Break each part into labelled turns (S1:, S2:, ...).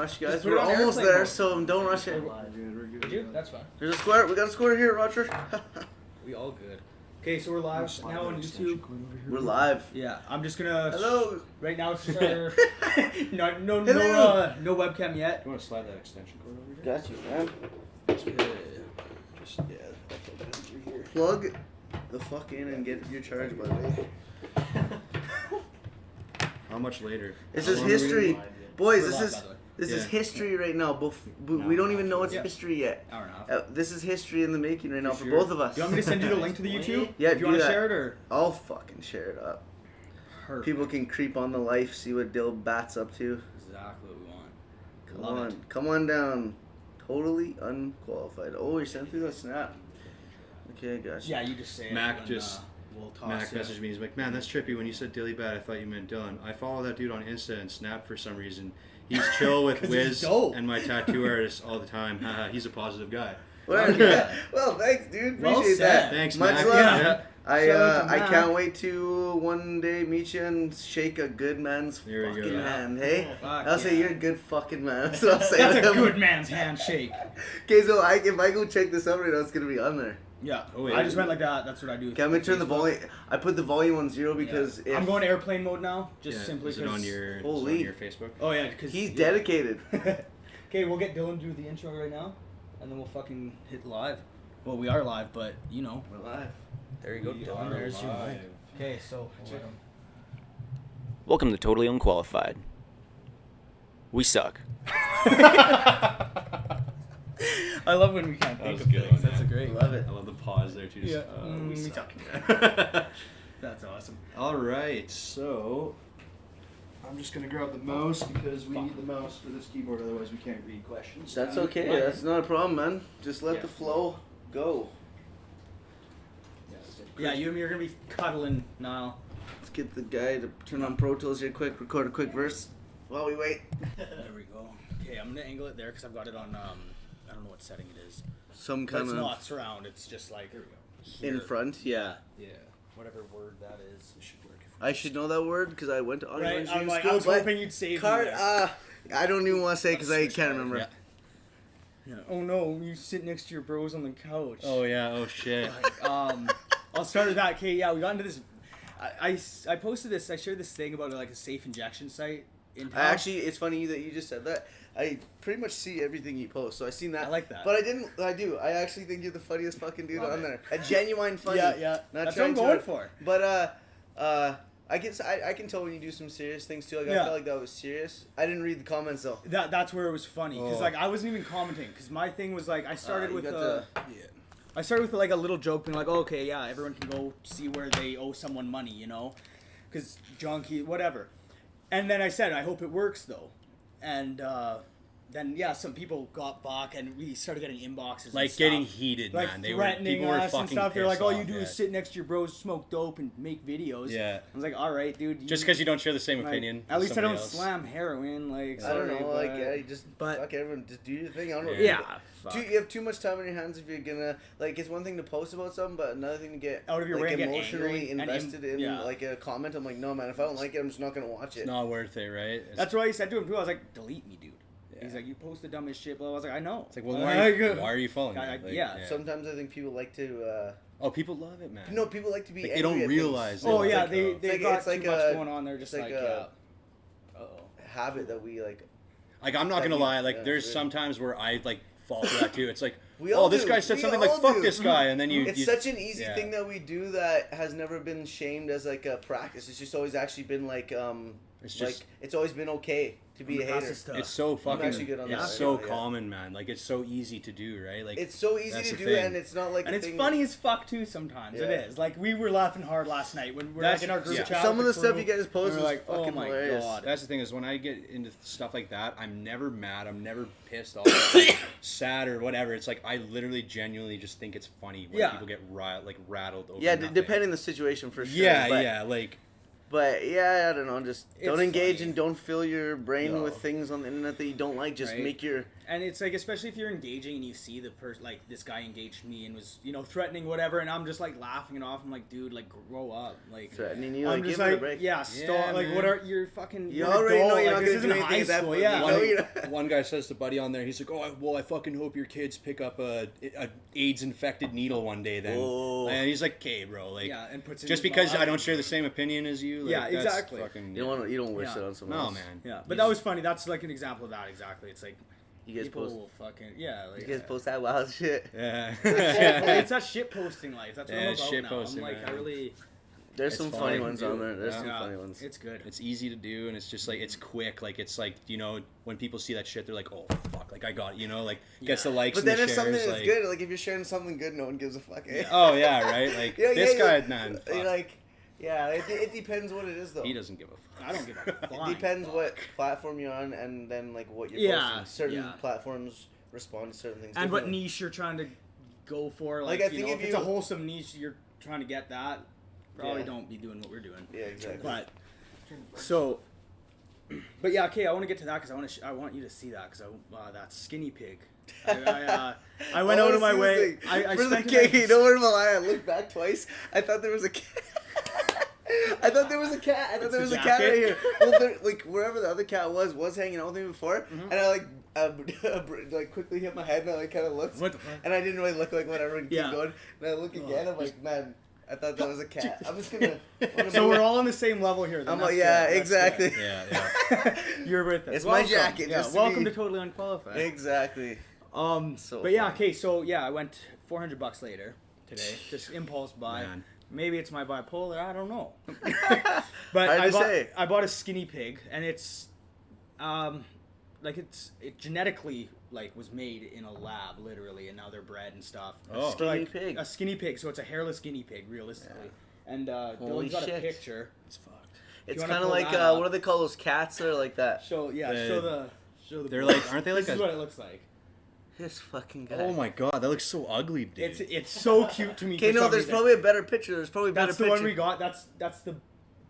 S1: rush, guys.
S2: Just put
S1: We're
S2: it on
S1: almost
S2: airplane
S1: there,
S2: mode.
S1: so don't rush it.
S3: We're good.
S2: Did you? That's fine.
S1: There's a square. We got a square here, Roger.
S2: We all good. Okay, so we're live now on YouTube.
S1: We're live.
S2: Yeah, I'm just gonna.
S1: Hello.
S2: Right now it's just our. no webcam yet.
S3: You want to slide that extension cord over here?
S1: Got you, man.
S3: Just, yeah.
S1: Plug the fuck in and get your charge, by the way.
S3: How much later?
S1: This
S3: How
S1: is
S3: long are we
S1: history,
S3: live?
S1: boys.
S2: We're
S1: This
S2: live,
S1: is
S2: by the way.
S1: this is
S3: Yeah.
S1: history right now. We don't even know it's
S2: Yeah.
S1: history yet.
S2: Hour and a half.
S1: This is history in the making right now for
S3: sure?
S1: both of us.
S2: Do you want me to send you the link to the YouTube?
S1: Yeah,
S2: if you
S1: do
S2: want to
S1: that.
S2: share it or.
S1: I'll fucking share it up.
S2: Perfect.
S1: People can creep on the life, see what Dilly Bat's up to.
S2: Exactly what we want.
S1: Come
S2: Love
S1: on,
S2: it.
S1: come on down. Totally unqualified. Oh, you sent through that snap. Okay, gotcha.
S2: Yeah, you just say
S3: Mac
S2: it.
S3: just-
S2: We'll toss
S3: Mac
S2: it.
S3: messaged me. He's like, "Man, that's trippy. When you said Dilly Bat, I thought you meant Dylan. I follow that dude on Insta and Snap for some reason. He's chill with
S2: 'Cause he's
S3: Wiz
S2: dope.
S3: and my tattoo artist all the time. Haha, he's a positive guy."
S1: Well,
S2: Yeah.
S1: well, thanks, dude.
S2: Well
S1: Appreciate
S2: said.
S1: that.
S3: Thanks,
S1: Much
S3: Mac.
S1: love.
S3: Yeah.
S1: I
S2: Shout out to
S1: I
S2: Mac.
S1: can't wait to one day meet you and shake a good man's
S3: There we go.
S1: fucking
S3: Yeah.
S1: hand. Hey,
S2: Fuck
S1: I'll say
S2: yeah.
S1: you're a good fucking man. That's what I'll say.
S2: That's
S1: to
S2: a
S1: him.
S2: good man's handshake.
S1: Okay, so if I go check this out right now, it's gonna be on there.
S2: Yeah.
S3: Oh, wait.
S2: I just went like that. That's what I do.
S1: Okay, I'm gonna turn the
S2: Facebook.
S1: volume. I put the volume on 0 because
S2: Yeah.
S1: if
S2: I'm going to airplane mode now, just
S3: Yeah,
S2: simply
S3: is it
S2: because.
S3: on your
S1: Holy.
S3: Facebook?
S2: Oh yeah, because
S1: he's dedicated.
S2: Okay, we'll get Dylan to do the intro right now, and then we'll fucking hit live. Well, we are live, but you know.
S1: We're live.
S2: There you go,
S3: We
S2: Dylan.
S3: are
S2: There's your
S3: live.
S2: mic. Okay, so.
S4: Welcome to Totally Unqualified. We suck.
S2: I love when we can't
S3: That
S2: think
S3: was
S2: of
S3: a good
S2: things.
S3: one,
S2: That's a
S3: man.
S2: great.
S1: Love it.
S3: I love the pause there too. Just,
S2: Yeah.
S3: we
S2: We
S3: suck.
S2: That's awesome.
S3: All right, so I'm just gonna grab the mouse because we need the mouse for this keyboard. Otherwise, we can't read questions.
S1: That's okay. That's not a problem, man. Just let
S3: Yeah.
S1: the flow go.
S2: Yeah, you and me are gonna be cuddling now.
S1: Let's get the guy to turn on Pro Tools here quick. Record a quick verse while we wait.
S2: There we go. Okay, I'm gonna angle it there because I've got it on. I don't know what setting it is.
S1: Some
S2: But
S1: kind
S2: it's
S1: of
S2: not surround. It's just like here.
S1: in front. Yeah.
S2: Yeah, whatever word that is.
S3: It should work.
S1: I should know that word because I went to audio
S2: Right,
S1: engineering
S2: I'm like,
S1: school.
S2: I was
S1: but
S2: hoping you'd save
S1: Card,
S2: me there.
S1: I don't even want to say because I can't remember.
S2: Yeah. Yeah. Oh no, you sit next to your bros on the couch.
S3: Oh yeah. Oh shit.
S2: I'll start with that. Okay, yeah, we got into this. I posted this. I shared this thing about like a safe injection site in town.
S1: It's funny that you just said that. I pretty much see everything you post, so I seen that.
S2: I like that.
S1: But I do. I actually think you're the funniest fucking dude
S2: Love
S1: on
S2: it.
S1: there. A genuine funny.
S2: Yeah.
S1: Not
S2: That's what
S1: trying
S2: I'm
S1: to-
S2: going for.
S1: But I can tell when you do some serious things too. Like I
S2: Yeah.
S1: felt like that was serious. I didn't read the comments though.
S2: That's where it was funny because
S1: Oh.
S2: like I wasn't even commenting because my thing was like I started
S1: You
S2: with
S1: got
S2: I started with like a little joke being like, oh, okay, yeah, everyone can go see where they owe someone money, you know, because junkie, whatever. And then I said, I hope it works though, and then yeah, some people got back and we started getting inboxes,
S3: Like
S2: and
S3: getting
S2: stuff.
S3: heated,
S2: like
S3: man.
S2: threatening
S3: People were
S2: us
S3: fucking
S2: and stuff. They're like,
S3: pissed
S2: all you
S3: off,
S2: do
S3: yeah.
S2: is sit next to your bros, smoke dope, and make videos.
S3: Yeah.
S2: I was like, all right, dude.
S3: Just because you don't share the same
S2: like,
S3: opinion.
S2: At
S3: as
S2: least I
S3: somebody
S2: don't
S3: else.
S2: slam heroin. Like,
S1: I don't
S2: sorry,
S1: know. Like
S2: but-
S1: just
S2: but-
S1: fuck everyone. Just do your thing. I don't know.
S2: yeah. Fuck.
S1: You have too much time on your hands if you're gonna like. It's one thing to post about something, but another thing to get
S2: Out of your
S1: like
S2: way and get
S1: emotionally
S2: angry and
S1: invested in
S2: yeah.
S1: like a comment. I'm like, no man, if I don't like it, I'm just not gonna watch it.
S3: It's not worth it, right? It's,
S2: That's what I said to him too. I was like, delete me, dude.
S3: Yeah.
S2: He's like, you post the dumbest shit. Blah. I was like, I know.
S3: It's like, well, why are you following me? Like,
S2: yeah.
S1: Sometimes I think people like to.
S3: Oh, people love it, man.
S1: No, people like to be.
S3: Like, they
S1: angry
S3: don't
S1: at
S3: realize
S1: things.
S3: it.
S2: Oh
S3: It's
S2: yeah,
S3: like,
S2: they
S1: like-
S2: got
S1: it's like
S2: too much
S1: a-
S2: going on there. Just
S1: it's
S2: like,
S1: like a-
S2: yeah.
S1: habit that we like.
S3: Like, I'm not
S1: That
S3: gonna
S1: we-
S3: lie. Like,
S1: yeah,
S3: there's
S1: weird.
S3: sometimes where I like fall for that too. It's like,
S1: We all
S3: oh, this
S1: do.
S3: guy said
S1: We
S3: something like,
S1: all
S3: "Fuck
S1: do.
S3: this guy," and then you.
S1: It's
S3: you
S1: such an easy
S3: yeah.
S1: thing that we do that has never been shamed as like a practice. It's just always actually been like
S3: It's just-
S1: like it's always been okay to be a
S2: Across
S1: hater.
S2: the stuff.
S3: It's so fucking.
S1: actually good on
S3: it's
S1: that.
S3: so
S1: Yeah.
S3: common, man. Like, it's so easy to do, right? Like,
S1: It's so easy
S3: That's
S1: to
S3: the
S1: do,
S3: thing.
S1: and it's not like
S2: And
S1: a
S2: it's
S1: thing.
S2: funny as fuck too. Sometimes it
S1: Yeah.
S2: is. Like we were laughing hard last night when we're
S3: That's-
S2: like in our group
S3: yeah.
S2: chat.
S1: Some of
S2: with
S1: the stuff
S2: crew,
S1: you guys post
S2: and we're
S1: is
S2: like,
S1: fucking
S2: oh my
S1: hilarious.
S2: god.
S3: That's the thing is when I get into stuff like that, I'm never mad. I'm never pissed off, or sad or whatever. It's like I literally, genuinely just think it's funny when
S2: Yeah.
S3: people get rattled over.
S1: Yeah,
S3: nothing.
S1: depending on the situation for sure.
S3: Yeah,
S1: but
S3: yeah, like
S1: But yeah, I don't know. Just don't engage
S2: funny.
S1: and don't fill your brain
S3: No.
S1: with things on the internet that you don't like. Just
S2: Right.
S1: make your.
S2: And it's like, especially if you're engaging and you see the person, like this guy engaged me and was, you know, threatening whatever, and I'm just like laughing it off. I'm like, dude, like grow up, like
S1: Threatening you,
S2: I'm
S1: like,
S2: just
S1: give it a
S2: like,
S1: break.
S2: yeah, stop.
S3: Yeah,
S2: like,
S3: man.
S2: what are your fucking?
S1: You
S2: you're an
S1: already know
S2: adult,
S1: you're
S2: like,
S1: not
S2: this
S1: gonna do
S2: isn't
S1: anything
S2: high
S1: at that
S2: school,
S1: point.
S2: yeah.
S1: You know
S2: like-
S1: you're not-
S3: One guy says to Buddy on there, he's like, "Oh, I fucking hope your kids pick up a AIDS infected needle one day." Then,
S1: Oh.
S3: and he's like, "Okay, bro, like,
S2: yeah, and puts in
S3: just
S2: his
S3: because
S2: mom.
S3: I don't share the same opinion as you, like,
S2: Yeah,
S3: that's
S2: exactly.
S3: Fucking,
S1: You don't wish
S2: Yeah.
S1: it on someone
S3: no,
S1: else.
S3: man.
S2: Yeah, but that was funny. That's like an example of that. Exactly. It's like
S1: You guys
S2: people
S1: post.
S2: will fucking like,
S1: You guys post that wild shit.
S3: Yeah.
S2: it's that shit posting life. That's what
S3: Yeah,
S2: I'm about
S3: shit
S2: now.
S3: posting,
S2: I'm like,
S3: man.
S2: I really.
S1: There's
S3: It's
S1: some
S3: fun.
S1: funny ones on there. There's
S3: Yeah.
S1: some
S2: Yeah,
S1: funny ones.
S2: it's good.
S3: It's easy to do, and it's just like it's quick. Like it's like, you know, when people see that shit, they're like, "Oh fuck!" Like I got it, you know, like gets the likes
S1: But
S3: and
S1: then
S3: the
S1: if
S3: shares.
S1: something
S3: like,
S1: is good, like if you're sharing something good, no one gives a fuck. Eh?
S3: oh yeah, right. Like
S1: Yeah,
S3: this
S1: yeah,
S3: guy, man.
S1: You're
S3: Fuck.
S1: like, yeah, it depends what it is though.
S3: He doesn't give a fuck.
S2: I don't give a
S1: It
S2: flying
S1: depends
S2: fuck.
S1: what platform you're on, and then like what you're
S2: Yeah,
S1: posting. Certain
S2: yeah.
S1: platforms respond to certain things.
S2: And what
S1: differently.
S2: niche you're trying to go for.
S1: Like,
S2: Like,
S1: I
S2: you
S1: think
S2: know,
S1: if
S2: if it's a
S1: you-
S2: wholesome niche, you're trying to get that. Probably
S1: Yeah.
S2: don't be doing what we're doing.
S1: Yeah, exactly.
S2: But so, but yeah, okay. I want to get to that because I want you to see that because that skinny pig. I went out of my way. I
S1: For the
S2: spent
S1: cake, you know what? I looked back twice. I thought there was a cat. I thought there was a cat. I thought
S2: It's
S1: there
S2: the
S1: was a cat right
S2: jacket?
S1: here. Well, there, like wherever the other cat was hanging out with me before,
S2: Mm-hmm.
S1: and I like quickly hit my head and I like kind of looked,
S2: What the fuck?
S1: and I didn't really look like whatever and keep
S2: Yeah.
S1: going. And I look again, I'm like, man, I thought that was a cat. I'm just gonna.
S2: So we're all on the same level here. Then.
S1: I'm
S2: That's
S1: like, yeah,
S2: good. That's
S1: exactly.
S3: Yeah, yeah.
S2: good. You're with us.
S1: It's my
S2: Welcome.
S1: jacket,
S2: Yeah,
S1: just to
S2: welcome
S1: be-
S2: to Totally Unqualified.
S1: Exactly. So
S2: but yeah,
S1: fun.
S2: okay. So yeah, I went $400 later today. Just impulse buy.
S3: Man.
S2: Maybe it's my bipolar. I don't know. But
S1: Hard to say.
S2: I bought a skinny pig, and it's, like it genetically like was made in a lab, literally, and now they're bred and stuff.
S3: Oh.
S2: So, like,
S1: Skinny pig.
S2: A skinny pig. So it's a hairless guinea pig, realistically. And
S1: Holy
S2: Dylan's got
S1: shit.
S2: a picture.
S3: It's fucked.
S1: It's
S2: wanna
S1: kind of
S2: pull
S1: like
S2: that up?
S1: what do they call those cats that are like that?
S2: Show the.
S3: They're like, aren't they like
S2: This is
S3: a?
S2: what it looks like.
S1: This fucking guy.
S3: Oh my god, that looks so ugly, dude.
S2: It's so cute to me.
S1: Okay,
S2: for
S1: no,
S2: some
S1: there's
S2: reason.
S1: probably a better picture. There's probably a better
S2: That's the
S1: picture.
S2: one we got. That's the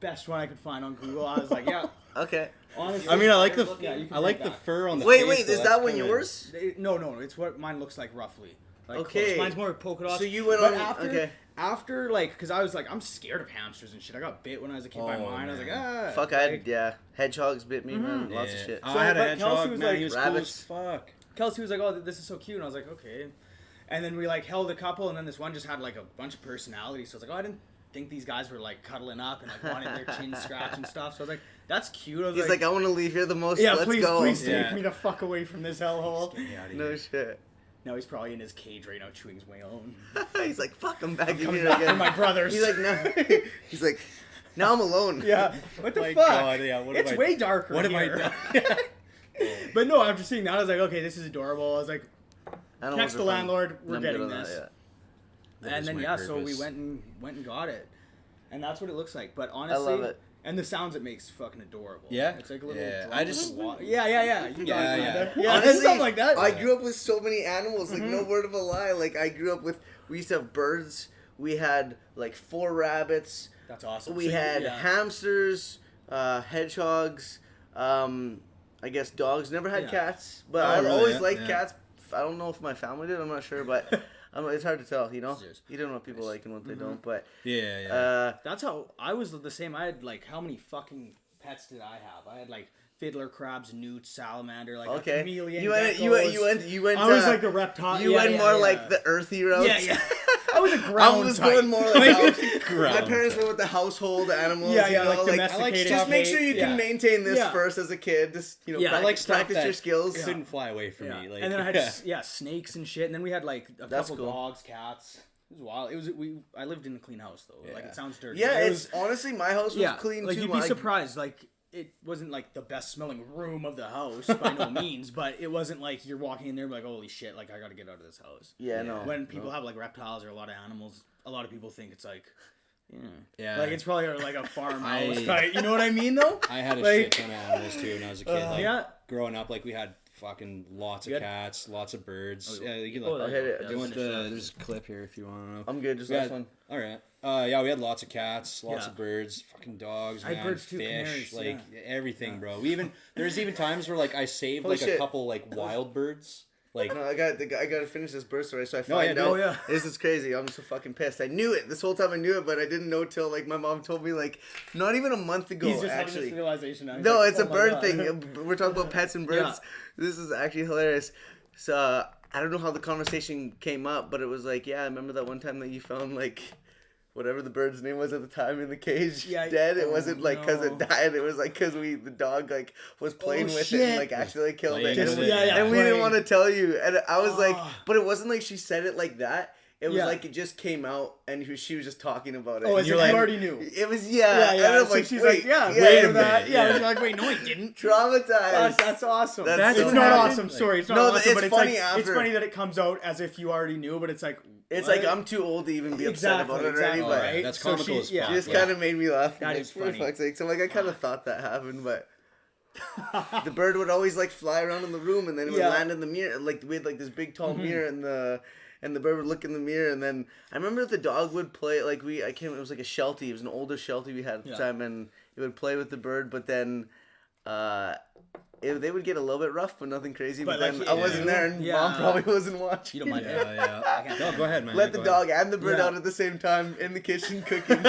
S2: best one I could find on Google. I was like, yeah.
S1: Okay.
S2: Honestly,
S3: I mean, I like the
S2: Yeah, you can
S3: I like
S2: read
S3: the
S2: that.
S3: fur on the
S1: Wait,
S3: face,
S1: wait,
S3: though.
S1: is
S3: That's
S1: that one
S3: kinda-
S1: yours?
S2: No, it's what mine looks like roughly. Like,
S1: Okay.
S2: close. Mine's more polka dots.
S1: So you went
S2: But
S1: on-
S2: after like, because I was like, I'm scared of hamsters and shit. I got bit when I was a kid by
S3: Oh,
S2: mine. I was like,
S3: man.
S2: ah.
S1: Fuck, hedgehogs bit me, man. Lots of
S3: Yeah.
S1: shit.
S3: Oh,
S2: So,
S3: I had a
S2: but
S3: hedgehog,
S2: Kelsey was
S3: man.
S2: like,
S3: He was
S1: rabbits.
S3: cool as fuck.
S2: Kelsey was like, oh, this is so cute. And I was like, okay. And then we like held a couple, and then this one just had like a bunch of personality. So I was like, oh, I didn't think these guys were like cuddling up and like wanted their chin scratched and stuff. So I was like, that's cute. I was
S1: He's like, I want to leave here the most.
S2: yeah,
S1: Let's
S2: please,
S1: go.
S2: please take
S3: Yeah.
S2: me the fuck away from this hellhole.
S3: Get me out of
S1: No
S3: here.
S1: shit.
S2: No, he's probably in his cage right now, chewing his way home.
S1: He's like, fuck, I'm back in
S2: Coming
S1: here
S2: back
S1: again.
S2: for my brothers.
S1: He's like, no. He's like, now I'm alone.
S2: Yeah. What the
S3: My
S2: fuck?
S3: God, yeah, what have
S2: it's
S3: I-
S2: way darker.
S3: What have I
S2: here.
S3: done?
S2: But no, after seeing that, I was like, okay, this is adorable. I was like,
S1: Animals
S2: text
S1: are
S2: the
S1: fun.
S2: landlord, we're
S1: I'm
S2: getting
S1: good on
S2: this.
S1: that,
S3: That
S2: And
S3: is
S2: then
S3: my
S2: yeah, so we
S3: purpose.
S2: went and got it, and that's what it looks like. But honestly,
S1: love it.
S2: And the sounds it makes fucking adorable.
S3: Yeah?
S2: It's like a little.
S3: Yeah,
S2: drum
S3: I
S2: with
S3: just-
S2: water. Yeah. You
S3: Yeah,
S2: got it,
S3: yeah.
S2: kinda.
S1: yeah.
S2: Yeah,
S1: Honestly,
S2: something like that.
S1: I grew up with so many animals. Like, no word of a lie. Like, I grew up with, we used to have birds. We had, like, 4 rabbits.
S2: That's awesome.
S1: We
S2: So,
S1: had
S2: yeah.
S1: hamsters, hedgehogs, I guess dogs. Never had
S2: Yeah.
S1: cats, but
S3: Oh,
S1: I've
S3: really?
S1: always
S3: Yeah,
S1: liked
S3: yeah.
S1: cats. I don't know if my family did. I'm not sure, but it's hard to tell. You know,
S3: Yes.
S1: you don't know what people like and what they don't. But
S3: Yeah, yeah.
S2: That's how I was the same. I had like how many fucking pets did I have? I had like fiddler crabs, newts, salamander, like a
S1: okay,
S2: chameleon.
S1: you went.
S2: I was like the reptile.
S1: You
S2: yeah,
S1: went
S2: yeah,
S1: more
S2: yeah.
S1: like the earthy route.
S2: Yeah, yeah. I was a ground
S1: I was
S2: type.
S1: going more like my
S3: Ground
S1: parents went with the household animals.
S2: Yeah,
S1: you
S2: yeah,
S1: know,
S2: like domesticated.
S1: just make
S2: stuff,
S1: sure you
S2: yeah.
S1: can maintain this
S2: Yeah.
S1: first as a kid. Just
S2: Yeah, I
S3: I like stuff
S1: practice
S3: that
S1: your skills.
S3: couldn't fly away from
S2: Yeah.
S3: me. Like,
S2: And then I had snakes and shit. And then we had like a
S1: That's
S2: couple
S1: cool.
S2: dogs, cats. It was wild. I lived in a clean house though. Like
S3: Yeah.
S2: it sounds dirty.
S1: Yeah,
S2: but it
S1: it's honestly my house was clean
S2: like
S1: too.
S2: you'd be surprised. Like it wasn't like the best smelling room of the house by no means, but it wasn't like you're walking in there and be like, holy shit, like I gotta get out of this house.
S1: Yeah, no.
S2: When people have like reptiles or a lot of animals, a lot of people think it's like,
S3: yeah.
S2: like it's probably like a farmhouse
S3: I-
S2: type. You know what I mean though?
S3: I had a
S2: like-
S3: shit ton of animals too when I was a kid. Like,
S2: Yeah.
S3: growing up, like we had fucking lots of cats, lots of birds. Yeah, you can
S1: I'll hit it.
S3: do you want there's a clip here if you want to know.
S1: I'm good. Just last one.
S3: All right. Yeah, we had lots of cats, lots of birds, fucking dogs,
S2: I had
S3: man,
S2: birds too,
S3: fish,
S2: canaries,
S3: like everything, bro. There's even times where like I saved
S1: Holy
S3: like
S1: shit.
S3: a couple like wild birds. Like
S1: No, I got to finish this bird story, so I find out. This is crazy. I'm so fucking pissed. I knew it this whole time. I knew it, but I didn't know till like my mom told me like not even a month ago.
S2: He's just
S1: actually,
S2: having this realization now. He's
S1: no,
S2: like,
S1: it's
S2: oh
S1: a
S2: my
S1: bird
S2: God.
S1: thing. We're talking about pets and birds.
S2: Yeah.
S1: This is actually hilarious. So I don't know how the conversation came up, but it was like, yeah, I remember that one time that you found like whatever the bird's name was at the time in the cage dead. It wasn't like because it died. It was like because the dog like was playing with it and like actually killed it.
S3: Playing with
S1: And,
S3: it.
S1: and we didn't want to tell you. And I was like, but it wasn't like she said it like that. It was like it just came out, and she was just talking about it.
S2: Oh, as if you already knew.
S1: It was
S2: Yeah.
S1: And I'm
S2: So
S1: like,
S2: she's
S1: wait,
S2: like, yeah,
S3: wait a
S2: that.
S3: minute,
S2: Yeah,
S3: yeah.
S2: you're like, wait, no, I didn't.
S1: traumatized.
S2: That's awesome.
S1: That's
S2: it's
S1: so
S2: not
S1: happy.
S2: awesome. Sorry, it's not
S1: No,
S2: awesome.
S1: it's
S2: But it's
S1: funny
S2: like
S1: after.
S2: it's funny that it comes out as if you already knew, but it's like
S1: It's
S2: what?
S1: like I'm too old to even be upset about it
S2: Exactly,
S1: already, but
S2: right?
S3: That's
S2: So
S3: comical as
S2: yeah.
S3: fuck.
S1: it just
S3: Yeah.
S1: kind of made me laugh.
S2: That
S1: Like,
S2: is
S1: for
S2: funny.
S1: fuck's sake. So like I kind of thought that happened, but the bird would always like fly around in the room, and then it would land in the mirror. Like we had like this big tall mirror, and the bird would look in the mirror, and then I remember the dog would play like it was like a Sheltie. It was an older Sheltie we had at the time, and it would play with the bird, but then they would get a little bit rough, but nothing crazy. But
S2: like,
S1: then I wasn't there, and Mom probably wasn't watching.
S2: You don't mind
S3: Yeah. No, go ahead, man.
S1: Let the
S3: Go
S1: dog and the bird
S2: Yeah.
S1: out at the same time in the kitchen cooking.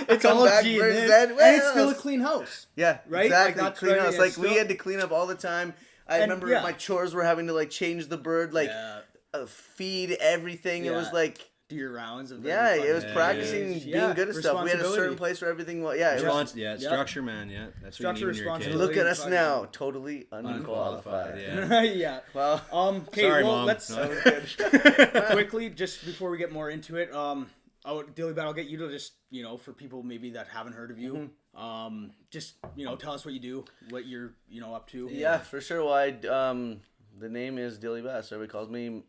S2: It's
S1: Come
S2: all
S1: back,
S2: G,
S1: bird's
S2: man.
S1: dead.
S2: And it's
S1: Well,
S2: still a clean house.
S1: Yeah,
S2: Right?
S1: exactly.
S2: Like, that's
S1: Clean
S2: right,
S1: house.
S2: yeah,
S1: Like
S2: still-
S1: we had to clean up all the time. I remember my chores were having to like change the bird, like feed everything. It was like
S2: Do your rounds of
S1: it was
S3: Yeah,
S1: practicing being good at stuff. We had a certain
S2: responsibility.
S1: place for everything. Well, yeah, it was,
S3: structure, man. Yeah, that's what
S2: Structure,
S3: you need in your kid.
S2: responsibility.
S1: look at us
S2: Fucking-
S1: now, totally unqualified.
S3: Yeah.
S2: yeah.
S1: Well,
S2: Okay.
S3: Sorry,
S2: well,
S3: Mom.
S2: let's
S3: No.
S2: quickly just before we get more into it. Dilly Bat, I'll get you to just for people maybe that haven't heard of you. Just tell us what you do, what you're up to.
S1: yeah, for sure. Well, the name is Dilly Bats. Everybody calls me.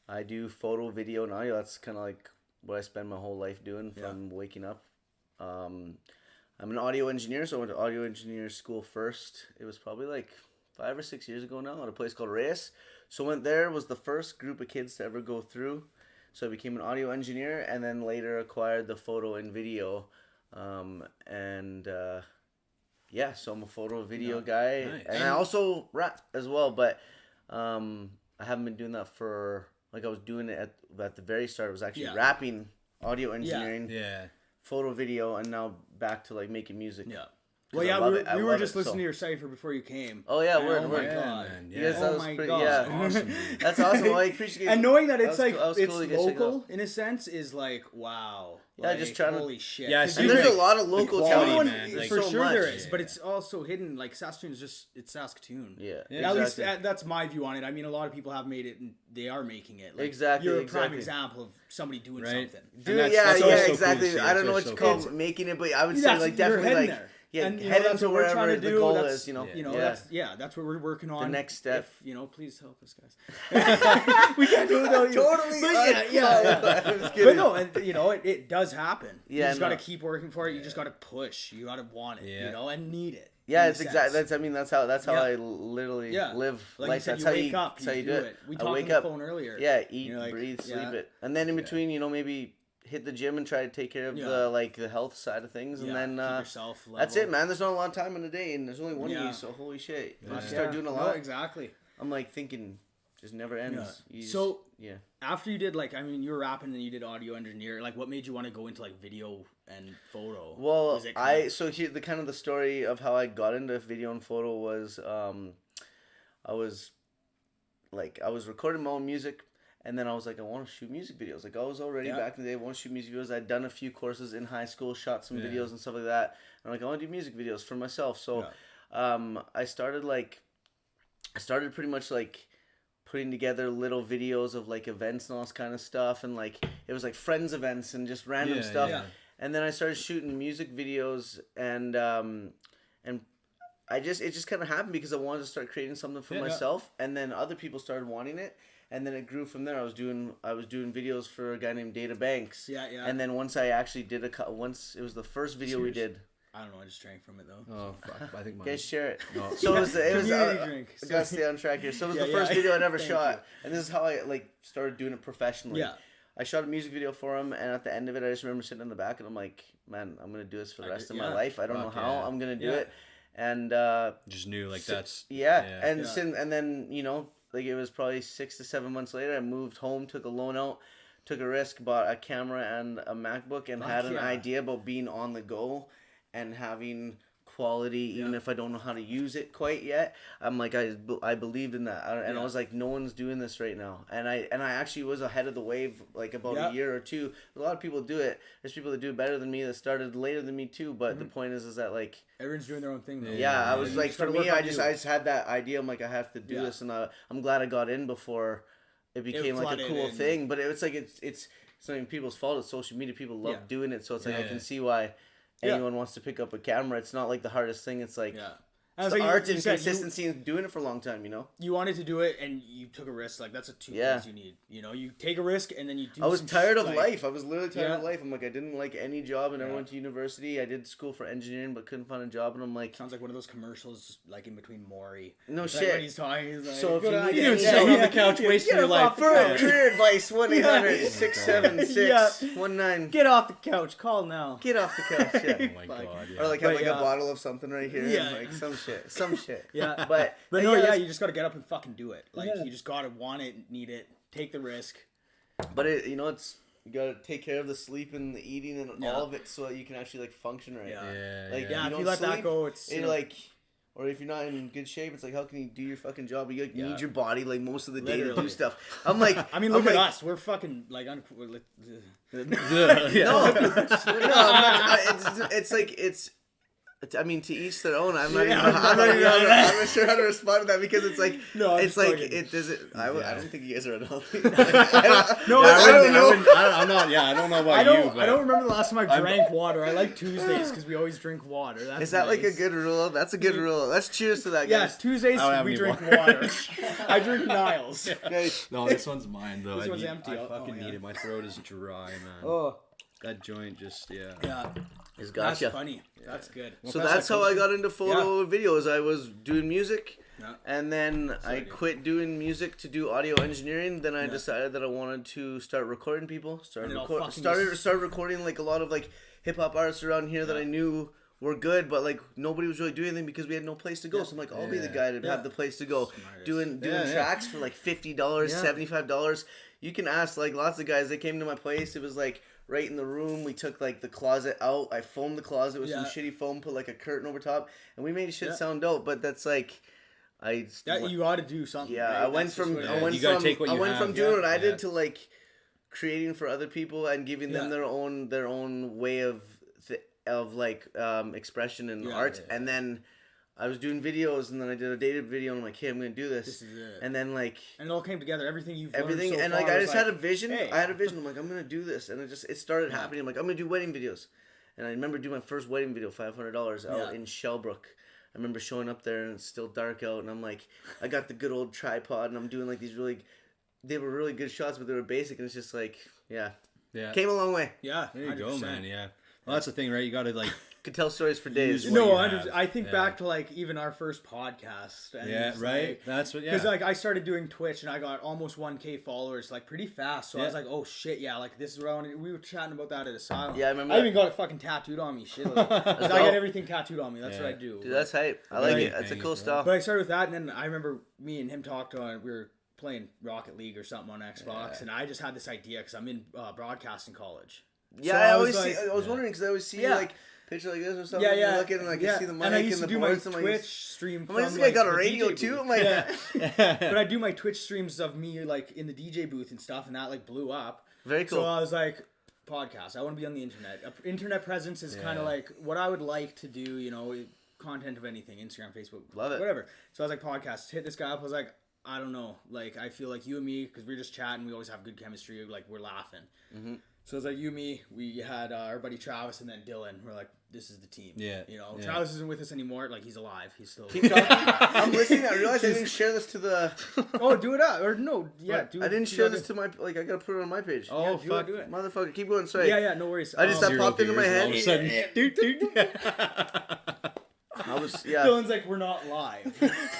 S1: I do photo, video, and audio. That's kind of like what I spend my whole life doing from waking up. I'm an audio engineer, so I went to audio engineer school first. It was probably like 5 or 6 years ago now at a place called Reyes. So went there, was the first group of kids to ever go through. So I became an audio engineer, and then later acquired the photo and video. So I'm a photo video guy,
S3: Nice.
S1: and I also rap as well. But I haven't been doing that for I was doing it at the very start. It was actually rapping, audio engineering,
S3: Yeah.
S1: photo video, and now back to like making music.
S2: Yeah.
S1: 'Cause
S2: Well,
S1: I
S2: yeah,
S1: love
S2: we,
S1: it. I
S2: we were
S1: love
S2: just
S1: it,
S2: listening
S1: so.
S2: to your cipher before you came.
S1: Oh yeah,
S2: And
S1: word.
S2: God.
S3: Man,
S1: You guys,
S3: yeah.
S1: that
S2: Oh
S1: was
S2: my
S1: pretty.
S2: God.
S1: Yeah,
S3: Awesome, dude.
S1: that's awesome. Well, I appreciate.
S2: And knowing that
S1: That
S2: it's
S1: was
S2: like
S1: cool. That was
S2: it's
S1: cool to get checked
S2: local
S1: out.
S2: in a sense is like wow.
S1: Yeah,
S2: like,
S1: just trying to-
S2: holy shit.
S3: Yeah,
S2: 'Cause
S3: see,
S1: And
S2: you
S1: there's
S2: think-
S1: a lot of local
S3: quality,
S1: talent.
S3: man. Like,
S2: for
S1: so
S2: sure
S1: much.
S2: there is, but it's also hidden. Like Saskatoon is just it's Saskatoon.
S1: Yeah,
S3: Yeah,
S2: At least
S1: exactly.
S2: that's my view on it. I mean, a lot of people have made it, and they are making it. Like,
S1: Exactly,
S2: You're a prime
S1: exactly.
S2: example of somebody doing
S3: Right.
S2: something.
S1: Dude,
S3: that's
S1: yeah,
S3: also cool to
S1: exactly.
S3: see.
S1: I don't know
S3: It's
S1: what you
S3: so
S1: call
S3: cool.
S1: making it, but I would say
S2: That's-
S1: like
S2: you're
S1: definitely
S2: heading
S1: like
S2: there.
S1: yeah,
S2: And,
S1: head
S2: that's
S1: into
S2: what we're trying
S1: wherever
S2: to
S1: the
S2: do.
S1: goal
S2: That's,
S1: is. You know,
S2: that's what we're working on.
S1: next step.
S2: If, please help us, guys. we can't do it without you.
S1: Totally.
S2: But yeah.
S1: I'm just
S2: But
S1: kidding.
S2: no, and, it does happen. You
S1: Yeah,
S2: just got to
S1: no.
S2: keep working for it. You just got to push. You got to want it.
S3: Yeah.
S2: And need it.
S1: Yeah,
S2: in a
S1: it's exactly.
S2: sense.
S1: That's how
S2: Yeah.
S1: I literally
S2: Yeah.
S1: live
S2: Like
S1: life.
S2: you said,
S1: That's
S2: you
S1: how
S2: wake
S1: you.
S2: up,
S1: That's how
S2: you
S1: you
S2: do
S1: do
S2: it.
S1: it.
S2: We
S1: I
S2: talked
S1: wake
S2: on the
S1: up.
S2: phone earlier.
S1: Yeah, eat,
S2: You're like,
S1: breathe, sleep
S2: yeah.
S1: it, and then in between, maybe hit the gym and try to take care of the health side of things, and then
S2: keep yourself level.
S1: that's it, man. There's not a lot of time in a day, and there's only one of
S2: Yeah.
S1: you, so holy shit.
S3: Yeah.
S1: Once you start doing a lot,
S2: exactly.
S1: I'm like thinking, just never ends.
S2: Yeah.
S1: You just-
S2: So-
S1: yeah.
S2: After you did you were rapping and you did audio engineer. Like, what made you want to go into like video and photo?
S1: Well,
S2: Was it kind of-
S1: so here the story of how I got into video and photo was I was recording my own music, and then I was like, I want to shoot music videos. Like I was already back in the day, I want to shoot music videos. I'd done a few courses in high school, shot some videos and stuff like that. And I'm like, I want to do music videos for myself. So I started pretty much like putting together little videos of like events and all this kind of stuff, and like it was like friends events and just random stuff.
S3: Yeah.
S1: And then I started shooting music videos, and it just kind of happened because I wanted to start creating something for myself, and then other people started wanting it, and then it grew from there. I was doing videos for a guy named Data Banks.
S2: Yeah.
S1: And then once I actually did once it was the first video we did.
S2: I don't know. I just drank from it though.
S3: Oh fuck! I think mine.
S1: Guys, share it.
S3: No.
S1: So it was
S2: Community drink.
S1: I gotta stay on track here. So it was
S2: Yeah,
S1: the first
S2: yeah.
S1: video I'd ever
S2: Thank
S1: shot,
S2: you.
S1: and this is how I like started doing it professionally.
S2: Yeah.
S1: I shot a music video for him, and at the end of it, I just remember sitting in the back, and I'm like, man, I'm gonna do this for the rest of my life. I don't know
S3: Fuck
S1: how
S3: yeah.
S1: I'm gonna do
S2: Yeah.
S1: it, and
S3: Just knew like that's
S1: yeah,
S3: Yeah.
S1: and
S2: Yeah.
S1: and then like it was probably 6 to 7 months later, I moved home, took a loan out, took a risk, bought a camera and a MacBook, and
S2: Fuck
S1: had an
S2: yeah.
S1: idea about being on the go and having quality, even
S2: Yeah.
S1: if I don't know how to use it quite yet. I'm like, I believed in that, and I
S2: Yeah.
S1: was like, no one's doing this right now, and I actually was ahead of the wave, like about
S2: Yeah.
S1: a year or two. A lot of people do it. There's people that do it better than me that started later than me too. But the point is that like.
S2: Everyone's doing their own thing though.
S1: Yeah, I was
S2: You
S1: like,
S2: just
S1: for
S2: gotta
S1: me,
S2: work
S1: I
S2: on
S1: just
S2: you.
S1: had that idea. I'm like, I have to do
S2: Yeah.
S1: this, and I'm glad I got in before it became like a
S2: flooded
S1: cool
S2: in.
S1: thing. But it's like it's not even people's fault. It's social media. People love
S2: Yeah.
S1: doing it, so it's like I
S3: Yeah.
S1: can see why
S2: Yeah.
S1: anyone wants to pick up a camera. It's not like the hardest thing. It's like
S2: Yeah.
S1: it's
S2: And
S1: the
S2: you-
S1: art
S2: you
S1: and
S2: said
S1: consistency and doing it for a long time.
S2: You wanted to do it and you took a risk. Like that's the two
S1: Yeah.
S2: things you need. You take a risk and then you do.
S1: I was
S2: some
S1: tired of
S2: like-
S1: life. I was literally tired
S2: Yeah.
S1: of life. I'm like, I didn't like any job, and I
S2: Yeah.
S1: went to university. I did school for engineering, but couldn't find a job, and I'm like,
S2: Sounds like one of those commercials, like in between Maury.
S1: no
S2: Like
S1: shit.
S2: when he's talking, he's like,
S1: So if
S2: "Good
S1: you
S2: idea."
S1: need
S3: You
S1: Yeah,
S3: sit on
S1: yeah.
S3: the couch wasting
S2: Get
S3: your
S2: off
S3: life.
S2: the
S1: for
S2: couch.
S1: career advice, 1-800-676-19.
S2: Get off the couch. Call now.
S1: Get off the couch. Yeah.
S3: Oh my
S2: Fuck.
S3: god.
S1: Or
S3: Yeah.
S1: like have
S2: But
S1: like
S2: yeah.
S1: a bottle of something right here.
S2: Yeah.
S1: And like some shit.
S2: Yeah.
S1: But
S2: no,
S1: it's-
S2: you just gotta get up and fucking do it. Like
S1: Yeah.
S2: you just gotta want it, need it, take the risk.
S1: But it's you gotta take care of the sleep and the eating and
S2: Yeah.
S1: all of it so that you can actually like function right.
S2: Yeah.
S3: Yeah.
S1: Like
S2: Yeah,
S1: you
S2: if
S1: don't
S2: you let that
S1: sleep,
S2: go, it's
S1: it like. Or if you're not in good shape, it's like, how can you do your fucking job? You
S2: Yeah.
S1: need your body like most of the day to do
S2: Literally.
S1: stuff. I'm like,
S2: I mean, look
S1: I'm
S2: at
S1: like,
S2: us. We're fucking like we're like,
S1: No, it's like I mean, to each their own. I'm not sure how to respond to that because it's like
S2: No, I'm
S1: it's like
S2: fucking-
S1: it does it. I don't think you guys are unhealthy.
S2: No,
S1: I don't know.
S3: I'm not. Yeah, I don't know about
S2: I don't.
S3: you. But
S2: I don't remember the last time I drank water. I like Tuesdays because we always drink water. That's
S1: Is that like a
S2: nice.
S1: good rule? That's a good rule. Let's cheers to that,
S2: Yeah,
S1: guys.
S2: Tuesdays
S3: I don't have
S2: we
S3: any
S2: drink
S3: water.
S2: water. I drink Niles.
S1: Guys,
S3: No, this one's mine though.
S2: This
S3: I
S2: one's
S3: need-
S2: empty.
S3: I
S2: Oh,
S3: fucking
S2: yeah.
S3: need it. My throat is dry, man.
S2: Oh,
S3: That joint just
S2: yeah.
S1: it's
S2: That's
S1: gotcha.
S2: funny. That's good.
S1: So
S3: Well,
S1: that's how I got into photo videos. I was doing music,
S2: Yeah.
S1: and then I
S2: idea.
S1: quit doing music to do audio engineering. Then I
S2: Yeah.
S1: decided that I wanted to start recording people.
S2: And it all fucking
S1: Started recording like a lot of like hip hop artists around here that I knew were good, but like nobody was really doing anything because we had no place to go. So I'm like, I'll be the guy to have the place to go.
S2: Smartest.
S1: Doing
S3: Yeah, yeah.
S1: tracks for like $50,
S2: Yeah.
S1: $75. You can ask like lots of guys. They came to my place. It was like right in the room. We took like the closet out. I foamed the closet with some
S2: Yeah.
S1: shitty foam, put like a curtain over top, and we made shit
S2: Yeah.
S1: sound dope. But that's like,
S2: You got to do something.
S1: yeah,
S2: right?
S1: I went
S2: That's just
S1: from
S2: what it
S1: I
S2: is.
S1: went
S3: You gotta
S1: from
S3: take what
S1: I
S3: you
S1: went
S3: have.
S1: from doing what I
S3: Yeah.
S1: did to like creating for other people and giving them
S2: Yeah.
S1: their own way of like expression and
S2: Yeah,
S1: art.
S2: yeah.
S1: And then I was doing videos, and then I did a dated video, and I'm like, hey, I'm gonna do this.
S2: This is it.
S1: And then like
S2: And it all came together. Everything you've
S1: everything,
S2: learned so
S1: and
S2: far
S1: like I
S2: was
S1: just had a vision.
S2: hey.
S1: I had a vision. I'm like, I'm gonna do this, and it started happening. I'm like, I'm gonna do wedding videos, and I remember doing my first wedding video, $500 out
S2: Yeah.
S1: in Shellbrook. I remember showing up there, and it's still dark out, and I'm like, I got the good old tripod, and I'm doing like these they were really good shots, but they were basic, and it's just like, yeah, came a long way.
S2: Yeah,
S3: There you go,
S2: 100%.
S3: man. Yeah. Well, that's the thing, right? You got to like.
S1: Could tell stories for days.
S3: Use
S2: No,
S3: what you
S2: 100%.
S3: have.
S2: I think
S3: Yeah.
S2: back to like even our first podcast. And
S3: Yeah.
S2: it's
S3: Right.
S2: like-
S3: That's what. Yeah.
S2: Because like I started doing Twitch and I got almost 1K followers like pretty fast. So I was
S3: Yeah.
S2: like, oh shit, yeah, like this is what I want to do. We were chatting about that at Asylum.
S1: Yeah, I remember
S2: I
S1: that.
S2: even got it fucking tattooed on me. Shit, like, 'cause I
S1: dope.
S2: got everything tattooed on me. That's what I
S3: Yeah.
S2: do.
S1: Dude, that's hype. I like
S3: Right.
S1: it. That's a
S3: Bangers,
S1: cool
S3: right?
S1: style.
S2: But I started with that, and then I remember me and him talked on. We were playing Rocket League or something on Xbox, and I just had this idea because I'm in broadcasting college.
S1: Yeah,
S2: So
S1: I
S2: I
S1: always
S2: was
S1: see.
S2: like-
S1: I was wondering because I always see
S2: Yeah.
S1: like picture like this or something.
S2: Yeah,
S1: and
S2: yeah.
S1: you look at it and I can see the mic
S2: and I used to
S1: the
S2: do my
S1: boards. I'm like,
S2: Twitch stream.
S1: I'm like,
S2: from,
S1: this guy got a
S2: the
S1: radio
S2: DJ
S1: too?
S2: booth.
S1: I'm like,
S2: Yeah. But I do my Twitch streams of me like in the DJ booth and stuff, and that like blew up.
S1: very cool.
S2: So I was like, podcast. I want to be on the internet. Internet presence is kind of like what I would like to do. You know, content of anything, Instagram, Facebook,
S1: Love it.
S2: whatever. So I was like, podcast. Hit this guy up. I was like, I don't know. Like I feel like you and me, because we're just chatting. We always have good chemistry. Like we're laughing. So it was like you, me, we had our buddy Travis, and then Dylan. We're like, this is the team.
S3: Yeah.
S2: You know,
S3: Yeah.
S2: Travis isn't with us anymore. Like, he's alive. He's still.
S1: Keep talking. I'm listening. I realized I didn't share this to the.
S2: Oh, do it up or no? Yeah, do it.
S1: I didn't share this to my like. I gotta put it on my page.
S3: Oh,
S2: Yeah, do
S3: fuck.
S2: it.
S1: Motherfucker, keep going. Sorry.
S2: Yeah, no worries.
S1: I just that
S3: Zero
S1: popped into my
S3: viewers,
S1: head.
S3: all of a sudden, dude.
S1: I was yeah.
S2: Dylan's like, we're not live.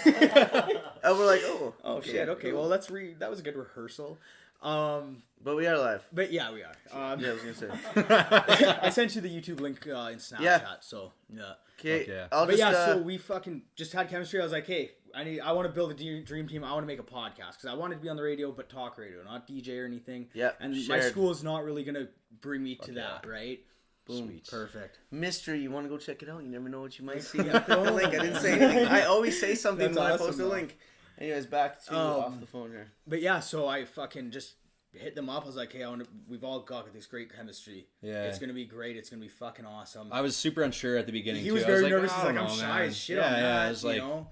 S1: And we're like, oh.
S2: Oh shit. Okay. Well, let's that was a good rehearsal.
S1: But we are live.
S2: But yeah, we are.
S1: Yeah, I was gonna say.
S2: I sent you the YouTube link in Snapchat.
S1: Yeah.
S2: So yeah.
S1: Okay.
S3: Yeah.
S1: I'll
S2: But
S1: just.
S2: yeah, so we fucking just had chemistry. I was like, hey, I want to build a dream team. I want to make a podcast because I wanted to be on the radio, but talk radio, not DJ or anything.
S1: Yeah,
S2: And my
S1: shared.
S2: school is not really gonna bring me to that, right?
S1: Boom.
S3: Sweet.
S2: Perfect.
S1: Mystery, you want to go check it out? You never know what you might see. The link. I didn't say anything. I always say something
S2: That's
S1: when I
S2: awesome,
S1: post a
S2: though.
S1: link. Anyways, back to off the phone here.
S2: But yeah, so I fucking just hit them up. I was like, hey, we've all got this great chemistry.
S3: Yeah.
S2: It's gonna be great. It's gonna be fucking awesome.
S3: I was super unsure at the beginning.
S2: He
S3: too.
S2: was
S3: I
S2: very
S3: like,
S2: nervous.
S3: I
S2: He's like,
S3: don't
S2: I'm
S3: know,
S2: shy
S3: man.
S2: as shit
S3: yeah,
S2: on that,
S3: yeah, I was like,
S2: you know?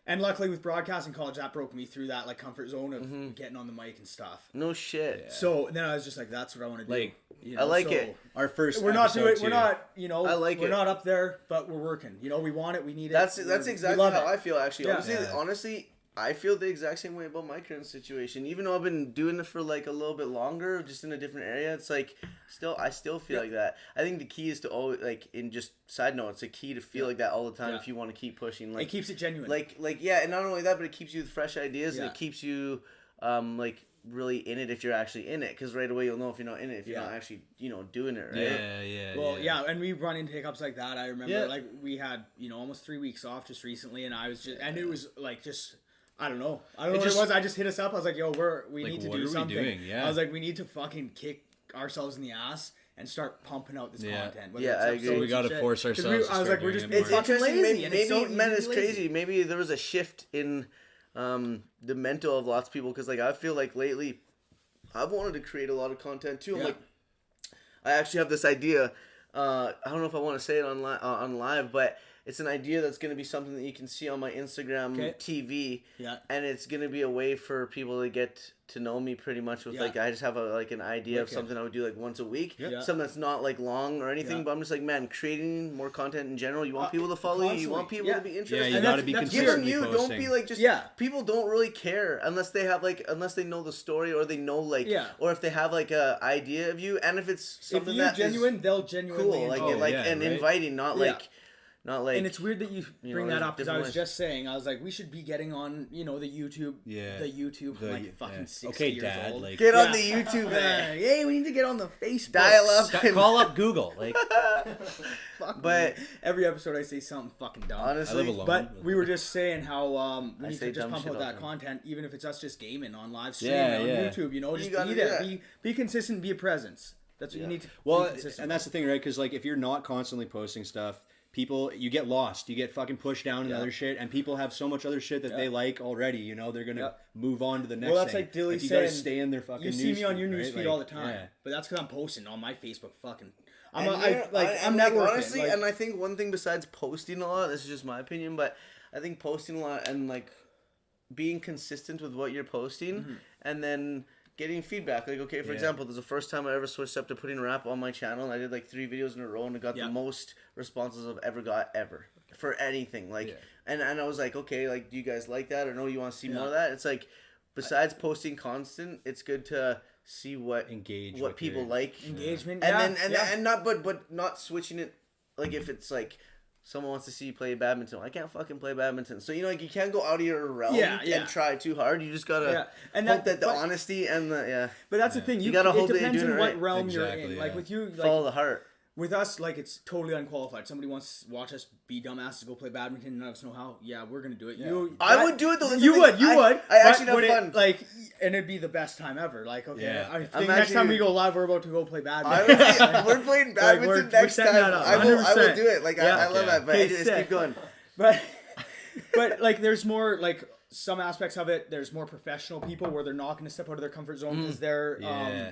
S2: And luckily with broadcasting college, that broke me through that like comfort zone of getting on the mic and stuff.
S1: No shit.
S3: Yeah.
S2: So then I was just like, that's what I want to do.
S3: Like,
S2: You
S1: I like
S2: so
S1: it.
S3: our first.
S2: We're not doing.
S3: episode,
S2: We're
S3: too.
S2: not. You know.
S1: I like
S2: we're
S1: it.
S2: not up there, but we're working. You know, we want it. We need it.
S1: That's
S2: We
S1: exactly
S2: love
S1: how
S2: it.
S1: I feel actually.
S2: Yeah.
S1: Honestly, I feel the exact same way about my current situation. Even though I've been doing it for like a little bit longer, just in a different area, it's like I still feel like that. I think the key is to always like in just side note, it's a key to feel like that all the time if you want to keep pushing. Like
S2: It keeps it genuine.
S1: like yeah, and not only that, but it keeps you with fresh ideas and
S2: Yeah.
S1: it keeps you like really in it if you're actually in it, because right away you'll know if you're not in it if you're not actually doing it right.
S3: Yeah.
S2: Well, yeah, and we run into hiccups like that. I remember,
S3: Yeah.
S2: like we had almost 3 weeks off just recently, and I was just, and it was like just. I don't know what it was. I just hit us up. I was like, "Yo, we
S3: Like,
S2: need to
S3: what
S2: do
S3: are we
S2: something."
S3: doing? Yeah.
S2: I was like, "We need to fucking kick ourselves in the ass and start pumping out this content." whether
S1: Yeah,
S2: it's
S1: I
S2: episodes
S1: agree.
S3: We
S2: and
S3: gotta
S2: shit.
S3: force
S2: 'Cause
S3: ourselves to
S2: I was
S3: start
S2: like, we're
S3: doing
S2: just
S3: it
S2: being
S1: It's
S3: more.
S2: fucking
S1: interesting.
S2: lazy,
S1: Maybe,
S2: and it's so easy
S1: man,
S2: to
S1: it's
S2: be lazy.
S1: crazy. Maybe there was a shift in the mental of lots of people, because like I feel like lately I've wanted to create a lot of content too. I'm like, I actually have this idea. I don't know if I want to say it on live, but it's an idea that's going to be something that you can see on my Instagram TV.
S2: Yeah.
S1: And it's going to be a way for people to get to know me pretty much with like, I just have an idea of something I would do like once a week.
S2: Yeah.
S1: Something that's not like long or anything, but I'm just like, man, creating more content in general. You want people to follow you. You want people to be interested.
S3: Yeah, you
S2: And
S3: gotta be
S2: that's
S1: Give them
S3: consistently
S1: you.
S3: posting.
S1: Don't be like just.
S2: Yeah.
S1: People don't really care unless they have unless they know the story or they know or if they have like a idea of you, and if it's something
S2: if you're
S1: that
S2: genuine,
S1: is
S2: they'll genuinely
S1: cool, like
S2: enjoy it.
S1: and
S3: right?
S1: inviting, not like.
S2: And it's weird that you bring that
S1: there's
S2: up, because I
S1: different
S2: was
S1: ways.
S2: just saying, I was like, we should be getting on, the YouTube.
S3: Yeah.
S2: The YouTube. I'm like fucking 60
S3: Okay,
S2: years
S3: Dad.
S2: old.
S3: Like,
S1: get on the YouTube,
S2: Yeah.
S1: man.
S2: Hey, we need to get on the Facebook.
S1: Dial up.
S3: call up Google. Like,
S2: Fuck
S1: But-
S2: me. Every episode I say something fucking dumb.
S3: I
S1: Honestly,
S3: live alone.
S2: But we were just saying how we
S1: I
S2: need
S1: say
S2: to just
S1: dumb
S2: pump
S1: shit
S2: out
S1: all the
S2: that
S1: time.
S2: content, even if it's us just gaming on live stream
S3: Yeah,
S2: on
S3: yeah.
S2: YouTube. Just
S1: gotta
S2: be
S1: do
S2: there.
S1: that.
S2: Be consistent. Be a presence. That's what you need to.
S3: well,
S2: be consistent.
S3: and that's the thing, right? Because like, if you're not constantly posting stuff, you get lost. You get fucking pushed down in other shit, and people have so much other shit that they like already. They're gonna move on to the next.
S2: Well, that's
S3: thing.
S2: like Dilly
S3: Like, you
S2: saying.
S3: gotta stay in their fucking.
S2: You see me on your
S3: newsfeed,
S2: newsfeed
S3: right?
S2: all
S3: Like,
S2: the time,
S3: yeah.
S2: but that's because I'm posting on my Facebook. Fucking.
S1: And
S2: I'm networking.
S1: honestly,
S2: like,
S1: and I think one thing besides posting a lot, this is just my opinion, but I think posting a lot and like being consistent with what you're posting, and then getting feedback. Like, okay, for example, this is the first time I ever switched up to putting rap on my channel, and I did like 3 videos in a row, and it got the most responses I've ever got for anything. Like, and I was like, okay, like, do you guys like that, or no, you want to see more of that? It's like, besides posting constant, it's good to see what
S3: Engage
S1: what
S3: with
S1: people
S3: your-
S1: like,
S2: engagement,
S1: and and not but not switching it. Like, if it's like someone wants to see you play badminton, I can't fucking play badminton. So like, you can't go out of your realm and try too hard. You just gotta
S2: and
S1: hope that the honesty and the
S2: But that's the thing. You
S1: gotta
S2: it
S1: hope that you're
S2: depends
S1: doing
S2: on
S1: it
S2: what
S1: right.
S2: realm
S3: Exactly,
S2: you're in.
S3: yeah.
S2: Like with you, like,
S1: follow the heart.
S2: with us, like, it's totally unqualified. Somebody wants to watch us be dumbasses, go play badminton, none of us know how. Yeah, we're gonna do it.
S1: I would do it though. That's
S2: You
S1: the
S2: would,
S1: thing.
S2: you would.
S1: I actually
S2: but
S1: have fun.
S2: and it'd be the best time ever. Like, okay,
S3: Yeah.
S2: I think
S1: I'm
S2: next time
S1: actually-
S2: we go live, we're about to go play
S1: I
S2: badminton.
S1: would say, we're playing badminton
S2: we're
S1: next
S2: setting
S1: time.
S2: that up,
S1: I will
S2: 100%.
S1: do it. Like, I love that. But
S2: Okay,
S1: anyways,
S2: sick.
S1: keep going.
S2: But like, there's more like some aspects of it. There's more professional people where they're not going to step out of their comfort zone because they're
S3: Yeah.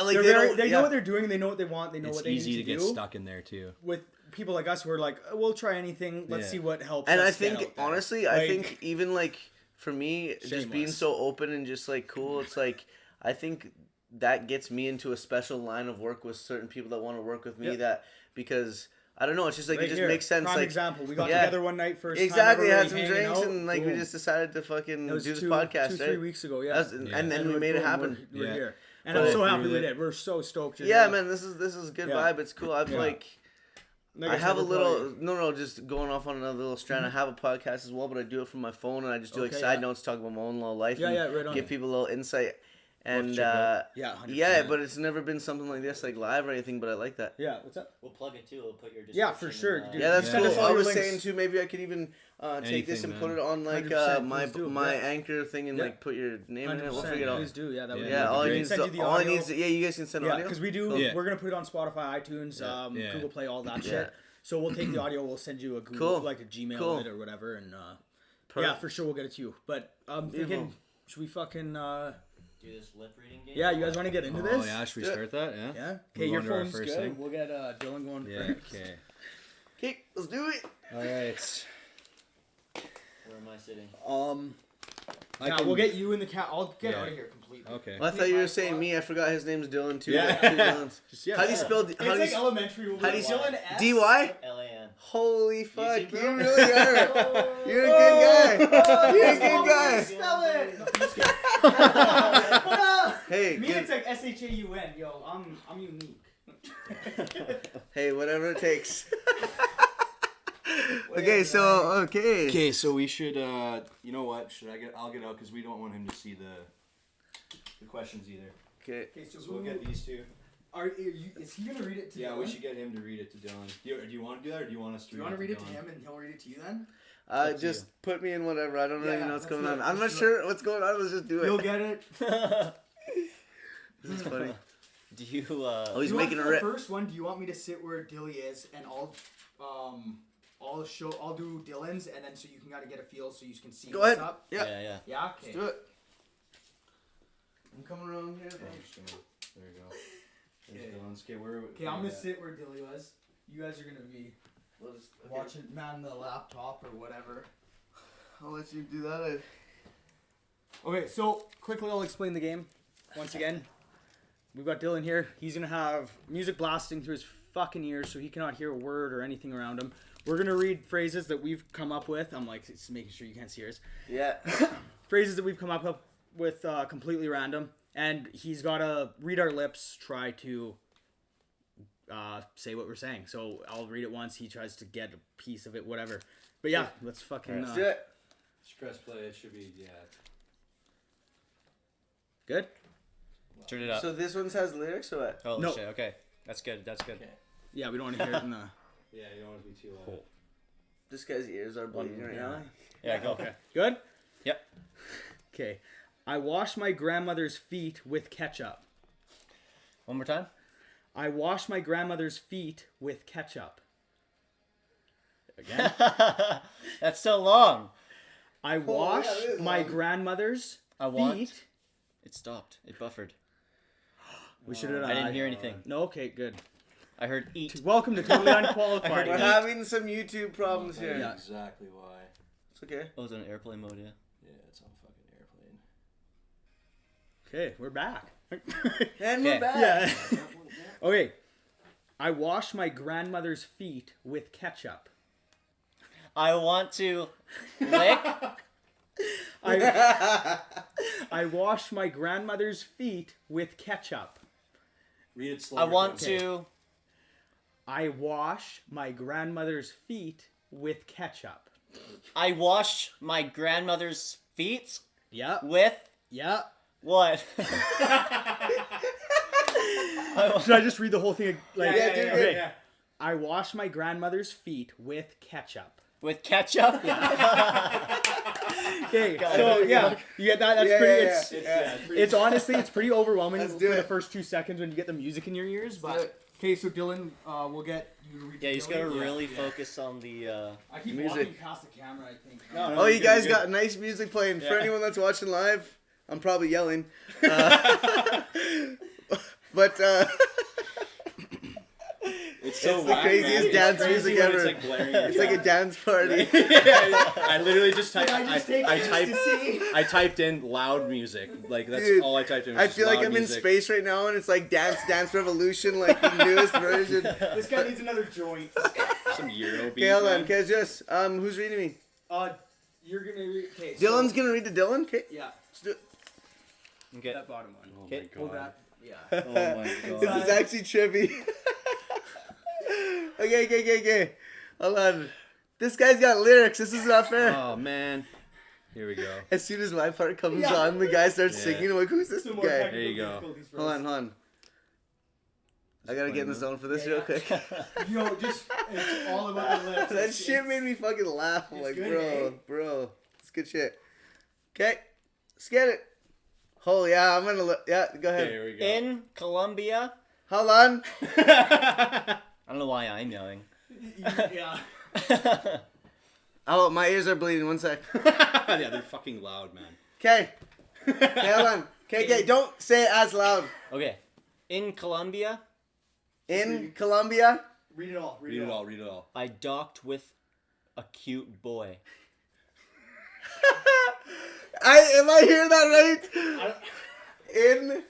S1: Like,
S2: they know what they're doing. They know what they want. They know
S3: It's
S2: what they
S3: easy
S2: need
S3: to
S2: to
S3: get
S2: do.
S3: stuck in there too.
S2: With people like us, we're like, we'll try anything. Let's
S3: Yeah.
S2: see what helps.
S1: And I
S2: us get
S1: think,
S2: out there.
S1: honestly, I think even like for me, just being
S2: Shameless.
S1: so open and just like cool, it's like I think that gets me into a special line of work with certain people that want to work with me. That because I don't know, it's just like
S2: Right
S1: it just
S2: here.
S1: makes sense.
S2: Prime
S1: like
S2: example, we got together one night first
S1: exactly,
S2: time
S1: had
S2: ever
S1: some
S2: really
S1: drinks
S2: out.
S1: and like we
S2: Boom.
S1: just decided to fucking do this
S2: 2
S1: podcast.
S2: 3 weeks ago, yeah.
S1: And then we made it happen.
S2: We're here, and
S1: But
S2: I'm so happy we did. We're so stoked. You're
S1: Yeah,
S2: here.
S1: man, this is good
S2: Yeah.
S1: vibe. It's cool. I've like I have a little just going off on another little strand. I have a podcast as well, but I do it from my phone and I just do like side notes, talk about my own little life, and
S2: right on.
S1: give people a little insight. And
S2: yeah, 100%.
S1: but it's never been something like this, like live or anything. But I like that.
S2: Yeah, what's up?
S5: We'll plug it too. We'll put your description.
S2: Yeah, for sure. Dude.
S1: Yeah, that's
S2: Send us
S1: cool.
S2: all
S1: I
S2: your
S1: was
S2: links.
S1: saying too, maybe I could even take this and put it on like
S2: 100%,
S1: my
S2: please do.
S1: my anchor thing and
S2: Yeah.
S1: like put your name in it. We'll
S2: 100%,
S1: figure it out.
S2: Please do. Yeah, that would
S1: Yeah, all
S2: be
S1: I
S2: great.
S1: need is you guys can send audio.
S2: because we do.
S3: Cool. Yeah.
S2: We're gonna put it on Spotify, iTunes, Google Play, all that shit. So we'll take the audio. We'll send you a Google, like a Gmail of it or whatever, and yeah, for sure we'll get it to you. But I'm thinking, should we fucking
S5: do this lip reading game?
S2: Yeah, you guys want to get into this?
S3: Oh yeah, should we start that? Yeah.
S2: Yeah. Okay, your phone's good. Thing. We'll get Dylan going first.
S3: Okay.
S1: Okay, let's do it.
S3: All right.
S5: Where am I sitting?
S2: We'll get you in the cat. I'll get out of here completely.
S3: Okay.
S1: Well, I thought you were saying me. I forgot his name's Dylan too.
S3: Yeah.
S1: Two Dylans.
S3: How
S1: do you spell?
S2: It's like elementary.
S1: How do you spell
S2: Dylan S.
S1: D-Y?
S5: L-A-N.
S1: Holy fuck!
S5: Easy,
S1: You
S5: bro.
S1: really are. You're a good guy. You're a good guy.
S2: Spell it.
S1: Hey,
S2: Me, it's like S-H-A-U-N. Yo, I'm unique.
S1: hey, whatever it takes. Okay,
S3: so we should. You know what? I'll get out because we don't want him to see the questions either.
S1: Okay.
S2: So
S3: So we'll get these two.
S2: Is he gonna read it to you?
S3: Yeah, we should get him to read it to Dylan. Do you want to do that, or do you want us to?
S2: Do you want to read it to him and he'll read it to you then?
S1: Just put me in whatever. I don't really know what's going on. I'm not
S2: Let's do
S1: sure what's going on. Let's just do it.
S2: You'll get it.
S1: This is funny.
S5: Do you,
S1: Oh, he's
S2: Do you
S1: making
S2: want
S1: a
S2: the
S1: rip.
S2: first one? Do you want me to sit where Dilly is and I'll do Dylan's and then so you can kind of get a feel so you can see
S1: Go
S2: what's
S1: ahead.
S2: up?
S1: Yeah.
S5: Yeah.
S2: Yeah. Okay.
S1: Let's do it. I'm coming around here.
S3: There you go. There's Dylan's.
S2: Okay, I'm gonna sit where Dilly was. You guys are gonna be watching man the laptop or whatever.
S1: I'll let you do that.
S2: Okay, so quickly I'll explain the game. Once again, we've got Dylan here. He's gonna have music blasting through his fucking ears so he cannot hear a word or anything around him. We're gonna read phrases that we've come up with. I'm like, it's making sure you can't see ours.
S1: Yeah.
S2: Phrases that we've come up with completely random. And he's got to read our lips, try to say what we're saying. So I'll read it once. He tries to get a piece of it, whatever. But yeah, let's fucking...
S1: Let's do it.
S3: Just press play. It should be,
S2: Good?
S5: Turn it up.
S1: So this one has lyrics or what?
S5: Holy
S2: No.
S5: shit, okay. That's good, that's good.
S2: Yeah, we don't want to hear it in the...
S3: Yeah, you don't want to be too loud.
S1: This guy's ears are bleeding right now.
S5: Yeah, go.
S2: Okay. Good?
S5: Yep.
S2: Okay. I wash my grandmother's feet with ketchup.
S5: One more time.
S2: I wash my grandmother's feet with ketchup. Again.
S5: That's so long.
S2: I wash
S1: it is
S2: my
S1: long.
S2: grandmother's
S5: I want-
S2: feet...
S5: It stopped. It buffered.
S2: We should have...
S5: I didn't hear anything.
S2: No, okay, good.
S5: I heard eat.
S2: Welcome to Totally Unqualified.
S1: We're having some YouTube problems here.
S2: Yeah.
S3: Exactly why.
S1: It's okay.
S5: Oh, it's on airplane mode, yeah.
S3: Yeah, it's on fucking airplane.
S2: Okay, we're back.
S1: And we're
S5: Okay.
S1: back.
S2: Yeah. Okay. I wash my grandmother's feet with ketchup.
S5: I want to lick.
S2: I wash my grandmother's feet with ketchup.
S3: Read it slower.
S5: I want
S2: Okay.
S5: to.
S2: I wash my grandmother's feet with ketchup.
S5: I wash my grandmother's feet
S2: Yeah.
S5: with
S2: Yeah.
S5: what?
S2: Should I just read the whole thing? Like,
S1: Yeah, dude,
S2: okay.
S1: yeah.
S2: I wash my grandmother's feet with ketchup.
S5: With ketchup?
S2: Okay, so yeah, you get that? That's pretty.
S1: Yeah.
S2: It's honestly, it's pretty overwhelming
S1: Let's
S2: for
S1: do
S2: the
S1: it.
S2: first 2 seconds when you get the music in your ears.
S1: do
S2: But
S1: it.
S2: okay, so Dylan, we'll get you to read.
S5: Yeah, you just gotta
S2: Dylan.
S5: really focus on the.
S2: I keep
S1: music.
S2: walking past the camera. I think.
S1: Oh, you guys got nice music playing. For anyone that's watching live, I'm probably yelling. But
S3: It's It's so
S1: It's the
S3: whack,
S1: craziest
S3: man.
S1: dance
S3: It's crazy
S1: music
S3: when
S1: ever.
S3: It's like blaring.
S1: It's like a dance party.
S3: I literally just typed.
S2: I just take this to see.
S3: I typed in loud music. Like that's
S1: Dude,
S3: all I typed in. Was
S1: I
S3: just
S1: feel like
S3: loud
S1: I'm
S3: music.
S1: in space right now, and it's like Dance Revolution, like the newest version.
S2: This guy needs another joint.
S3: Some Euro beat.
S1: Okay, hold on.
S3: man.
S1: Okay, just who's reading me?
S2: You're gonna read. Okay.
S1: Dylan's gonna read to Dylan. Okay.
S2: Yeah.
S1: Let's do it.
S5: Okay.
S2: That bottom one.
S3: Oh
S5: Okay.
S3: my
S2: Hold
S3: god.
S2: that. Yeah.
S5: Oh my
S1: This
S5: god.
S1: is actually trippy. Okay. Hold on. This guy's got lyrics. This is not fair.
S3: Oh man. Here we go.
S1: As soon as my part comes
S2: Yeah.
S1: on, the guy starts
S3: Yeah.
S1: singing. I'm like, who's this
S2: Some more
S1: guy?
S2: technical
S3: There you go.
S2: difficulties for
S1: Hold
S2: us.
S1: on. I gotta get in the zone for this
S2: Yeah,
S1: real
S2: yeah.
S1: quick.
S2: Yo, just it's all about the lips.
S1: That
S2: It's-
S1: shit made me fucking laugh. I'm
S2: It's
S1: like,
S2: good,
S1: bro, it's good shit. Okay, let's get it. Oh yeah, I'm gonna look. Yeah, go ahead.
S3: Okay, here we go.
S5: In Colombia.
S1: Hold on.
S5: I don't know why I'm yelling.
S2: Yeah.
S1: Oh, my ears are bleeding. One sec.
S3: Yeah, they're fucking loud, man.
S1: Okay. Okay, hold on. Okay, don't say it as loud.
S5: Okay. In Colombia,
S1: In Colombia,
S2: Read it all.
S3: Read it all. Read it all.
S5: I docked with a cute boy.
S1: am I hearing that right?
S2: I don't-
S1: In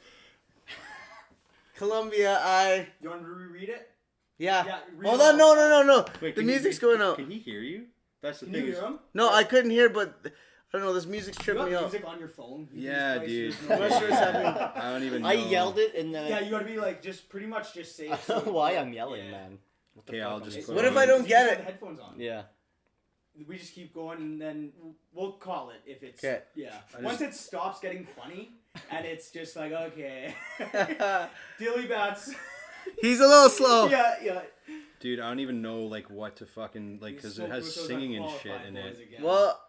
S1: Colombia,
S2: You want to reread it?
S1: yeah.
S2: Yeah, read
S1: Hold
S2: it
S1: on,
S2: all.
S1: no.
S3: Wait,
S1: The
S3: can
S1: music's
S3: he,
S1: going out.
S3: Can he hear you? That's the
S2: Can
S3: thing.
S2: you
S3: is-
S2: hear him?
S1: No, I couldn't hear, but I don't know. This music's
S2: You
S1: tripping
S2: got
S1: me out.
S2: music on your phone? You can
S3: Yeah,
S2: just
S3: dude.
S2: place
S1: I'm
S2: your-
S1: not sure what's happening.
S3: I don't even know.
S5: I yelled it and then
S2: Yeah, you gotta be like, just pretty much just say
S5: I
S2: it.
S5: don't know why I'm yelling, man. What the
S3: Okay,
S5: fuck
S3: I'll
S5: am
S3: just
S5: I
S3: put
S5: saying?
S1: What if I
S3: on-
S1: don't
S2: You
S1: get
S2: just have
S1: it?
S2: the headphones on.
S5: Yeah.
S2: We just keep going and then we'll call it if it's
S1: 'Kay.
S2: yeah.
S3: I
S2: Once it stops getting funny and it's just like okay. Dilly Bats.
S1: He's a little slow.
S2: Yeah.
S3: Dude, I don't even know like what to fucking like because it has singing and shit in it.
S1: Well,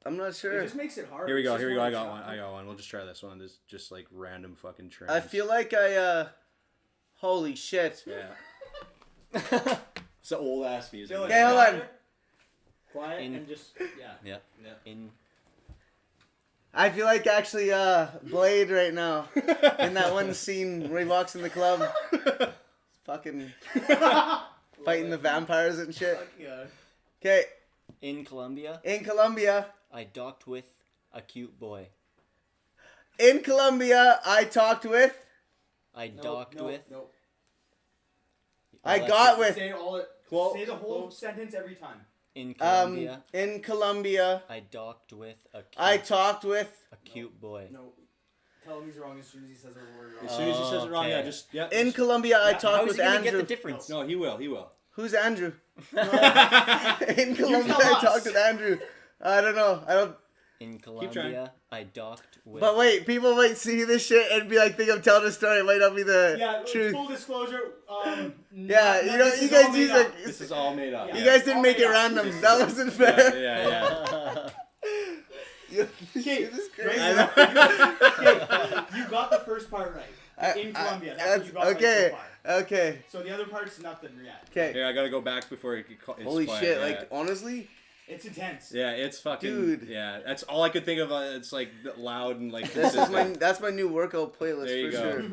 S1: I'm not
S2: it
S1: sure.
S2: just makes it hard.
S3: Here we go.
S2: It's
S3: Here we
S2: just
S3: go. I
S2: one
S3: got
S2: shot.
S3: one. I got one. We'll just try this one. This just like random fucking trends.
S1: I feel like holy shit.
S3: Yeah. It's the old ass music.
S2: Dylan,
S1: Okay, hold on.
S2: Quiet
S5: In-
S2: and just yeah.
S5: Yeah.
S2: Yeah.
S5: In
S1: I feel like actually Blade right now in that one scene where he walks in the club, fucking fighting the vampires and shit.
S2: Fuck yeah.
S1: Okay,
S5: in Colombia,
S1: in Colombia,
S5: I docked with a cute boy.
S1: in Colombia, I talked with,
S5: I docked with.
S2: No.
S1: I
S5: Well,
S1: got with,
S2: Say all it.
S3: Well,
S2: say the whole sentence every time.
S5: In Colombia,
S1: in Colombia,
S5: I docked with a cute,
S1: I talked with,
S5: a cute boy.
S2: No. Tell him he's wrong as soon as he says a word
S3: As
S2: wrong.
S3: soon as he says it wrong,
S5: Okay.
S3: yeah, just yeah.
S1: in
S3: just-
S1: Colombia, I
S2: Yeah,
S1: talked
S5: How is
S1: with
S5: he gonna
S1: Andrew.
S5: get the difference?
S3: No, he will. He will.
S1: Who's Andrew?
S2: No.
S1: In Colombia,
S2: tell
S1: I
S2: us.
S1: talked with Andrew. I don't know. I don't.
S5: In
S3: trying.
S5: Colombia, I docked with.
S1: But wait, people might see this shit and be like, think I'm telling a story. It might not be the
S2: Yeah,
S1: truth.
S2: full disclosure.
S1: Yeah, you know, you guys use like,
S3: This is all made up.
S2: Yeah.
S1: you
S3: Yeah.
S1: guys didn't make it random. That wasn't fair.
S3: Yeah.
S2: Okay,
S1: This is crazy.
S2: You got the first part right. In
S1: I-
S2: Colombia, that's what you got
S1: okay.
S2: right so far.
S1: Okay.
S2: So the other part's nothing yet.
S1: Okay.
S3: Here, I gotta go back before it it's
S1: Holy
S3: quiet,
S1: shit!
S3: yeah.
S1: Like honestly,
S2: It's intense.
S3: Yeah, it's fucking.
S1: Dude.
S3: Yeah, that's all I could think of. It's like loud and like.
S1: this is
S3: consistent.
S1: that's my new workout playlist
S3: There you
S1: for
S3: go.
S1: sure.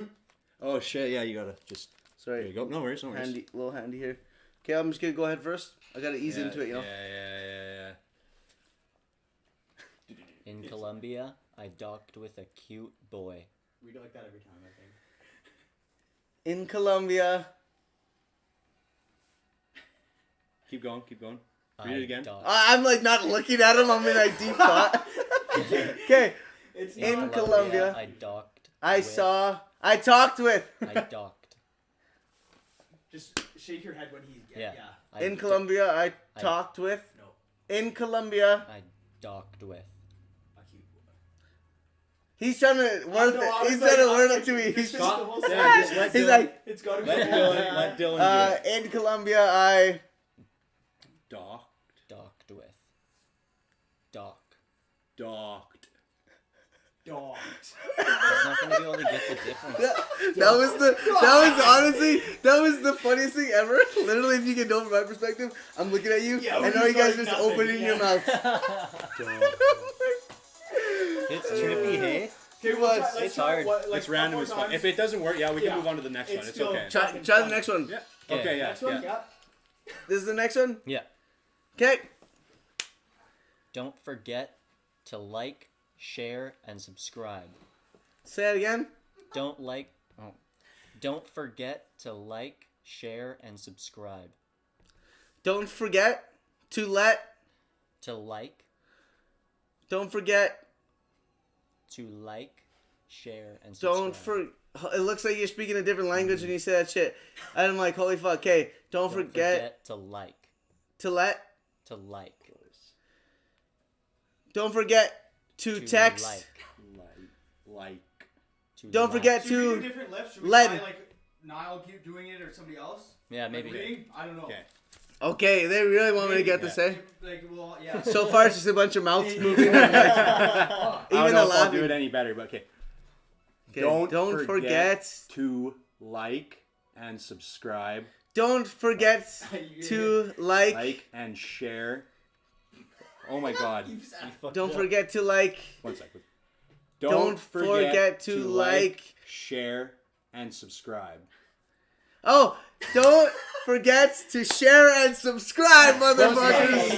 S3: Oh shit! Yeah, you gotta just. There
S1: Sorry.
S3: you go. No worries. No worries.
S1: Handy, little handy here. Okay, I'm just gonna go ahead first. I gotta ease
S3: Yeah,
S1: into it, you know.
S3: Yeah.
S5: In Colombia, I docked with a cute boy.
S2: Read it like that every time, I think.
S1: In Colombia,
S3: Keep going. Keep going. Read
S5: I
S3: it again.
S5: docked-
S1: I'm like not looking at him. I'm in a deep thought. Okay.
S2: It's
S1: In
S2: not-
S1: Colombia,
S5: I docked.
S1: I
S5: with-
S1: saw. I talked with.
S5: I docked.
S2: Just shake your head when he's
S5: Yeah. I
S1: In
S5: do-
S1: Colombia, I talked with.
S2: No.
S1: In Colombia,
S5: I docked with.
S2: A cute boy.
S1: he's trying to word
S2: know,
S1: it.
S2: I was
S1: He's
S2: like-
S1: trying to
S2: I
S1: word
S2: was
S1: it to me.
S2: like,
S1: He's
S2: this
S1: just.
S2: is the whole
S3: Yeah, just
S2: sentence.
S3: let
S1: He's
S3: Dylan-
S1: like,
S2: It's gotta be.
S3: Let Dylan do it.
S1: in Colombia, I.
S3: Docked.
S5: Docked with. Dock.
S3: Docked.
S2: Dogged.
S5: He's not gonna be able to get the difference.
S1: That was the funniest thing ever. Literally, if you can know from my perspective, I'm looking at you,
S2: Yeah,
S1: and
S2: we
S1: now you guys
S2: started
S1: just
S2: nothing,
S1: opening your
S2: yeah.
S1: mouth.
S5: It's trippy, hey?
S1: Who was?
S5: It's hard.
S3: It's random as fuck. If it doesn't work, we can move on to the next one. It's okay.
S1: Try the next one.
S3: Yeah. Okay, yeah.
S2: Next one, yeah.
S1: This is the next one?
S5: Yeah.
S1: Okay.
S5: Don't forget to like, share, and subscribe.
S1: Say it again.
S5: Don't forget to like, share, and subscribe.
S1: Don't forget to let. Don't forget.
S5: To like, share, and subscribe.
S1: It looks like you're speaking a different language when you say that shit. I'm like, holy fuck. Okay. Don't forget
S5: to like.
S1: to let.
S5: To like.
S1: Don't forget to text.
S3: Like.
S1: Don't forget
S2: Should we do
S1: to
S2: different lips? Should we
S1: let.
S2: try, like, Niall keep doing it or somebody else?
S5: Yeah, maybe.
S2: Like reading? I don't know.
S3: Okay.
S1: Okay, they really want me to get to
S3: Yeah.
S1: say.
S2: Like, well, yeah.
S1: So far, it's just a bunch of mouths moving. And
S3: I
S1: even
S3: don't
S1: the
S3: know if I'll
S1: laughing.
S3: do it any better, but okay.
S1: Okay,
S3: Don't forget to like and subscribe.
S1: Don't forget to
S3: Like and share. Oh my god.
S1: Don't forget to like.
S3: 1 second.
S1: Don't forget to like,
S3: share, and subscribe.
S1: Oh, don't forget to share and subscribe, motherfuckers.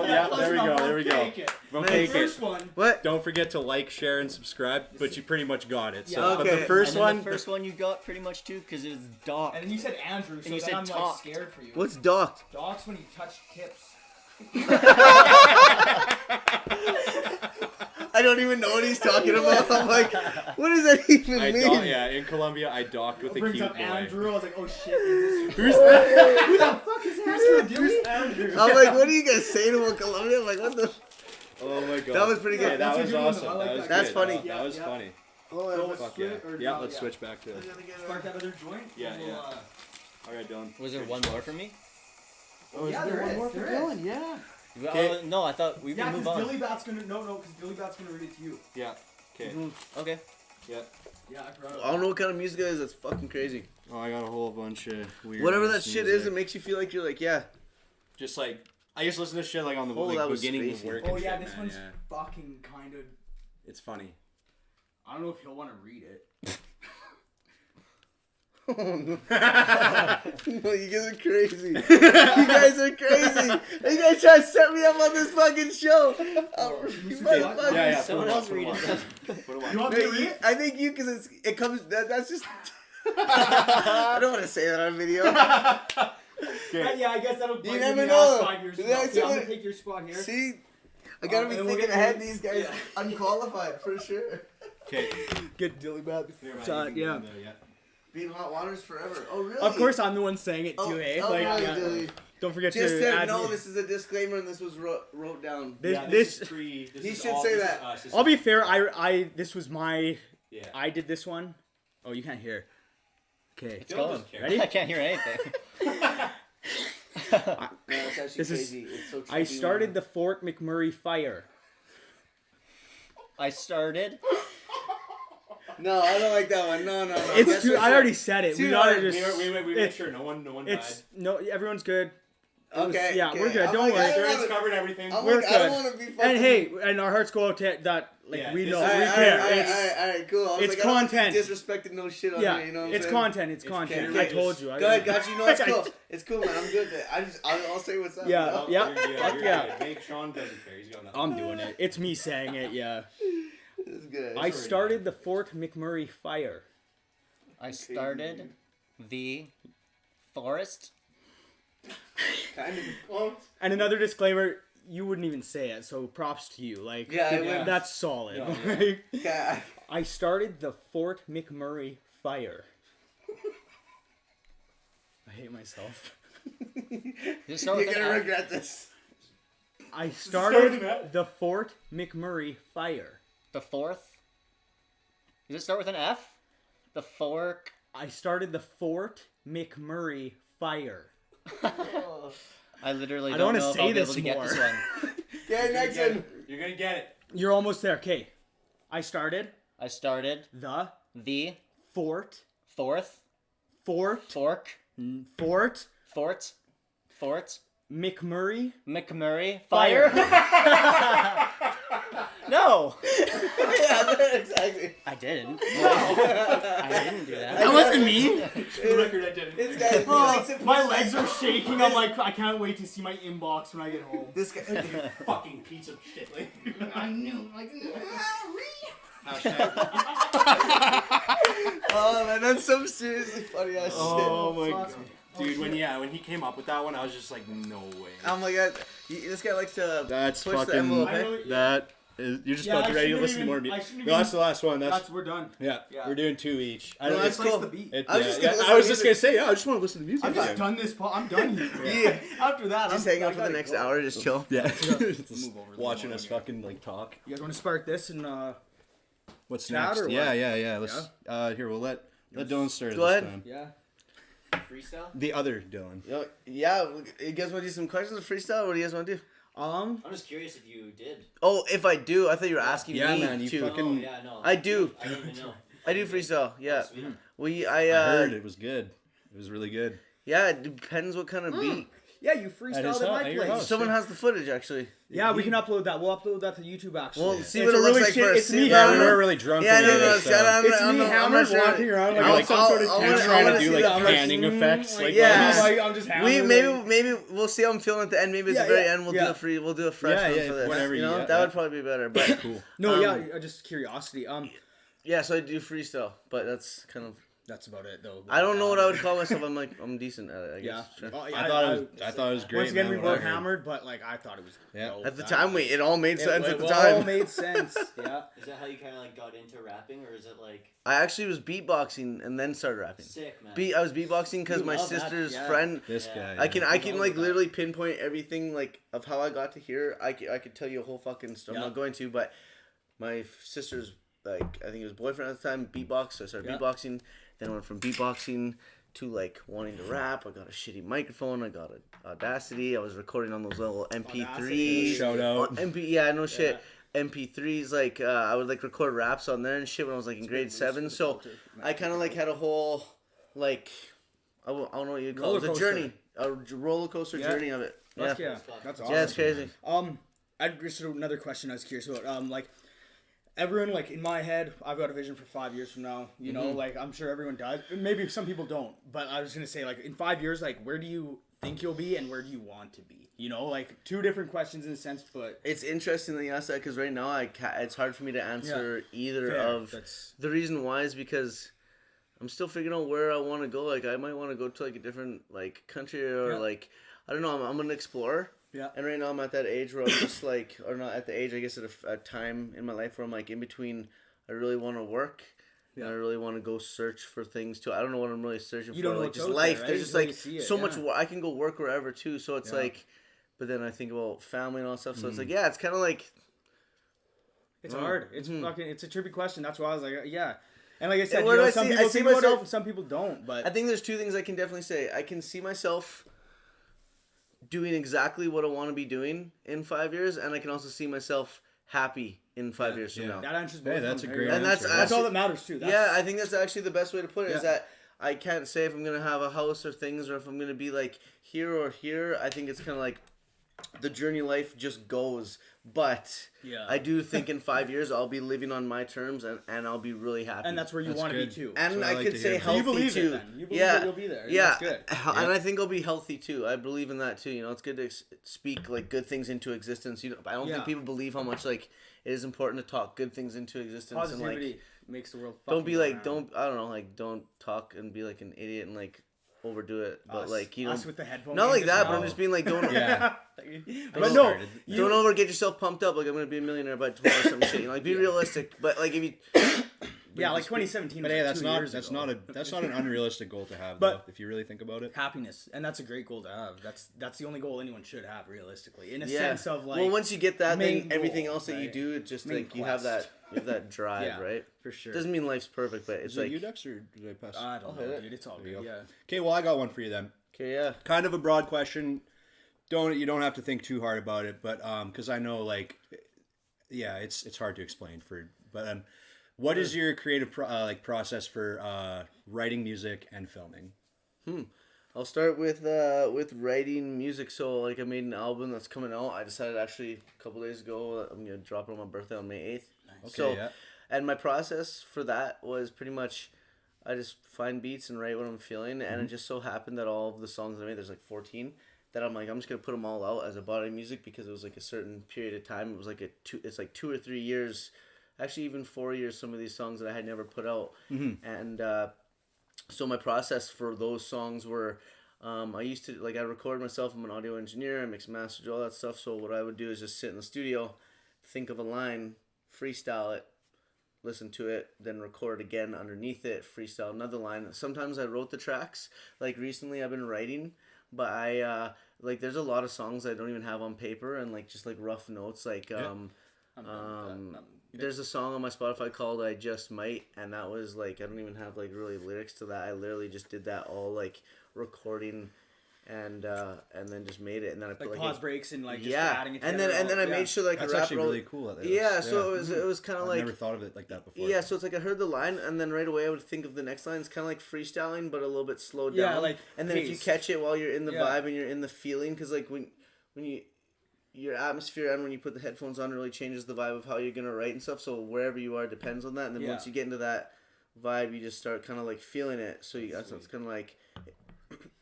S3: Yeah, there we go. Okay,
S2: First one.
S1: What?
S3: don't forget to like, share, and subscribe, but you pretty much got it. So,
S1: Yeah,
S3: but
S1: okay.
S3: the first
S5: And then
S3: one,
S5: the first one you got pretty much too, because it was Doc.
S2: And then you said Andrew, so
S5: you
S2: then
S5: said
S2: I'm like
S5: talked.
S2: scared for you.
S1: What's docked?
S2: Docs when you touch tips.
S1: I don't even know what he's talking about. I'm like, what does that even mean?
S3: in Colombia, I docked with a
S2: Brings
S3: cute
S2: up
S3: boy.
S2: Andrew. I was like, oh shit, is this
S3: Who's
S2: Who the fuck is Andrew? Dilly? Andrew.
S1: I'm like, what are you guys saying about Colombia? I'm like, what the?
S3: Oh my god.
S1: That was pretty good.
S3: Yeah, that
S2: That's a
S3: was
S2: good one,
S3: awesome.
S2: though. I like
S3: That was
S2: that.
S1: That's
S3: good.
S1: funny.
S3: That was
S2: Yeah.
S3: funny.
S1: Oh,
S3: Fuck yeah. Yeah, let's switch back to.
S2: Start that other joint.
S3: Yeah,
S2: We'll,
S3: yeah. All right, Dylan.
S5: Was there one more for me?
S2: Yeah, there is.
S1: Yeah.
S3: Okay.
S5: No, I thought we
S2: Yeah,
S5: could move
S2: because
S5: on.
S2: Dilly Bat's gonna because Dilly Bat's gonna read it to you.
S3: Yeah. Okay.
S5: Okay.
S3: Yeah.
S2: Yeah, I forgot.
S1: I don't know what kind of music it is. That's fucking crazy.
S3: Oh, I got a whole bunch of weird.
S1: Whatever that
S3: ass
S1: shit
S3: music.
S1: is, it makes you feel like you're like, yeah.
S3: Just like I used to listen to shit like on the
S1: Oh,
S3: like,
S1: that was
S3: beginning of
S1: spacey.
S3: work.
S2: Oh
S3: and
S2: yeah,
S3: shit,
S2: this
S3: man,
S2: one's
S3: yeah.
S2: fucking kind of.
S3: It's funny.
S2: I don't know if he'll want to read it.
S1: Oh, no. No, you guys are crazy. You guys are crazy. You guys try to set me up on this fucking show. You motherfuckers.
S3: Yeah.
S5: Someone else read it.
S2: You want me to read it?
S1: I think you, because it comes. That's just. I don't want to say that on video.
S2: Yeah, I guess that'll.
S1: You
S2: bite
S1: never
S2: me in the
S1: know.
S2: ass 5 years from now.
S1: That's
S2: Yeah, I'm
S1: what-
S2: gonna take your spot here.
S1: See, I gotta be
S2: and we'll
S1: thinking
S2: get
S1: ahead.
S2: you-
S1: These guys
S2: yeah.
S1: unqualified for sure.
S3: Okay.
S1: Get Dilly Bat.
S2: Yeah.
S1: Being hot waters forever. Oh really?
S2: Of course, I'm the one saying it too, eh?
S1: Oh,
S2: Like,
S1: really,
S2: yeah.
S1: Dilly.
S2: Don't forget
S1: Just
S2: to
S1: said
S2: add
S1: no.
S2: me.
S1: This is a disclaimer, and this was wrote down.
S2: This.
S1: He should say that.
S2: I'll be fair. This was my.
S3: Yeah.
S2: I did this one. Oh, you can't hear. Okay.
S5: It's going.
S2: Ready?
S5: I can't hear anything.
S1: No, it's actually
S2: This is-
S1: crazy. It's so
S2: I
S1: trippy.
S2: started the Fort McMurray fire.
S5: I started.
S1: No, I don't like that one. No.
S2: It's
S1: That's
S2: too.
S1: what's
S2: I
S1: up.
S2: already said it.
S1: Too
S2: We gotta
S1: hard.
S2: just.
S3: We made
S2: it's-
S3: sure no one died.
S2: It's no. Everyone's good. It was-
S1: Okay.
S2: yeah,
S1: okay.
S2: we're good.
S1: I'm
S2: Don't
S1: like,
S2: worry.
S1: I don't
S3: Insurance
S1: wanna-
S3: covered everything.
S1: I'm
S2: We're
S1: like, I don't
S2: good.
S1: want to be fucking.
S2: And hey, and our hearts go out to that. Like
S3: Yeah,
S2: we
S3: this
S2: know,
S3: is-
S2: we
S1: Alright,
S2: care.
S1: alright, cool. I was
S2: it's
S1: like, I don't wanna be
S2: content.
S1: disrespecting no shit on
S2: Yeah,
S1: here, you know what I'm
S2: it's
S1: saying?
S2: content. It's content.
S1: okay.
S2: I told you.
S1: Go ahead, got you. No, it's cool. It's cool, man. I'm good. I'll say what's up.
S2: Yeah.
S1: you know?
S2: Yeah. Fuck yeah.
S3: Make Sean doesn't care. He's got nothing.
S2: I'm doing it. It's me saying it. Yeah.
S1: It's good.
S2: I started the Fort McMurray fire.
S5: I started the forest.
S1: kind of close.
S2: And another disclaimer: you wouldn't even say it, so props to you. Like,
S1: Yeah, I would.
S2: that's solid.
S3: Yeah,
S2: Like,
S1: Yeah.
S2: I started the Fort McMurray fire. I hate myself.
S5: Does it start
S1: You're
S5: with an
S1: gonna
S5: F?
S1: regret this.
S2: I
S3: start with an
S2: started
S3: F?
S2: the Fort McMurray fire.
S5: The fourth. Does it start with an F? The fork.
S2: I started the Fort McMurray fire.
S5: I literally
S2: I
S5: don't
S2: don't
S5: know
S2: wanna
S5: if
S2: say
S5: I'll be
S2: this
S5: able to get
S2: more.
S5: this one.
S1: Okay, next one.
S3: You're gonna get it.
S2: You're almost there. Okay. I started
S5: I started
S2: the
S5: the
S2: Fort
S5: fourth
S2: Fort
S5: fork
S2: Fort McMurray
S5: McMurray fire. No.
S1: Yeah, exactly.
S5: I didn't. I didn't do that.
S2: That wasn't me.
S3: For the record, I didn't.
S1: This guy, he likes it.
S2: My legs are shaking. I'm like, I can't wait to see my inbox when I get home.
S1: This guy.
S3: Fucking piece of shit. Like,
S2: I knew. Like,
S1: Oh man, that's some seriously funny ass shit.
S3: oh my god. Dude, when he came up with that one, I was just like, no way.
S1: Oh my god, this guy likes to
S3: That's
S1: push the
S3: fucking.
S1: envelope. Eh?
S3: That is. You're just
S2: Yeah,
S3: about to
S2: I
S3: ready to
S2: shouldn't
S3: listen to
S2: even-
S3: more
S2: I
S3: music.
S2: shouldn't
S3: No,
S2: even-
S3: that's the last one. That's
S2: we're done.
S3: yeah.
S2: Yeah.
S3: We're doing 2 each. I
S1: No,
S3: don't.
S1: that's
S2: It's like
S1: cool.
S2: the beat.
S1: I was just gonna listen
S3: I was
S1: to
S3: just
S1: music.
S3: gonna say, yeah. I just want to listen to music.
S2: I've just
S3: again.
S2: done this. I'm done here.
S1: Yeah.
S2: After that,
S1: Just hang out for the next hour, just chill.
S3: Yeah. Just
S2: Move over to
S3: watching
S2: the
S3: us
S2: wall
S3: fucking like talk.
S2: You guys want to spark this and
S3: What's
S2: Chat
S3: next?
S2: or what?
S3: Yeah. Let's. Here, we'll let Dylan start.
S1: Go
S3: this
S1: ahead.
S3: time.
S2: yeah.
S5: Freestyle?
S3: The other Dylan.
S1: Yo, yeah, you guys want to do some questions of freestyle? What do you guys want to do?
S5: I'm just curious if you did.
S1: Oh, if I do, I thought you were asking
S3: Yeah,
S1: me
S3: man, you
S1: to.
S3: fucking-
S5: Oh, yeah, no.
S1: I do.
S5: I didn't even know.
S1: I do freestyle. Yeah,
S5: Sweet.
S3: I heard it was good. It was really good.
S1: Yeah, it depends what kind of beat.
S2: Yeah, you
S3: At his
S2: freestyled at
S3: house,
S2: my
S3: at your
S2: place.
S3: house.
S1: Someone has the footage actually.
S2: Yeah, we can upload that. We'll upload that to YouTube actually.
S1: Well, see
S2: It's
S1: what
S2: a
S1: it looks
S2: really
S1: like
S2: shit-
S1: first.
S2: It's
S1: See
S2: me
S1: what-
S3: Yeah, we
S2: hammered.
S3: were really drunk.
S1: Yeah,
S3: when
S1: no,
S3: we did
S1: no,
S3: this,
S1: shut up.
S2: It's
S1: I'm
S2: me
S1: not- I'm
S2: hammered
S1: not sure.
S2: walking around
S3: You're
S2: like
S3: like
S2: some sort of
S1: I'll-
S3: You're
S1: wanna-
S3: trying
S1: wanna
S3: to do
S1: see
S3: like
S1: that.
S3: panning effects. Like,
S1: Yeah.
S2: I'm just hammered.
S1: Maybe we'll see how I'm feeling at the end. Maybe at
S2: Yeah,
S1: the very
S2: yeah,
S1: end we'll
S2: yeah.
S1: do a free. We'll do a fresh
S3: Yeah,
S1: one
S3: yeah,
S1: for this.
S3: whatever
S1: you
S3: you
S1: know,
S3: got,
S1: that
S3: yeah.
S1: would probably be better. But
S3: cool.
S2: No, yeah, just curiosity.
S1: yeah, so I do freestyle, but that's kind of.
S2: That's about it though.
S1: I don't know what I would call myself. I'm decent at it. I
S2: Yeah.
S1: guess. Sure.
S2: Oh,
S3: I thought it was great.
S2: Once again,
S3: man,
S2: we
S3: what I
S2: were
S3: heard.
S2: hammered, but like I thought it was.
S3: Yeah.
S2: dope.
S1: At the
S2: That
S1: time,
S2: was-
S1: it all made sense at the
S2: It
S1: time.
S2: all made sense. Yeah.
S5: Is that how you kind of like got into rapping, or is it like
S1: I actually was beatboxing and then started rapping.
S5: sick, man?
S1: I was beatboxing because
S5: You
S1: my
S5: love that,
S1: sister's
S2: yeah.
S1: friend.
S3: This
S5: Yeah.
S3: guy.
S1: I can
S5: love
S1: like
S5: that.
S1: literally pinpoint everything like of how I got to here. I could tell you a whole fucking story. I'm
S2: Yeah.
S1: not going to, but my sister's like I think it was boyfriend at the time beatbox. So I started
S2: Yeah.
S1: beatboxing. Then I went from beatboxing to like wanting to rap. I got a shitty microphone. I got an Audacity. I was recording on those little MP3s.
S3: Shout out.
S1: Yeah, no shit. MP3s, like I would like record raps on there and shit when I was like in grade 7. So I kind of like had a whole like I don't know what you'd call it. It was a
S2: Roller
S1: journey, a roller coaster
S2: Yeah.
S1: journey of it. Yeah,
S2: That's, yeah. That's awesome.
S1: yeah, it's crazy.
S2: I just another question I was curious about. Like everyone, like in my head, I've got a vision for 5 years from now. You know, like I'm sure everyone does. Maybe some people don't, but I was gonna say, like in 5 years, like where do you think you'll be and where do you want to be? You know, like two different questions in a sense, but
S1: It's interesting that you asked that because right now it's hard for me to answer either
S2: Fair.
S1: of.
S2: That's-
S1: The reason why is because I'm still figuring out where I want to go. Like I might want to go to like a different like country or
S2: Yeah.
S1: like I don't know. I'm an explorer.
S2: Yeah.
S1: And right now I'm at that age where I'm just like, or not at the age, I guess at a time in my life where I'm like in between. I really want to work. And I really want to go search for things too. I don't know what I'm really searching
S2: You
S1: for.
S2: don't know
S1: Like
S2: what's
S1: just
S2: out
S1: life.
S2: there, right?
S1: There's
S2: You
S1: just
S2: don't
S1: like
S2: really see it,
S1: so much.
S2: yeah.
S1: I can go work wherever too. So it's
S2: Yeah.
S1: like, but then I think about family and all that stuff. So it's like, yeah, it's kind of like.
S2: it's hard. It's fucking. It's a tricky question. That's why I was like, yeah. And like I said,
S1: where
S2: you
S1: do
S2: know,
S1: I
S2: some
S1: see-
S2: people
S1: I see
S2: think about
S1: myself-
S2: it, and some people don't. But
S1: I think there's two things I can definitely say. I can see myself doing exactly what I want to be doing in 5 years, and I can also see myself happy in 5 years from now.
S2: that answers both.
S3: Hey,
S2: of
S3: that's
S2: them.
S3: a
S2: There you
S3: great
S2: go.
S1: And that's
S3: answer.
S2: That's all
S1: actually-
S2: that matters too. That's,
S1: Yeah, I think that's actually the best way to put it. Is
S2: Yeah.
S1: that I can't say if I'm gonna have a house or things, or if I'm gonna be like here or here. I think it's kind of like the journey life just goes. But
S2: Yeah.
S1: I do think in 5 years I'll be living on my terms and I'll be really happy.
S2: and that's where you
S3: That's
S2: want to be
S3: good.
S2: too.
S1: And
S3: what I
S1: I
S3: like
S1: could
S3: to
S1: say
S3: hear.
S1: healthy
S2: you believe
S1: too.
S2: it then. You believe
S1: yeah,
S2: that you'll be there. and
S1: Yeah,
S2: that's good.
S1: and I think I'll be healthy too. I believe in that too. You know, it's good to speak like good things into existence. You know, I don't
S2: Yeah.
S1: think people believe how much like it is important to talk good things into existence
S2: Positivity
S1: and like
S2: makes the world.
S1: don't be
S2: fucking
S1: like
S2: go round.
S1: don't I don't know like don't talk and be like an idiot and like overdo it. But
S2: Us-
S1: like you know,
S2: us with the headphones.
S1: not like
S2: in
S1: that.
S2: just
S1: But I'm
S2: now.
S1: just being like don't
S3: Yeah.
S2: But no,
S3: started.
S1: don't over get yourself pumped up like I'm gonna be a millionaire by tomorrow or some shit. You know, like be realistic. But like if you
S2: yeah, like 2017.
S3: But
S2: was
S3: hey,
S2: like
S3: that's
S2: 2
S3: not
S2: years ago.
S3: that's not an unrealistic goal to have.
S2: But-
S3: though, if you really think about it.
S2: happiness, and that's a great goal to have. That's the only goal anyone should have, realistically, in a
S1: yeah.
S2: sense of like.
S1: well, once you get that,
S2: main
S1: then everything
S2: goal,
S1: else that you
S2: right?
S1: do, it just
S2: Main
S1: like you have
S2: quest.
S1: that drive,
S2: Yeah.
S1: right?
S2: for sure.
S1: Doesn't mean life's perfect, but it's
S3: Is it
S1: like
S3: you, Dex, or did I pass?
S2: I don't
S1: hit
S2: know,
S1: it.
S2: dude. It's all
S3: you
S2: good.
S3: go.
S2: Yeah.
S3: Okay, well, I got one for you then.
S1: okay, yeah.
S3: Kind of a broad question. You don't have to think too hard about it, but because I know like, yeah, it's hard to explain but what is your creative process for writing music and filming?
S1: I'll start with writing music. So like I made an album that's coming out. I decided actually a couple days ago that I'm gonna drop it on my birthday on May 8th.
S3: Okay,
S1: So
S3: yeah.
S1: And my process for that was pretty much, I just find beats and write what I'm feeling, and it just so happened that all of the songs I made, there's like 14, that I'm like, I'm just gonna put them all out as a body of music because it was like a certain period of time. It was like it's like 2 or 3 years, actually even 4 years. Some of these songs that I had never put out, and so my process for those songs were, I used to I record myself. I'm an audio engineer. I mix, master, all that stuff. So what I would do is just sit in the studio, think of a line, freestyle it, listen to it, then record again underneath it, freestyle another line. Sometimes I wrote the tracks. Like recently I've been writing, but I there's a lot of songs I don't even have on paper and just rough notes. There's a song on my Spotify called I Just Might, and that was I don't even have really lyrics to that. I literally just did that all recording and then just made it, and then I put
S2: pause breaks and just
S1: yeah,
S2: adding it
S1: and
S2: together.
S1: then I made sure
S3: That's
S1: I rap
S3: actually really cool.
S1: So it was kind of
S3: I've never thought of it like that before.
S1: Yeah, so it's I heard the line, and then right away I would think of the next line. It's kind of like freestyling, but a little bit slowed down.
S2: Yeah,
S1: and then if you catch it while you're in the
S2: Yeah.
S1: vibe and you're in the feeling, because when you your atmosphere and when you put the headphones on really changes the vibe of how you're gonna write and stuff. So wherever you are depends on that, and then once you get into that vibe, you just start kind of feeling it. So it's kind of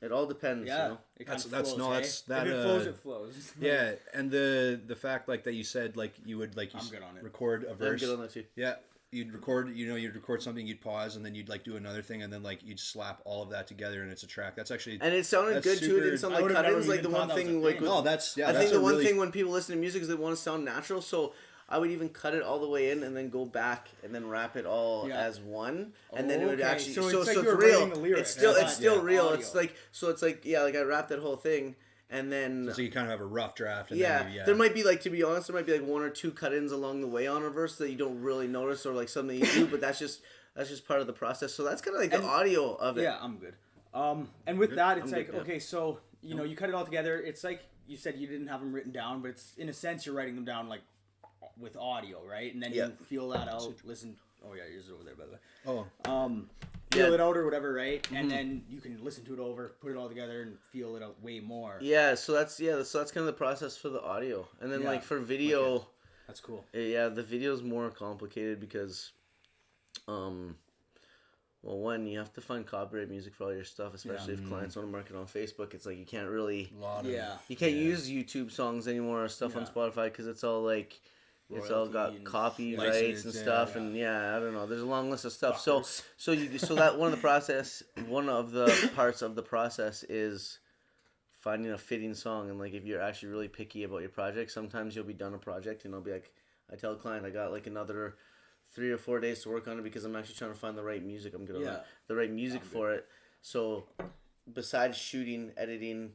S1: it all depends.
S2: Yeah,
S1: you know?
S2: it kind of
S3: that's
S2: flows,
S3: no,
S2: hey?
S3: that's that.
S2: If it flows, it flows.
S3: Yeah, and the fact that you said you would
S2: I'm good on it.
S3: record a
S1: I'm
S3: verse.
S1: good on that too.
S3: Yeah, you'd record something, you'd pause, and then you'd do another thing, and then you'd slap all of that together, and it's a track. That's actually
S1: And it sounded good too. It didn't sound like cut-ins. The one thing
S3: no, that's
S1: I think the one thing when people listen to music is they want to sound natural. So I would even cut it all the way in and then go back and then wrap it all as one, and then it would actually
S2: so
S1: it's
S2: you're
S1: real.
S2: writing the lyrics.
S1: It's still real.
S2: Audio.
S1: It's I wrapped that whole thing, and then
S3: so you kind of have a rough draft. And
S1: yeah,
S3: then
S1: there might be to be honest, there might be one or two cut-ins along the way on a verse that you don't really notice or something you do, but that's just part of the process. So that's kind of the audio of it.
S2: Yeah, I'm good. And with that, it's
S1: good, yeah.
S2: okay, so you cut it all together. It's you said you didn't have them written down, but it's in a sense you're writing them down with audio, right? And then you feel that out. Listen. Oh yeah, yours is over there, by the way.
S3: Oh.
S2: Feel it out or whatever, right? Mm-hmm. And then you can listen to it over, put it all together, and feel it out way more.
S1: Yeah. So that's kind of the process for the audio, and then for video.
S2: That's cool.
S1: Yeah, the video's more complicated because, one, you have to find copyright music for all your stuff, especially if clients want to market on Facebook. It's you can't really, you can't use YouTube songs anymore or stuff on Spotify because it's all it's all got copyrights and stuff, and I don't know. There's a long list of stuff.
S2: Fuckers.
S1: So that one of the parts of the process is finding a fitting song, and if you're actually really picky about your project, sometimes you'll be done a project and I'll be I tell a client I got another 3 or 4 days to work on it because I'm actually trying to find the right music. I'm good on that. The right music for it. So besides shooting, editing,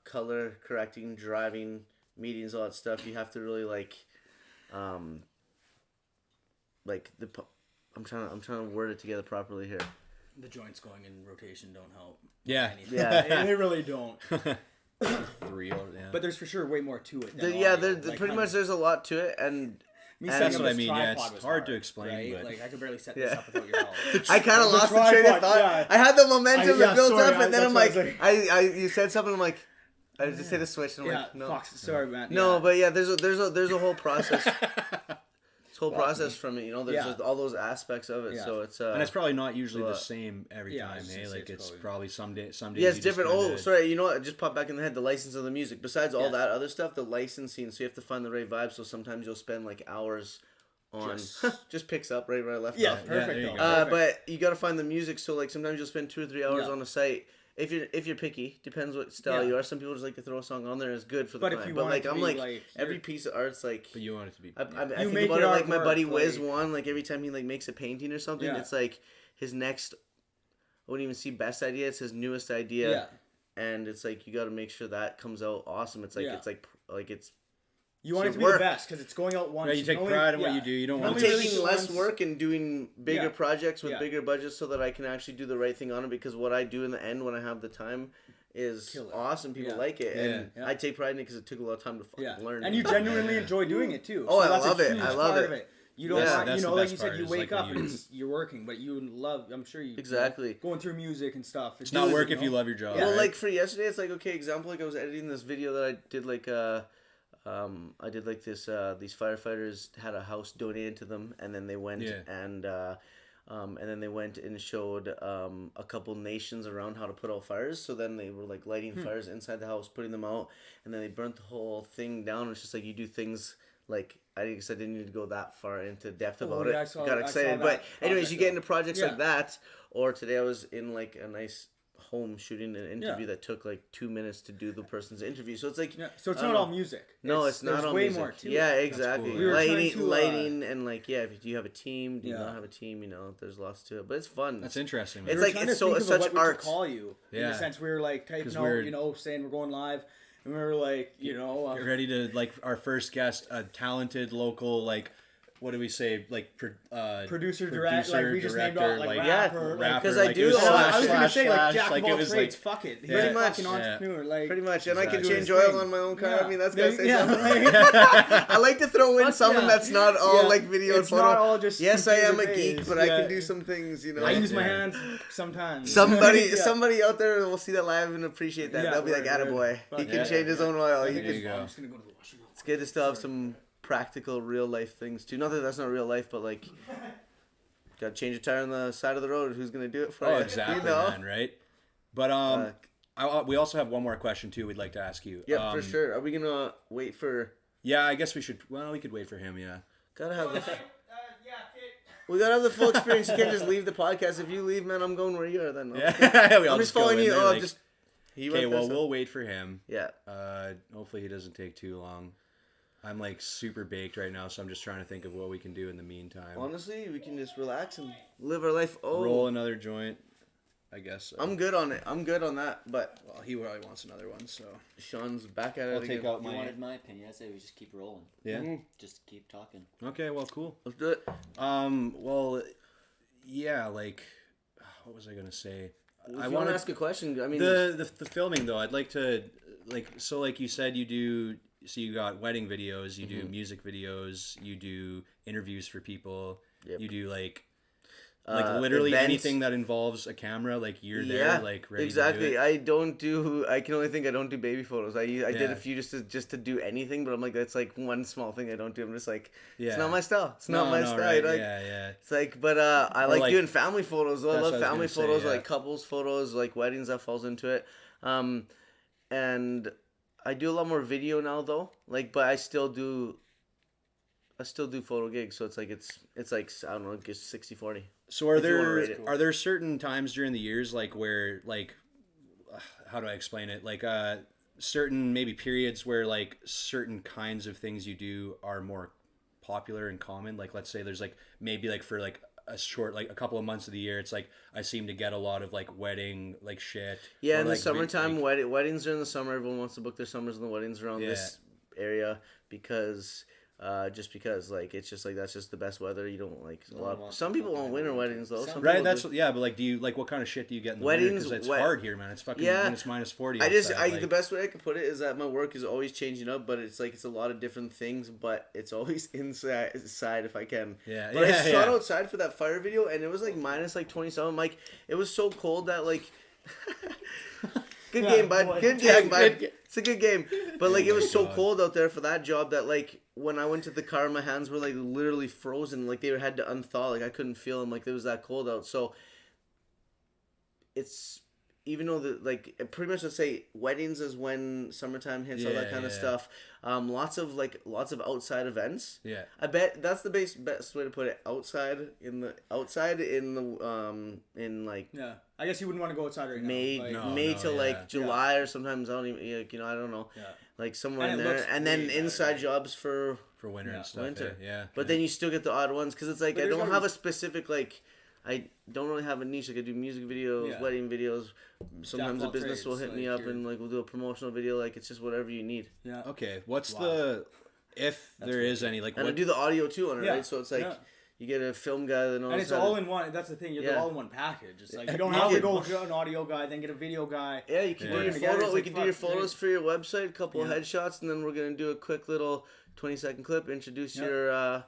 S1: color correcting, driving, meetings, all that stuff, you have to really I'm trying to word it together properly here.
S2: The joints going in rotation don't help.
S3: Yeah.
S1: Yeah.
S2: They really don't.
S3: 3 or
S2: But there's for sure way more to it.
S1: Pretty much there's a lot to it, and
S3: that's what I mean. Yeah, it's hard to explain.
S2: Right?
S3: But
S2: I could barely set this up without your help.
S1: I kind of lost the train of thought.
S2: Yeah.
S1: I had the momentum that built up, and then I'm
S2: that's
S1: you said something. I'm I just hit a switch, and I'm no.
S2: Fox, sorry, man.
S1: No, but there's a whole process. Whole process from it, there's just all those aspects of it, so it's
S3: and it's probably not usually the same every time, hey? It's probably some days
S1: it's different. Oh, sorry, you know what? It just popped back in the head, the license of the music. Besides all that other stuff, the licensing, so you have to find the right vibe, so sometimes you'll spend hours on just picks up right where I left off.
S2: Perfect.
S1: But you got to find the music, so sometimes you'll spend 2 or 3 hours on a site. If you're picky, depends what style you are. Some people just like to throw a song on there. It's good for the client.
S2: If you want
S1: I'm every piece of art's
S3: But you want it to be.
S1: I think about it my buddy Wiz one. Every time he makes a painting or something, it's his next. I wouldn't even see best idea. It's his newest idea, and it's you got to make sure that comes out awesome. It's it's.
S2: You want it to be the best because it's going out once.
S3: Yeah, you take pride in what you do. You don't want
S1: I'm taking less work and doing bigger projects with bigger budgets so that I can actually do the right thing on it, because what I do in the end when I have the time is awesome. People like it, and I take pride in it because it took a lot of time to fucking learn.
S2: And you genuinely enjoy doing it too.
S1: Oh,
S2: so
S1: I love it. I love it.
S2: You don't, like you said, you wake up and you're working, but you love. I'm sure you going through music and stuff.
S3: It's not work if you love your job.
S1: Well, for yesterday, it's okay. Example, I was editing this video that I did I did like this. These firefighters had a house donated to them, and then they went and then they went and showed a couple nations around how to put out fires. So then they were like lighting fires inside the house, putting them out, and then they burnt the whole thing down. It's just like you do things like I guess I didn't need to go that far into depth about it. Got excited, but anyways, you get into projects like that. Or today I was in like a nice home shooting an interview that took like 2 minutes to do the person's interview. So it's like
S2: so it's not all music.
S1: No, it's not all music.
S2: More to
S1: yeah,
S2: it.
S1: exactly.
S2: Cool.
S1: Lighting, and like if you have a team, do you not have a team? There's lots to it, but it's fun.
S3: That's interesting. Man.
S1: It's like it's so such art.
S2: Call you in the sense we were like typing out, saying we're going live, and we were like,
S3: get ready to like our first guest, a talented local like. What do we say? Like
S2: producer, director, like we just named all like rapper,
S1: because
S2: I
S1: do.
S2: I was gonna say like jack of all trades.
S3: Like,
S2: fuck it,
S1: pretty much.
S2: Fucking entrepreneur, like
S1: pretty much. And I can change oil on my own car. I mean, that's gotta say something.
S2: Like,
S1: I like to throw in something that's not all like video and photo.
S2: Not all just
S1: yes, I am a geek, but I can do some things.
S2: I use my hands sometimes.
S1: Somebody out there will see that live and appreciate that. They'll be like, "Attaboy, he can change his own oil."
S2: There you go. I'm just gonna go to the washroom.
S1: It's good to still have some practical real life things too. Not that that's not real life, but like gotta change a tire on the side of the road. Who's gonna do it for you?
S3: Exactly, man, right? But we also have one more question too we'd like to ask you.
S1: Yeah, for sure. Are we gonna wait for
S3: Yeah, I guess we should we could wait for him, yeah.
S1: Gotta have the we gotta have the full experience. You can't just leave the podcast. If you leave, man, I'm going where you are then. I'm just following you.
S3: Okay, well we'll wait for him.
S1: Yeah.
S3: Hopefully he doesn't take too long. I'm like super baked right now, so I'm just trying to think of what we can do in the meantime.
S1: Honestly, we can just relax and live our life.
S3: Roll another joint, I guess.
S1: I'm good on it. I'm good on that, but
S3: he probably wants another one, so
S1: Sean's back at it.
S3: I'll take out
S5: my. You wanted my opinion. I say we just keep rolling.
S3: Yeah.
S1: Mm-hmm.
S5: Just keep talking.
S3: Okay. Well, cool.
S1: Let's do it.
S3: Well, yeah. Like, what was I gonna say?
S1: I want to ask a question. I mean,
S3: the filming though. I'd like to like you said you do. So you got wedding videos, you do music videos, you do interviews for people, you do like literally
S1: events.
S3: Anything that involves a camera, like you're there, like ready
S1: exactly.
S3: to do it.
S1: I can only think I don't do baby photos. I did a few just to do anything, but I'm like that's like one small thing I don't do. I'm just like it's not my style. It's not my style.
S3: Right.
S1: Like, It's like, but I like doing family photos. I love family photos, like couples photos, like weddings. That falls into it. And I do a lot more video now though, like, but I still do photo gigs, so it's like I don't know, just 60-40.
S3: So are there certain times during the years like where like how do I explain it, like certain maybe periods where like certain kinds of things you do are more popular and common, like let's say there's like maybe like for like a short like a couple of months of the year it's like I seem to get a lot of like wedding like shit.
S1: Yeah, in the summertime, weddings are in the summer. Everyone wants to book their summers and the weddings around this area because just because like it's just like that's just the best weather. You don't like a lot. Some people want winter weddings though.
S3: Right, that's but like do you like what kind of shit do you get in the winter? Because it's hard here, man. It's fucking when it's minus 40.
S1: The best way I could put it is that my work is always changing up, but it's like it's a lot of different things, but it's always inside if I can.
S3: Yeah,
S1: but I shot outside for that fire video, and it was like minus like 27. Like it was so cold that like. Good game, bud. Good game, bud. It's a good game. But, like, it was so cold out there for that job that, like, when I went to the car, my hands were, like, literally frozen. Like, they had to unthaw. Like, I couldn't feel them. Like, it was that cold out. So, it's... Even though, pretty much let's say weddings is when summertime hits, all that kind of stuff. Lots of outside events.
S3: Yeah.
S1: I bet that's the best way to put it. Outside in like...
S2: Yeah. I guess you wouldn't want to go outside right now.
S1: May till like July or sometimes I don't even I don't know. Yeah. Like somewhere in there, and then inside jobs for
S3: winter and stuff. Yeah.
S1: But then you still get the odd ones because it's like I don't have a specific like. I don't really have a niche. Like I do music videos, wedding videos. Sometimes a business will hit me up and like we'll do a promotional video. Like it's just whatever you need.
S2: Yeah.
S3: Okay. What's if there is any like?
S1: And I do the audio too on it, right? So it's like. You get a film guy that knows.
S2: And it's all in one. That's the thing. You're all in one package. It's like you don't have to go to an audio guy, then get a video guy.
S1: Yeah, you can do your photo. We can do your photos for your website, a couple of headshots, and then we're gonna do a quick little 20-second clip. Introduce your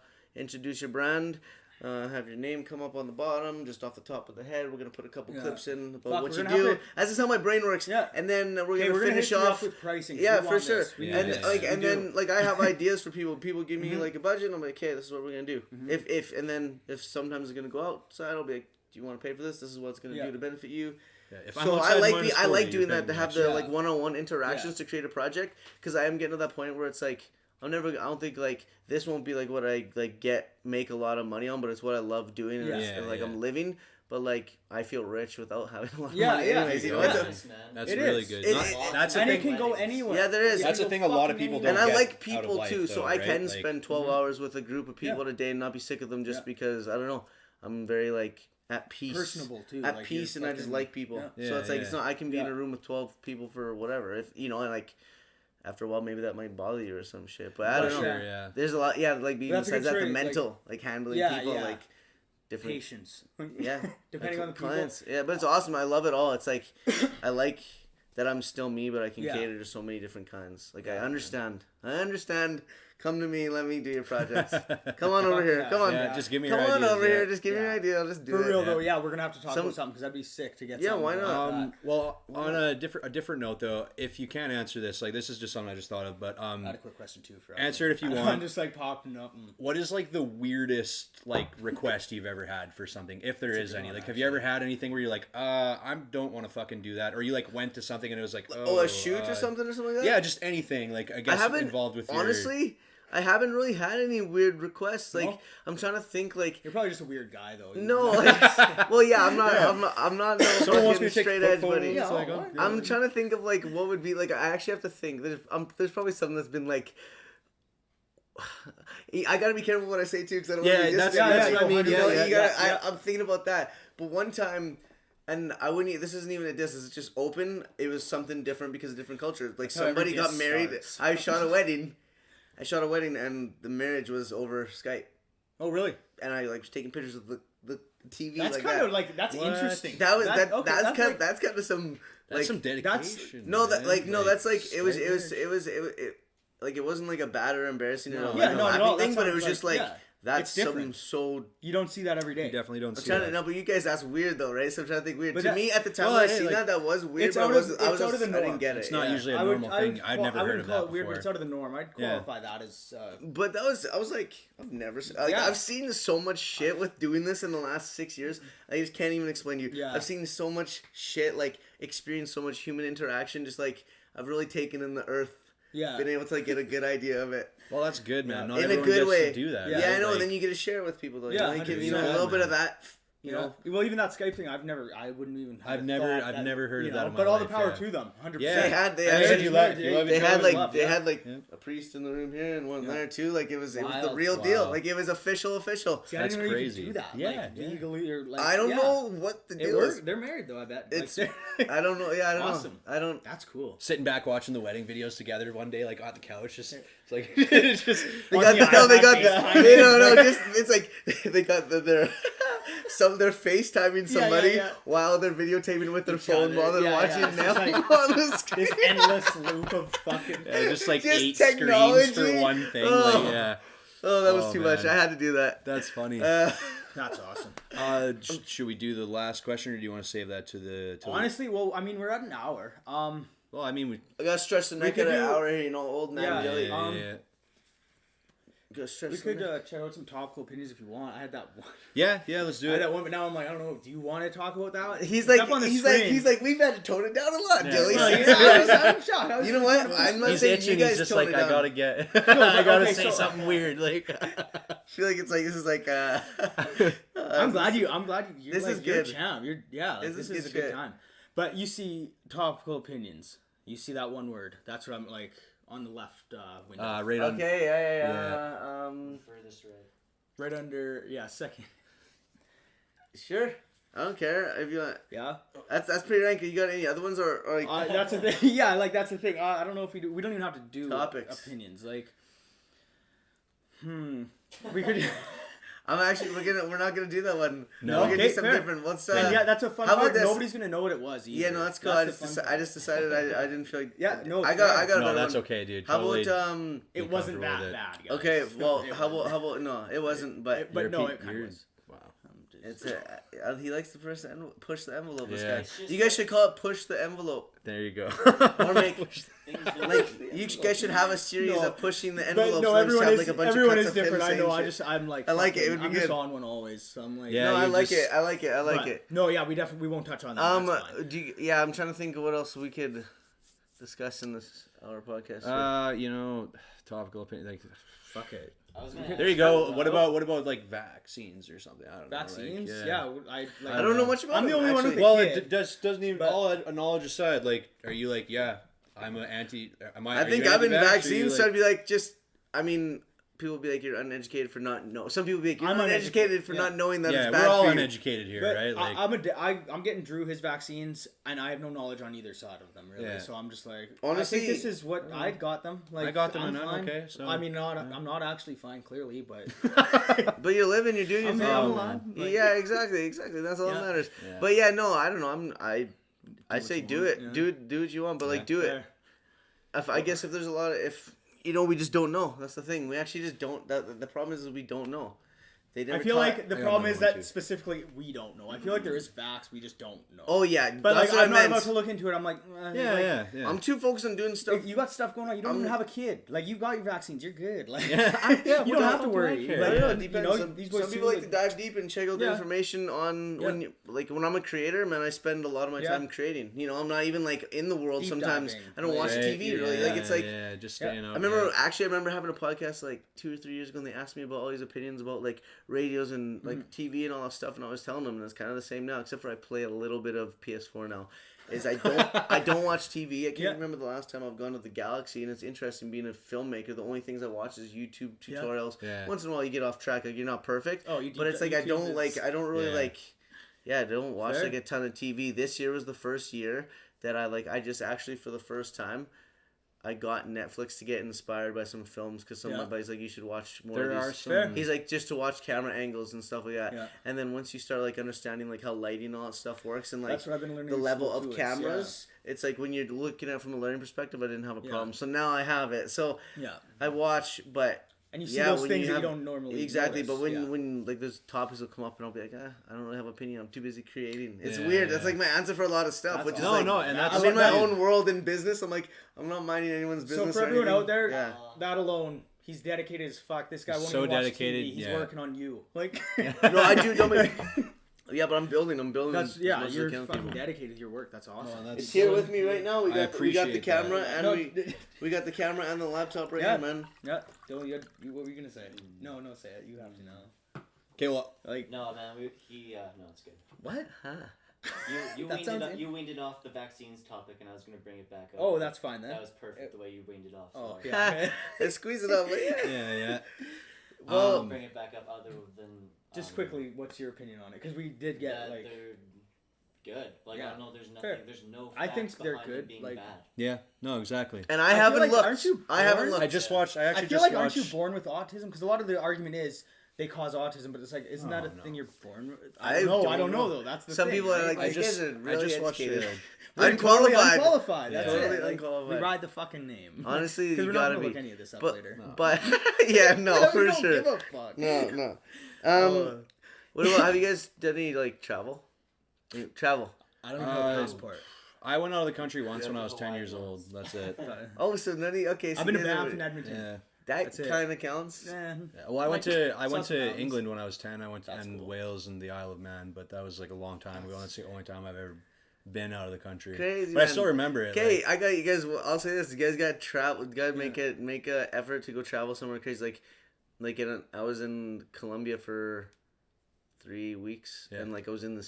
S1: brand. Have your name come up on the bottom, just off the top of the head. We're gonna put a couple clips in about
S2: Fuck,
S1: what
S2: we're
S1: you
S2: gonna
S1: do.
S2: have
S1: That's just how my brain works.
S2: Yeah.
S1: And then we're
S2: Okay,
S1: gonna finish
S2: hit you up
S1: off
S2: with pricing.
S1: Yeah,
S2: We
S1: for
S2: want
S1: sure.
S2: this. We need
S1: And
S2: this.
S1: like,
S2: We
S1: and
S2: do.
S1: then like I have ideas for people. People give me like a budget. And I'm like, okay, this is what we're gonna do. If and then if sometimes it's gonna go outside, I'll be like, do you want to pay for this? This is what it's gonna do to benefit you.
S3: Yeah, if
S1: So
S3: I'm
S1: I like doing that to have the
S2: Yeah.
S1: like one-on-one interactions to create a project, because I am getting to that point where it's like I don't think like this won't be like what I like make a lot of money on, but it's what I love doing and, it's, like I'm living. But like I feel rich without having a lot of money. Anyways, you know,
S5: Nice, man.
S3: That's
S2: It
S3: really
S2: is.
S3: good.
S1: That's
S3: the
S2: And
S3: thing.
S2: it can go anywhere.
S1: Yeah, there is.
S3: That's the thing a lot of people don't
S1: and I
S3: get
S1: like
S3: out of
S1: people
S3: life,
S1: too, so
S3: though,
S1: I
S3: right?
S1: can
S3: Like-
S1: spend 12 hours with a group of people a day and not be sick of them just because I don't know. I'm very like at peace,
S2: Personable, too,
S1: at
S2: like,
S1: peace,
S2: you're
S1: and I just
S2: fucking-
S1: like people.
S2: Yeah.
S1: So it's like it's not. I can be in
S2: Yeah.
S1: a room with 12 people for whatever. If you know, and like after a while, maybe that might bother you or some shit. But I don't know.
S3: Sure, yeah.
S1: There's a lot. Yeah, like being
S2: That's a
S1: besides
S2: good
S1: that, the
S2: trait, like-
S1: mental, like handling
S2: Yeah,
S1: people,
S2: yeah.
S1: like different.
S2: Patience.
S1: Yeah,
S2: Depending on the people.
S1: clients. Yeah, but it's awesome. I love it all. It's like I like that I'm still me, but I can
S2: Yeah.
S1: cater to so many different kinds. Like I understand. Come to me. Let me do your projects. Come on over here.
S2: yeah.
S1: Come on.
S3: Yeah, just give me
S1: Come
S3: your
S1: on
S3: ideas,
S1: over
S3: yeah.
S1: here. Just give me an
S2: Yeah.
S1: idea. I'll just do
S2: For
S1: it.
S2: real though, yeah, we're gonna have to talk
S1: Some-
S2: about something because that'd be sick to get.
S1: Yeah,
S2: something
S1: why
S2: like
S1: not?
S2: that.
S3: Well, on a different note though, if you can't answer this, like this is just something I just thought of, but
S2: I had a quick question too for
S3: answer it if you
S2: I'm
S3: want.
S2: just like popping up. And...
S3: What is like the weirdest like request you've ever had for something, if there is any? Like, have you ever had anything where you're like, I don't want to fucking do that, or you like went to something and it was like,
S1: a shoot or something like that?
S3: Yeah, just anything. Like I guess
S1: haven't
S3: involved with your...
S1: honestly. I haven't really had any weird requests. Like
S2: No?
S1: I'm trying to think. Like
S2: You're probably just a weird guy though.
S1: no. Like, well, yeah. I'm not. No
S3: Someone wants me
S1: fucking
S3: to take
S1: straight edge,
S3: photos.
S1: buddy.
S2: Yeah,
S3: like,
S2: oh,
S1: I'm trying to think of like what would be like. I actually have to think. There's probably something that's been like. I gotta be careful what I say too, because I don't.
S3: Yeah,
S1: want to
S3: that's
S1: what I mean. You know,
S3: yeah,
S1: you gotta.
S2: yeah.
S1: I'm thinking about that. But one time, and I wouldn't. This isn't even a diss. This is just open. It was something different because of different culture. Like
S2: how
S1: somebody
S2: every
S1: got
S2: diss
S1: married.
S2: starts.
S1: I shot a wedding. And the marriage was over Skype,
S2: Oh really?
S1: and I like was taking pictures of the TV.
S2: That's
S1: like
S2: kind
S1: that.
S2: of like that's
S3: What?
S2: interesting.
S1: That was
S2: okay,
S1: that's kind of some
S3: That's
S1: like
S3: some dedication.
S1: no that
S3: man.
S1: like no that's like it was
S3: Skype
S1: like it wasn't like a bad or embarrassing or
S3: No.
S1: like
S2: Yeah,
S1: a
S2: no,
S1: laughing
S2: no,
S1: thing,
S2: that's
S1: but
S2: what
S1: it was
S2: I'm
S1: just
S2: like,
S1: like
S2: yeah.
S1: that's
S2: It's
S1: something
S2: different.
S1: so.
S2: You don't see that every day.
S3: You definitely don't
S1: I'm
S3: see
S1: trying
S3: that.
S1: to no, but you guys that's weird though, right? So I'm trying to think weird.
S2: But
S1: To
S2: that-
S1: me at the time
S3: well,
S1: when I
S3: hey,
S1: seen
S3: like,
S1: that was weird.
S2: it's
S1: But
S2: out
S1: I
S2: of-
S1: was
S2: it's
S1: I was
S2: out of the
S1: I didn't
S2: norm.
S1: get it.
S3: It's not
S1: yeah.
S3: usually a
S2: I would,
S3: normal thing. I'd
S2: well,
S3: never
S2: I
S3: heard
S2: wouldn't
S3: of
S2: call
S3: that
S2: it weird, but
S3: before.
S2: it's out of the norm. I'd qualify that as.
S1: But I was like, I've never like
S2: Yeah.
S1: I've seen so much shit with doing this in the last 6 years. I just can't even explain to you.
S2: Yeah.
S1: I've seen so much shit, like experienced so much human interaction. Just like I've really taken in the earth.
S2: Yeah.
S1: Been able to like get a good idea of it
S3: Well, that's good, man. Not
S1: in a
S3: everyone
S1: good
S3: gets
S1: way.
S3: to do that.
S1: Yeah,
S3: right?
S1: I know.
S3: Like,
S1: Then you get to share it with people though.
S2: Yeah,
S1: you know, you can, you know, a
S3: 100%,
S1: little bit of
S3: man.
S1: that. You know,
S2: Well, even that Skype thing, I wouldn't even. Have
S3: I've never heard of that in my
S2: But all the
S3: life,
S2: power
S3: yeah.
S2: to them, 100%.
S3: Yeah.
S1: they
S3: And
S1: had
S3: you love
S1: they
S3: each
S1: had
S3: other's
S1: like
S2: love,
S1: they
S2: yeah.
S1: had like
S3: Yeah.
S1: a priest in the room here and one
S2: Yeah.
S1: there too. Like it was the
S2: Wild.
S1: real deal.
S3: Wow.
S1: Like it was official.
S2: See, I
S3: That's
S2: didn't know
S3: crazy.
S2: you could do that.
S3: Yeah,
S2: like,
S3: yeah.
S2: legally or like.
S1: I don't
S2: yeah.
S1: know what the
S2: It
S1: deal is.
S2: worked. They're married though. I bet.
S1: It's
S2: Like,
S1: I don't know. Yeah, I don't
S2: Awesome.
S1: know. I don't.
S2: that's cool.
S3: Sitting back watching the wedding videos together one day, like on the couch, just it's like it's just
S1: They
S2: On
S1: got
S2: the
S1: no. They got
S2: iPad
S1: they no. Just it's like they got their they're FaceTiming
S2: Yeah,
S1: somebody
S2: yeah.
S1: while they're videotaping with their
S2: Each
S1: phone
S2: other.
S1: while they're
S2: Yeah,
S1: watching
S2: yeah.
S1: them
S2: It's like-
S1: on the screen.
S2: This endless loop of fucking.
S3: yeah, just like
S1: Just
S3: 8
S1: technology.
S3: screens for one thing.
S1: Oh.
S3: Like, yeah,
S1: Oh, that was
S3: Oh,
S1: too much.
S3: man.
S1: I had to do that.
S3: that's funny.
S2: That's awesome.
S3: Should we do the last question, or do you want to save that to the?
S2: Honestly, well, I mean, we're at an hour.
S3: Well, I mean, we.
S1: I gotta stretch the neck
S2: could
S1: at an
S2: do-
S1: hour here. You know, old man
S2: Yeah,
S1: Dilly.
S3: Yeah,
S1: Gotta stretch
S2: We
S1: the
S2: could
S1: neck.
S2: check out some topical opinions if you want. I had that one.
S3: yeah, let's do
S2: I had
S3: it.
S2: that one, but now I'm like, I don't know. Do you want to talk about that?
S1: He's
S2: It's
S1: like,
S2: up on the
S1: he's
S2: screen.
S1: like, we've had to tone it down a lot,
S3: Yeah.
S1: Dilly.
S2: Well,
S1: Since
S2: yeah,
S1: I was-
S2: I'm shocked. I was
S1: You know what? I'm not
S3: He's
S1: saying
S3: itching.
S1: you guys
S3: He's just
S1: tone
S3: like,
S1: it
S3: I
S1: down.
S3: gotta get. I gotta
S2: okay,
S3: say
S2: so-
S3: something weird. Like,
S1: I feel like it's like this is like.
S2: I'm glad you. You're
S1: This
S2: like,
S1: is
S2: you're a
S1: good.
S2: champ. This
S1: is
S2: is
S1: good
S2: a good
S1: shit.
S2: time. But you see topical opinions. You see that one word. That's what I'm like on the left window.
S3: right on.
S1: Okay, yeah.
S5: Furthest right.
S2: Right under, second.
S1: Sure. I don't care if you want.
S2: Yeah.
S1: That's pretty rank. You got any other ones or like?
S2: That's the thing. Yeah, like that's the thing. I don't know if we do. We don't even have to do
S1: Topics.
S2: opinions. Like, we could.
S1: We're not gonna do that one.
S3: No.
S1: We're gonna
S2: Okay,
S1: do something
S2: fair.
S1: different. Let's.
S2: And yeah, that's a fun
S1: how about
S2: part.
S1: this?
S2: Nobody's gonna know what it was. Either.
S1: Yeah, no, that's cool.
S2: That's the fun
S1: I
S2: part.
S1: just decided I didn't feel like.
S2: Yeah, no,
S1: I got
S2: fair.
S1: a
S3: No,
S1: better
S3: that's
S1: one.
S3: okay, dude.
S1: How
S3: Totally.
S1: about
S2: It wasn't
S3: comfortable
S2: that
S3: with it.
S2: bad. Guys.
S1: Okay, well,
S2: It
S1: how
S2: wasn't.
S1: about no, it wasn't, but
S2: But no,
S3: You're-
S2: it kind of
S3: you're-
S2: was.
S3: Wow.
S1: It's he likes to push the envelope. This
S3: Yeah.
S1: guy. You guys should call it push the envelope.
S3: There you go.
S1: Or make you guys should have a series of pushing the envelope.
S2: No,
S1: so
S2: everyone
S1: have,
S2: is
S1: like, a bunch
S2: everyone
S1: of
S2: is
S1: cuts of him
S2: different. I know.
S1: saying shit.
S2: I'm like.
S1: I like it. It would be
S2: I'm
S1: good.
S2: just on one always. So I'm like.
S3: Yeah,
S1: No, I
S3: you
S1: like
S3: just-
S1: it. I like it. I like it.
S2: No, yeah, we won't touch on that. That's fine.
S1: I'm trying to think of what else we could discuss in this our podcast.
S3: Topical opinion. Like,
S2: Fuck it.
S5: I was gonna
S3: there you go. What about like vaccines or something? I don't know.
S2: Vaccines?
S3: Like,
S2: Yeah.
S1: I don't know much about
S2: I'm the
S1: them,
S2: only one
S1: actually.
S2: with
S3: Well,
S2: kid.
S3: it doesn't even.
S2: But-
S3: All knowledge aside, like, are you like, yeah, I'm an anti?
S1: I think I'm in vaccines, so I'd be like, people be like, you're uneducated for not know. Some people be like, you're
S2: I'm
S1: uneducated for
S2: yeah.
S1: not knowing that
S3: yeah,
S1: it's bad
S3: we're all
S1: for you.
S3: uneducated here,
S2: But
S3: right? Like,
S2: I'm getting Drew his vaccines, and I have no knowledge on either side of them, really.
S3: Yeah.
S2: So I'm just like,
S1: Honestly,
S2: I think this is what I got them. Like,
S3: I got them
S2: I'm
S3: and I'm
S2: fine.
S3: okay, so-
S2: I mean, I'm not actually fine, clearly, but
S1: But you're living, you're doing your
S2: I'm
S1: thing.
S2: alive. Like,
S1: Yeah, exactly. That's all
S2: Yeah.
S1: that matters.
S3: Yeah.
S1: But yeah, no, I don't know. I say
S2: you
S1: do
S2: want,
S1: it.
S2: yeah.
S1: Do what you want, but like do it.
S2: fair.
S1: I guess if there's a lot of we just don't know. That's the thing. We actually just don't. The problem is we don't know. They never
S2: I feel
S1: taught-
S2: like the
S3: I got
S2: problem
S3: another
S2: is
S3: one,
S2: that
S3: too.
S2: specifically we don't know. I feel like there is facts we just don't know.
S1: Oh yeah,
S2: but
S1: that's
S2: like
S1: what
S2: I'm
S1: I
S2: not
S1: meant.
S2: about to look into it. I'm like,
S3: yeah.
S1: I'm too focused on doing stuff.
S2: If you got stuff going on, you don't even have a kid. Like you got your vaccines, you're good. Like
S3: Yeah,
S2: you
S3: what
S2: don't
S3: the
S2: have
S3: fuck
S2: to
S3: do I
S2: worry.
S3: care?
S2: Like,
S1: I don't know, it
S2: you
S1: depends.
S2: know,
S1: Some
S2: these boys
S1: people like
S2: too,
S1: to dive deep and check out the
S2: Yeah.
S1: information on
S2: Yeah.
S1: when I'm a creator, man. I spend a lot of my
S2: Yeah.
S1: time creating. I'm not even like in the world.
S2: Deep
S1: Sometimes
S2: diving.
S1: I don't watch
S2: Right,
S1: TV really. Like it's like
S3: just staying out.
S1: I remember having a podcast like 2 or 3 years ago, and they asked me about all these opinions about like radios and like TV and all that stuff, and I was telling them, and it's kind of the same now, except for I play a little bit of PS4 now. Is I don't watch TV. I can't
S2: Yeah.
S1: remember the last time I've gone to the Galaxy, and it's interesting being a filmmaker. The only things I watch is YouTube tutorials.
S3: Yeah.
S1: Once in a while, you get off track. Like you're not perfect.
S2: Oh,
S1: but it's like I don't really I don't watch
S2: Fair.
S1: like a ton of TV. This year was the first year that I just actually for the first time I got Netflix to get inspired by some films because some of my buddies like you should watch more
S3: There
S1: of
S3: are
S1: these.
S3: some.
S1: He's like just to watch camera angles and stuff like that.
S2: Yeah.
S1: And then once you start like understanding like how lighting and all that stuff works and like
S2: That's what I've been learning
S1: the
S2: in
S1: level
S2: school,
S1: of
S2: too.
S1: cameras, it's like when you're looking at it from a learning perspective, I didn't have a
S2: Yeah.
S1: problem. So now I have it. So
S2: Yeah.
S1: I watch, but
S2: And you see those
S1: when
S2: things that
S1: have-
S2: you don't normally
S1: exactly.
S2: notice.
S1: But when
S2: Yeah.
S1: when like those topics will come up and I'll be like, I don't really have an opinion. I'm too busy creating. It's
S3: Yeah,
S1: weird. That's
S3: yeah.
S1: like my answer for a lot of stuff.
S2: That's
S1: Which is
S2: awesome.
S1: like,
S3: and that's
S1: I'm in my
S3: what-
S1: own world in business. I'm like, I'm not minding anyone's
S2: So
S1: business.
S2: for
S1: or
S2: everyone
S1: anything.
S2: out there,
S1: yeah.
S2: that alone, he's dedicated as fuck. This guy won't
S3: So
S2: even watch
S3: dedicated,
S2: TV. He's
S3: yeah.
S2: working on you. Like,
S1: No, I do. Don't make. Yeah, but I'm building.
S2: That's
S1: as
S2: yeah.
S1: much as I
S2: you're
S1: can with
S2: fucking
S1: people.
S2: dedicated to your work. That's awesome.
S1: It's here with me right now. We got the
S3: appreciate
S1: camera
S3: that.
S1: and
S2: No,
S1: we got the camera and the laptop right
S2: Yeah.
S1: here, man.
S2: Yeah. Dylan, what were you gonna say? No, say it. You have to now.
S3: Okay, well,
S2: Like
S5: No, man. No, it's good.
S2: what?
S1: Huh.
S5: You weaned it off the vaccines topic, and I was gonna bring it back up.
S2: Oh, that's fine then.
S5: That was perfect the way you weaned it off.
S2: Oh,
S5: So
S2: yeah.
S1: Let's squeeze it up. Yeah.
S3: yeah.
S5: I'll
S1: Well,
S5: bring it back up. Other than
S2: Just quickly, what's your opinion on it? Because we did get
S5: that
S2: like.
S5: they're good. Like
S2: Yeah.
S5: I don't know. There's nothing.
S2: Fair.
S5: There's no.
S2: I think
S5: facts
S2: they're
S5: behind
S2: good,
S5: it being
S2: like-
S5: bad.
S3: Yeah, no, exactly.
S1: and I
S2: feel
S1: haven't
S2: like,
S1: looked.
S2: aren't you
S1: I haven't
S2: born?
S1: looked.
S3: I just watched. I actually
S2: I feel
S3: just
S2: like aren't you
S3: watched.
S2: born with autism? Because a lot of the argument is they cause autism, but it's like isn't that a
S3: no.
S2: thing you're born with?
S1: I
S2: I
S1: don't
S2: don't know
S1: know.
S2: though. That's the
S1: Some
S2: thing,
S1: people are
S2: right?
S1: like,
S3: I
S1: these
S3: just-
S1: guys are
S3: I
S1: really
S3: just watched
S1: educated.
S3: it.
S2: We're
S1: Unqualified.
S2: totally unqualified. That's
S3: Yeah.
S2: it.
S1: Totally
S2: Like,
S1: unqualified.
S2: we ride the fucking name.
S1: Honestly,
S2: because
S1: you
S2: we're not
S1: gotta
S2: gonna
S1: be.
S2: look any of this up
S1: But
S2: later.
S1: but yeah, no,
S2: we
S1: for
S2: don't
S1: sure.
S2: give a fuck.
S1: No.
S2: Oh.
S1: What about? Have you guys done any like travel? Travel.
S2: I don't even know the passport.
S3: I went out of the country once when I was 10 years old. That's it.
S1: Oh, so none of you, okay. So
S2: I've been to
S1: you guys
S2: Banff
S1: are-
S2: and Edmonton.
S3: Yeah.
S1: That
S2: That's it.
S1: kind of counts.
S2: Eh.
S3: Yeah, well, I went
S2: Like,
S3: to
S2: South Mountains.
S3: England when I was 10. I went to
S5: That's
S3: and
S5: cool.
S3: Wales and the Isle of Man, but that was like a long time ago. That's the only time I've ever been out of the country.
S1: Crazy,
S3: but I
S1: man.
S3: still remember it.
S1: Okay,
S3: like-
S1: I got you guys. I'll say this: you guys got to travel. You got to make a effort to go travel somewhere crazy. I was in Colombia for 3 weeks,
S3: Yeah.
S1: and like I was in the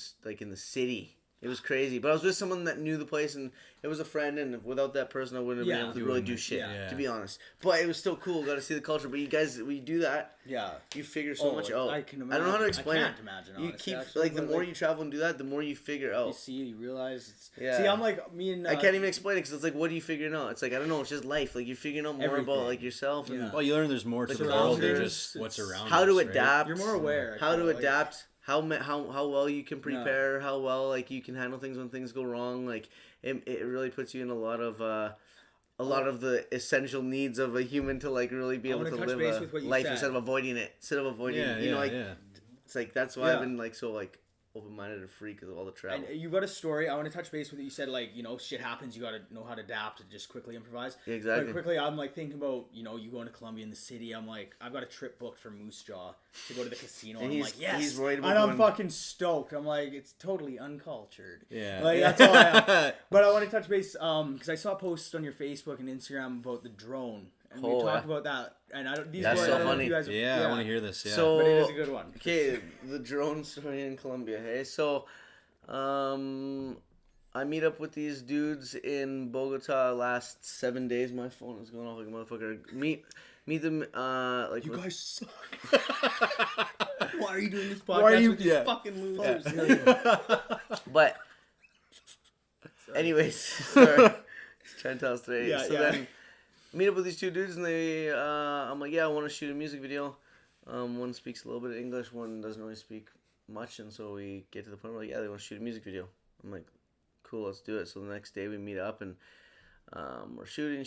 S1: city. It was crazy, but I was with someone that knew the place, and it was a friend. And without that person, I wouldn't have been able to
S3: you
S1: really
S3: wouldn't
S1: do
S3: have-
S1: shit.
S3: yeah.
S1: To be honest, but it was still cool. Got to see the culture. But you guys, when you do that,
S2: Yeah.
S1: you figure so much out.
S2: I can
S1: I don't know how to
S2: imagine.
S1: explain
S2: I can't
S1: it.
S2: imagine.
S1: You
S2: honestly,
S1: keep
S2: actually,
S1: like the
S2: but,
S1: more you travel and do that, the more you figure out.
S2: you see, you realize. It's,
S1: Yeah.
S2: See, I'm like me and.
S1: I can't even explain it because it's like, what are you figuring out? It's like I don't know. It's just life. Like you're figuring out more
S2: Everything.
S1: about like yourself and
S2: Yeah.
S3: well, you learn there's more to
S1: Like
S3: the world than
S2: surroundings,
S3: just what's
S2: it's-
S3: around.
S1: how to
S3: us, right?
S1: adapt.
S2: You're more aware. I
S1: How to
S2: feel like.
S1: adapt. How well you can prepare. How well like you can handle things when things go wrong. Like it really puts you in a lot of the essential needs of a human to like really be
S2: I
S1: able
S2: wanna
S1: to
S2: touch
S1: live
S2: base
S1: a
S2: with what you
S1: life
S2: said.
S1: instead of avoiding it.
S3: Yeah,
S1: you know, like
S3: yeah.
S1: it's like that's why I've been like so like open-minded and free because of all the travel.
S2: And you got a story. I want to touch base with you. You said like shit happens. You got to know how to adapt and just quickly improvise.
S1: Yeah, exactly.
S2: But quickly, I'm like thinking about you going to Colombia in the city. I'm like I've got a trip booked for Moose Jaw to go to the casino. And I'm like yes,
S1: he's worried about
S2: and I'm fucking stoked. I'm like it's totally uncultured.
S3: Yeah,
S2: like that's all I am. But I want to touch base because I saw posts on your Facebook and Instagram about the drone. And we talked about that, and I don't.
S1: That's so funny.
S3: I want to hear this. Yeah,
S1: so,
S2: but it is a good one.
S1: Okay, the drone story in Colombia. Hey, so, I meet up with these dudes in Bogota last 7 days. My phone is going off like a motherfucker. Meet them. Like
S2: you guys suck. Why are you doing this podcast with these fucking losers?
S1: But, anyways, sorry. Just trying to tell us today.
S2: Yeah,
S1: then. Meet up with these two dudes and they I'm like, I want to shoot a music video. One speaks a little bit of English, one doesn't really speak much, and so we get to the point where they want to shoot a music video. I'm like, cool, let's do it. So the next day we meet up and we're shooting.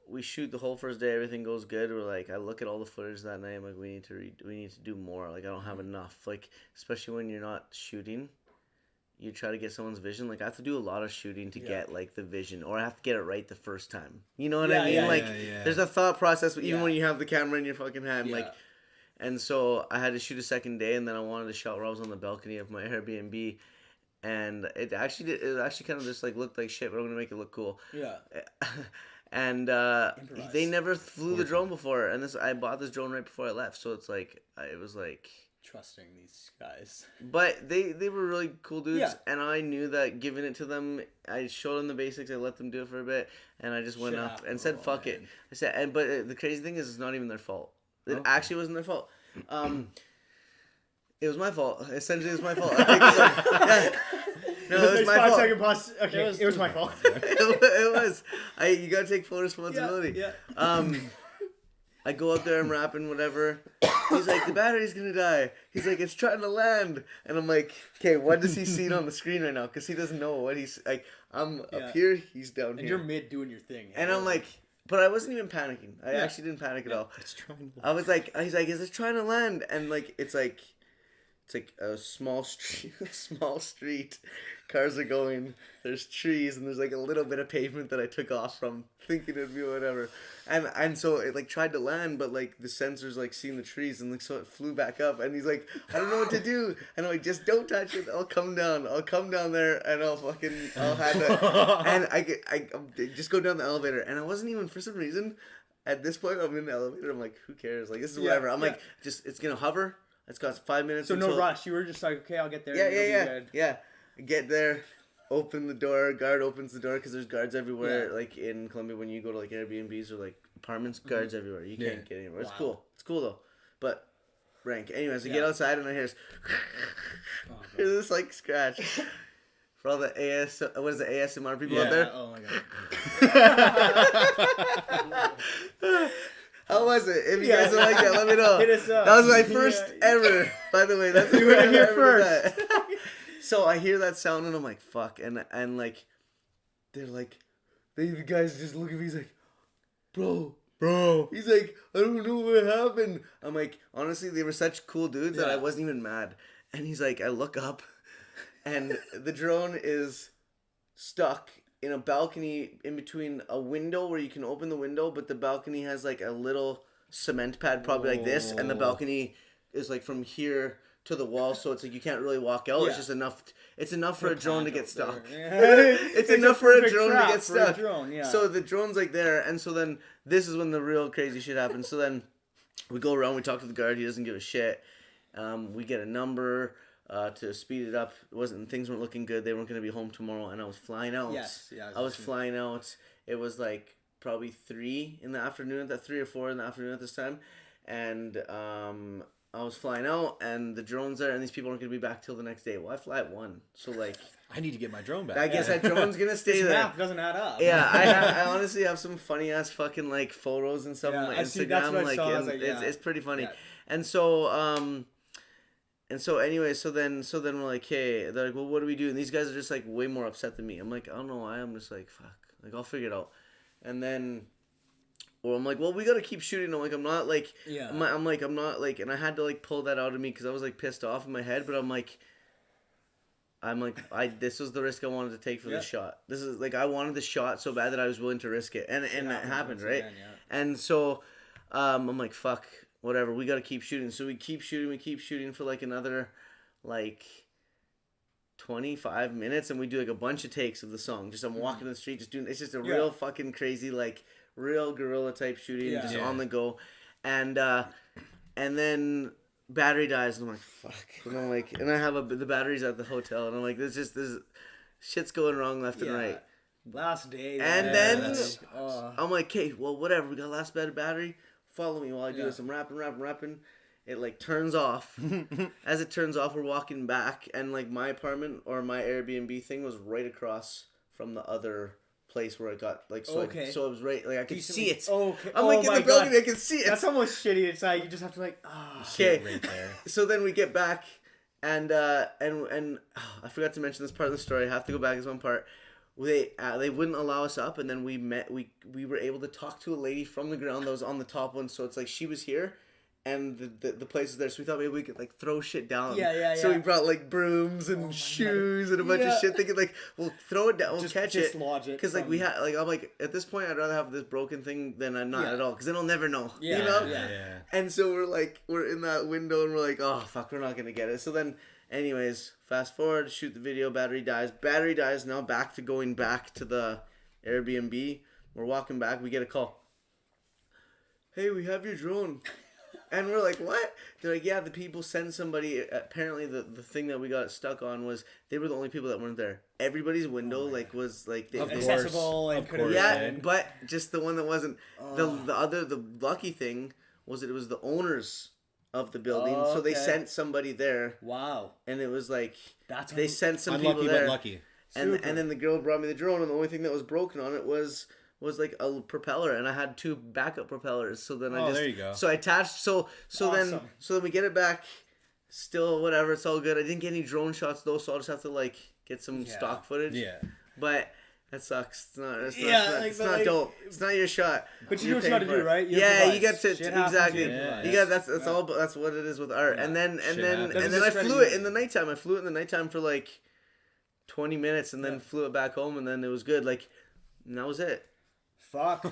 S1: We shoot the whole first day, everything goes good. We're like, I look at all the footage that night, I'm like, we need to do more. Like I don't have enough. Like especially when you're not shooting. You try to get someone's vision. Like I have to do a lot of shooting to get like the vision, or I have to get it right the first time. You know what I mean? There's a thought process even when you have the camera in your fucking hand. Like, and so I had to shoot a second day, and then I wanted to shot where I was on the balcony of my Airbnb, and it actually kind of just like looked like shit, but I'm gonna make it look cool.
S2: Yeah.
S1: And they never flew the drone before, and I bought this drone right before I left, so it's like it was like.
S2: Trusting these guys.
S1: But they were really cool dudes, and I knew that giving it to them, I showed them the basics, I let them do it for a bit, and I just went up and said, fuck it. I said, but the crazy thing is, it's not even their fault. It actually wasn't their fault. It was my fault. Essentially, it was my fault. No, it was my fault.
S2: 5-second pause. Okay, it was my fault.
S1: It was. You gotta take full responsibility.
S2: Yeah.
S1: I go up there, I'm rapping, whatever. He's like, the battery's gonna die. He's like, it's trying to land. And I'm like, okay, what does he see on the screen right now? Because he doesn't know what he's like. I'm up here, he's down here.
S2: And you're mid doing your thing.
S1: And I'm like, but I wasn't even panicking. I actually didn't panic at all.
S3: It's trying to...
S1: I was like, he's like, is it trying to land? And like, it's like a small street. Cars are going. There's trees and there's like a little bit of pavement that I took off from, thinking it'd be whatever. And so it like tried to land, but like the sensors like seen the trees and like so it flew back up. And he's like, I don't know what to do. And I'm like, just don't touch it. I'll come down there and I'll have it. And I just go down the elevator. And I wasn't even, for some reason, at this point I'm in the elevator. I'm like, who cares? Like this is whatever. I'm like, it's gonna hover. It's got 5 minutes.
S2: So no rush. You were just like, okay, I'll get there.
S1: Yeah. Get there, open the door. Guard opens the door because there's guards everywhere. Yeah. Like in Colombia, when you go to like Airbnbs or like apartments, guards everywhere. You can't get anywhere. It's cool. It's cool though. But rank. Anyways, I get outside and I hear this like scratch. For all the what is the ASMR people out there?
S2: Oh my god.
S1: How was it? If you guys don't like that, let me know.
S2: Hit us up.
S1: That was my first ever, by the way. That's
S2: you were here first.
S1: So I hear that sound and I'm like, fuck. And like, they're like, the guys just look at me. He's like, bro. He's like, I don't know what happened. I'm like, honestly, they were such cool dudes that I wasn't even mad. And he's like, I look up and the drone is stuck in a balcony in between a window where you can open the window, but the balcony has like a little cement pad probably like this, and the balcony is like from here to the wall, so it's like you can't really walk out. It's just enough. It's enough for a drone to get stuck. It's enough for a drone to get stuck. So the drone's like there, and so then this is when the real crazy shit happens. So then we go around, we talk to the guard. He doesn't give a shit. We get a number. To speed it up, things weren't looking good. They weren't going to be home tomorrow, and I was flying out. I was flying out. It was like probably 3 in the afternoon, 3 or 4 in the afternoon at this time, and I was flying out, and the drone's there, and these people aren't going to be back till the next day. Well, I fly at 1, so like
S3: I need to get my drone back.
S1: I guess that drone's gonna stay there.
S2: Math doesn't add up.
S1: Yeah, I honestly have some funny ass fucking like photos and stuff on my Instagram.
S2: That's what I saw.
S1: It's pretty funny, and so anyway, so then we're like, hey, they're like, well, what do we do? And these guys are just like way more upset than me. I'm like, I don't know why. I'm just like, fuck. Like, I'll figure it out. And then or I'm like, well, we gotta keep shooting. I'm like, I'm not like,
S2: Yeah.
S1: I'm like, I'm not like, and I had to like pull that out of me because I was like pissed off in my head, but I'm like, this was the risk I wanted to take for
S2: Yeah.
S1: the shot. This is like, I wanted the shot so bad that I was willing to risk it, and it happened, right?
S2: Again, yeah.
S1: And so, I'm like, fuck, whatever, we gotta keep shooting. So we keep shooting for like another, like, 25 minutes, and we do like a bunch of takes of the song. Just I'm walking the street, just doing. It's just a real fucking crazy, like, real guerrilla type shooting, just on the go, and then battery dies, and I'm like, fuck, and I'm like, and I have the batteries at the hotel, and I'm like, this shit's going wrong left and right.
S2: Last day.
S1: And then I'm like, okay, well, whatever. We got last bit of battery. Follow me while I do this. I'm rapping. It like turns off. As it turns off, we're walking back, and like my apartment or my Airbnb thing was right across from the other place where I got like so. So it was right, like I could see it.
S2: Okay.
S1: I'm like in the building, I can see it.
S2: That's almost shitty. It's like you just have to like.
S1: Okay.
S3: Right there.
S1: So then we get back, and I forgot to mention this part of the story. I have to go back as one part. They wouldn't allow us up, and then we were able to talk to a lady from the ground that was on the top one. So it's like she was here, and the place was there. So we thought maybe we could like throw shit down. So we brought like brooms and shoes and a bunch of shit, thinking like we'll throw it down, we'll catch it. Because like we had like I'm like at this point I'd rather have this broken thing than I'm not at all, because then I'll never know. You know.
S3: Yeah.
S1: And so we're in that window, and we're like, oh fuck, we're not gonna get it. So then, anyways, fast forward, shoot the video, battery dies. Now back to going back to the Airbnb. We're walking back, we get a call. Hey, we have your drone. And we're like, what? They're like, yeah, the people sent somebody. Apparently, the thing that we got stuck on was they were the only people that weren't there. Everybody's window was like
S2: accessible and could have
S1: but just the one that wasn't. The lucky thing was that it was the owners of the building, so they sent somebody there.
S2: Wow.
S1: And it was like
S2: they
S1: sent some
S3: unlucky,
S1: people there.
S3: but lucky.
S1: And then the girl brought me the drone, and the only thing that was broken on it was like a propeller, and I had 2 backup propellers. So then
S3: there you go.
S1: So I attached. So then we get it back. Still, whatever. It's all good. I didn't get any drone shots though, so I'll just have to like get some stock footage.
S3: Yeah.
S1: But that sucks. It's not
S2: like,
S1: dope. It's not your shot.
S2: But you know what you got to do, right?
S1: You get to exactly. You got that's all. That's what it is with art. Yeah. And then I flew it in the nighttime. I flew it in the nighttime for like 20 minutes, and then flew it back home, and then it was good. Like, and that was it.
S2: Fuck.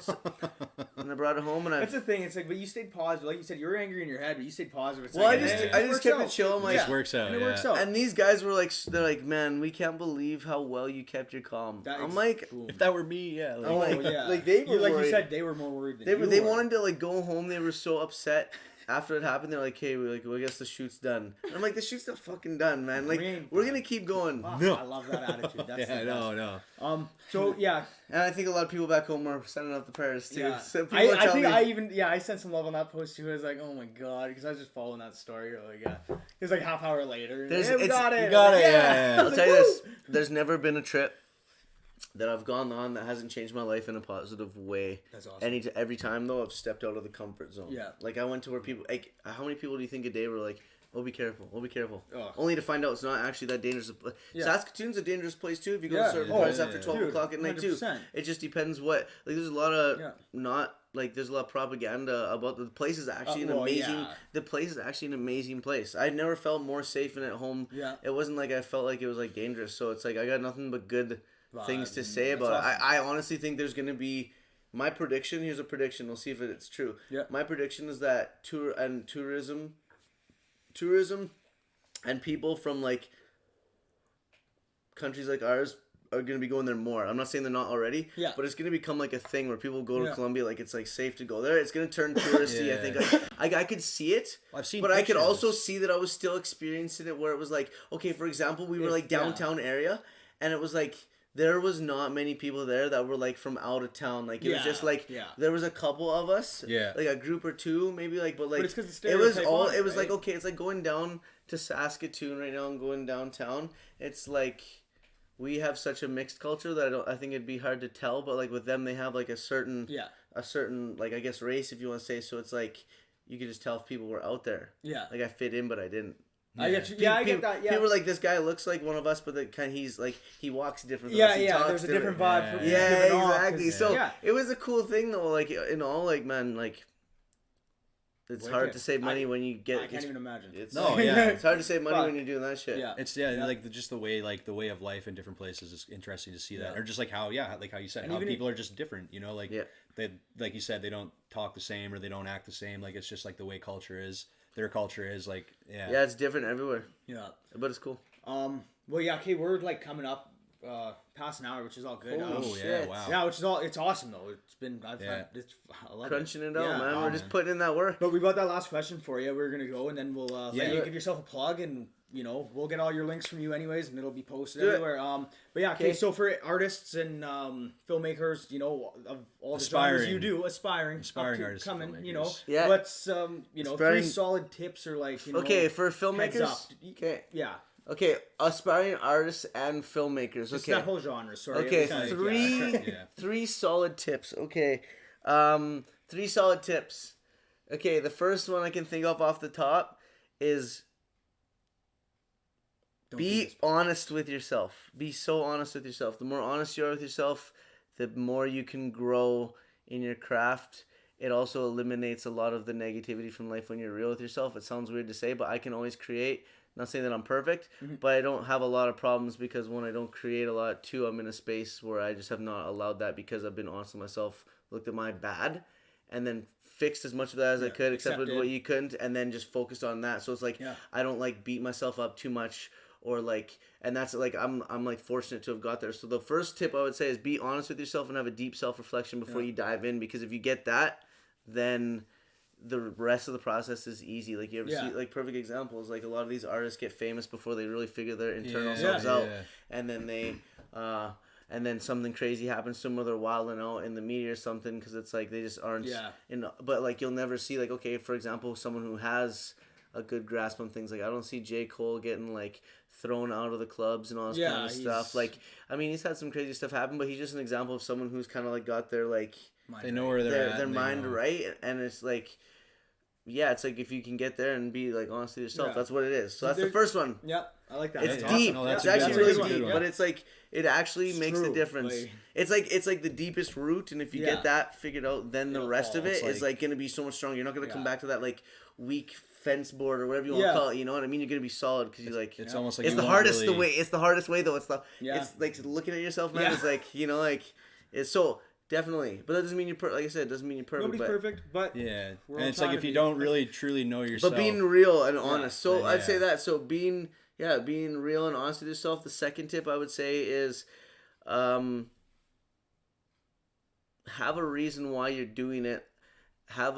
S1: And I brought it home, and
S2: that's the thing. It's like, but you stayed positive. Like you said, you were angry in your head, but you stayed positive. It's
S1: I
S2: just
S1: kept it chill. I'm like,
S3: it just works out.
S2: And it works out.
S1: And these guys were like, they're like, man, we can't believe how well you kept your calm. I'm like,
S3: if that were me,
S1: like they were
S2: like
S1: worried.
S2: you said, they were more worried than
S1: they
S2: you
S1: They
S2: were.
S1: wanted to like go home. They were so upset. After it happened, they're like, hey, well, I guess the shoot's done. And I'm like, the shoot's not fucking done, man. Like, we're going to keep going.
S2: Wow,
S3: No.
S2: I love that attitude. That's
S3: no.
S2: So, yeah.
S1: And I think a lot of people back home are sending out the prayers, too.
S2: Yeah.
S1: So
S2: I sent some love on that post, too. I was like, oh, my God. Because I was just following that story. Like, it was like half hour later. We got it.
S3: You got it, yeah.
S1: I'll tell you this. There's never been a trip that I've gone on that hasn't changed my life in a positive way.
S2: That's awesome.
S1: Every time though, I've stepped out of the comfort zone.
S2: Yeah.
S1: Like I went to where people, like, how many people do you think a day were like, "Oh, be careful! Oh, be careful!"
S2: Oh.
S1: Only to find out it's not actually that dangerous.
S2: Yeah.
S1: Saskatoon's a dangerous place too. If you go to certain places after 12 o'clock at night 100%. Too, it just depends what. Like, there's a lot of there's a lot of propaganda about the place is actually an amazing. Yeah. The place is actually an amazing place. I never felt more safe and at home.
S2: Yeah.
S1: It wasn't like I felt like it was like dangerous. So it's like I got nothing but good things to say about
S2: awesome.
S1: it. I honestly think there's gonna be. My prediction. Here's a prediction. We'll see if it's true.
S2: Yeah.
S1: My prediction is that tourism, and people from like countries like ours are gonna be going there more. I'm not saying they're not already.
S2: Yeah.
S1: But it's gonna become like a thing where people go to Colombia, like it's like safe to go there. It's gonna turn touristy. I think I could see it.
S3: I've seen.
S1: But
S3: pictures.
S1: I could also see that I was still experiencing it where it was like, okay, for example, we were like downtown area, and it was like. There was not many people there that were like from out of town. Like it was just like there was a couple of us.
S3: Yeah.
S1: Like a group or two, maybe like but
S2: it's 'cause the
S1: it was
S2: stereotype
S1: all
S2: on it,
S1: it was
S2: right?
S1: like okay, it's like going down to Saskatoon right now and going downtown. It's like we have such a mixed culture that I think it'd be hard to tell, but like with them they have like a certain like I guess race if you want to say, so it's like you could just tell if people were out there.
S2: Yeah.
S1: Like I fit in but I didn't.
S2: I get you. Yeah, I get that. Yeah.
S1: People were like, this guy looks like one of us, but he's like, he walks different.
S2: Yeah,
S1: he talks
S2: there's a different vibe. For
S1: Yeah,
S2: different
S1: exactly. So
S2: yeah.
S1: it was a cool thing though. Like in all, like man, like it's hard to save money when you get.
S2: I can't even imagine.
S1: It's
S3: it's
S1: hard to save money when you're doing that shit.
S2: Yeah,
S3: it's like just the way of life in different places is interesting to see that, or just like how like how you said, how people are just different. You know, like they like you said, they don't talk the same or they don't act the same. Like it's just like the way culture is. Their culture is like
S1: yeah, it's different everywhere.
S2: Yeah,
S1: but it's cool.
S2: Well, yeah, okay, we're like coming up past an hour, which is all good.
S1: Oh shit.
S3: Yeah, wow.
S2: Yeah, which is all. It's awesome though. It's been I love
S1: crunching it out,
S2: yeah,
S1: man. We're just putting in that work.
S2: But we got that last question for you. We're gonna go and then we'll let you give yourself a plug, and you know we'll get all your links from you anyways, and it'll be posted everywhere. But yeah, okay. So for artists and filmmakers, you know, of all the genres you do, aspiring artists, coming, you know, what's you know, 3 solid tips or like you know,
S1: for filmmakers,
S2: yeah.
S1: Okay, aspiring artists and filmmakers.
S2: Just that whole genre. Sorry.
S1: Okay, three solid tips. Okay, 3 solid tips. Okay, the first one I can think of off the top is be honest with yourself. Be so honest with yourself. The more honest you are with yourself, the more you can grow in your craft. It also eliminates a lot of the negativity from life when you're real with yourself. It sounds weird to say, but I can always create. Not saying that I'm perfect, but I don't have a lot of problems because when I don't create a lot too, I'm in a space where I just have not allowed that because I've been honest with myself, looked at my bad, and then fixed as much of that as I could, accepted what you couldn't, and then just focused on that. So it's like I don't like beat myself up too much or like, and that's like I'm like fortunate to have got there. So the first tip I would say is be honest with yourself and have a deep self-reflection before you dive in, because if you get that, then the rest of the process is easy. Like you ever see like perfect examples, like a lot of these artists get famous before they really figure their internal selves out, and then they and then something crazy happens to them, or they're wilding out in the media or something, because it's like they just aren't but like you'll never see like, okay, for example, someone who has a good grasp on things, like I don't see J. Cole getting like thrown out of the clubs and all this kind of stuff. Like I mean, he's had some crazy stuff happen, but he's just an example of someone who's kind of like got their like
S3: they know where they're at,
S1: their mind right, and it's like it's like if you can get there and be like honest with yourself, that's what it is. So that's the first one.
S2: Yeah, I like that.
S1: It's
S2: that's
S1: deep.
S2: Awesome.
S1: It's actually really deep, but it's like it actually makes the difference. Like, it's like the deepest root, and if you get that figured out, then the rest of it is like gonna be so much stronger. You're not gonna come back to that like weak fence board or whatever you want to call it. You know what I mean? You're gonna be solid because you like. It's almost like it's the hardest way. It's the hardest way though. It's it's like looking at yourself, man. It's like you know like it's so. Definitely, but that doesn't mean you're like I said. It doesn't mean you're perfect.
S2: Nobody's perfect, but
S3: and it's like if you don't really truly know yourself,
S1: but being real and honest. So I'd say that. So being real and honest with yourself. The second tip I would say is, have a reason why you're doing it. Have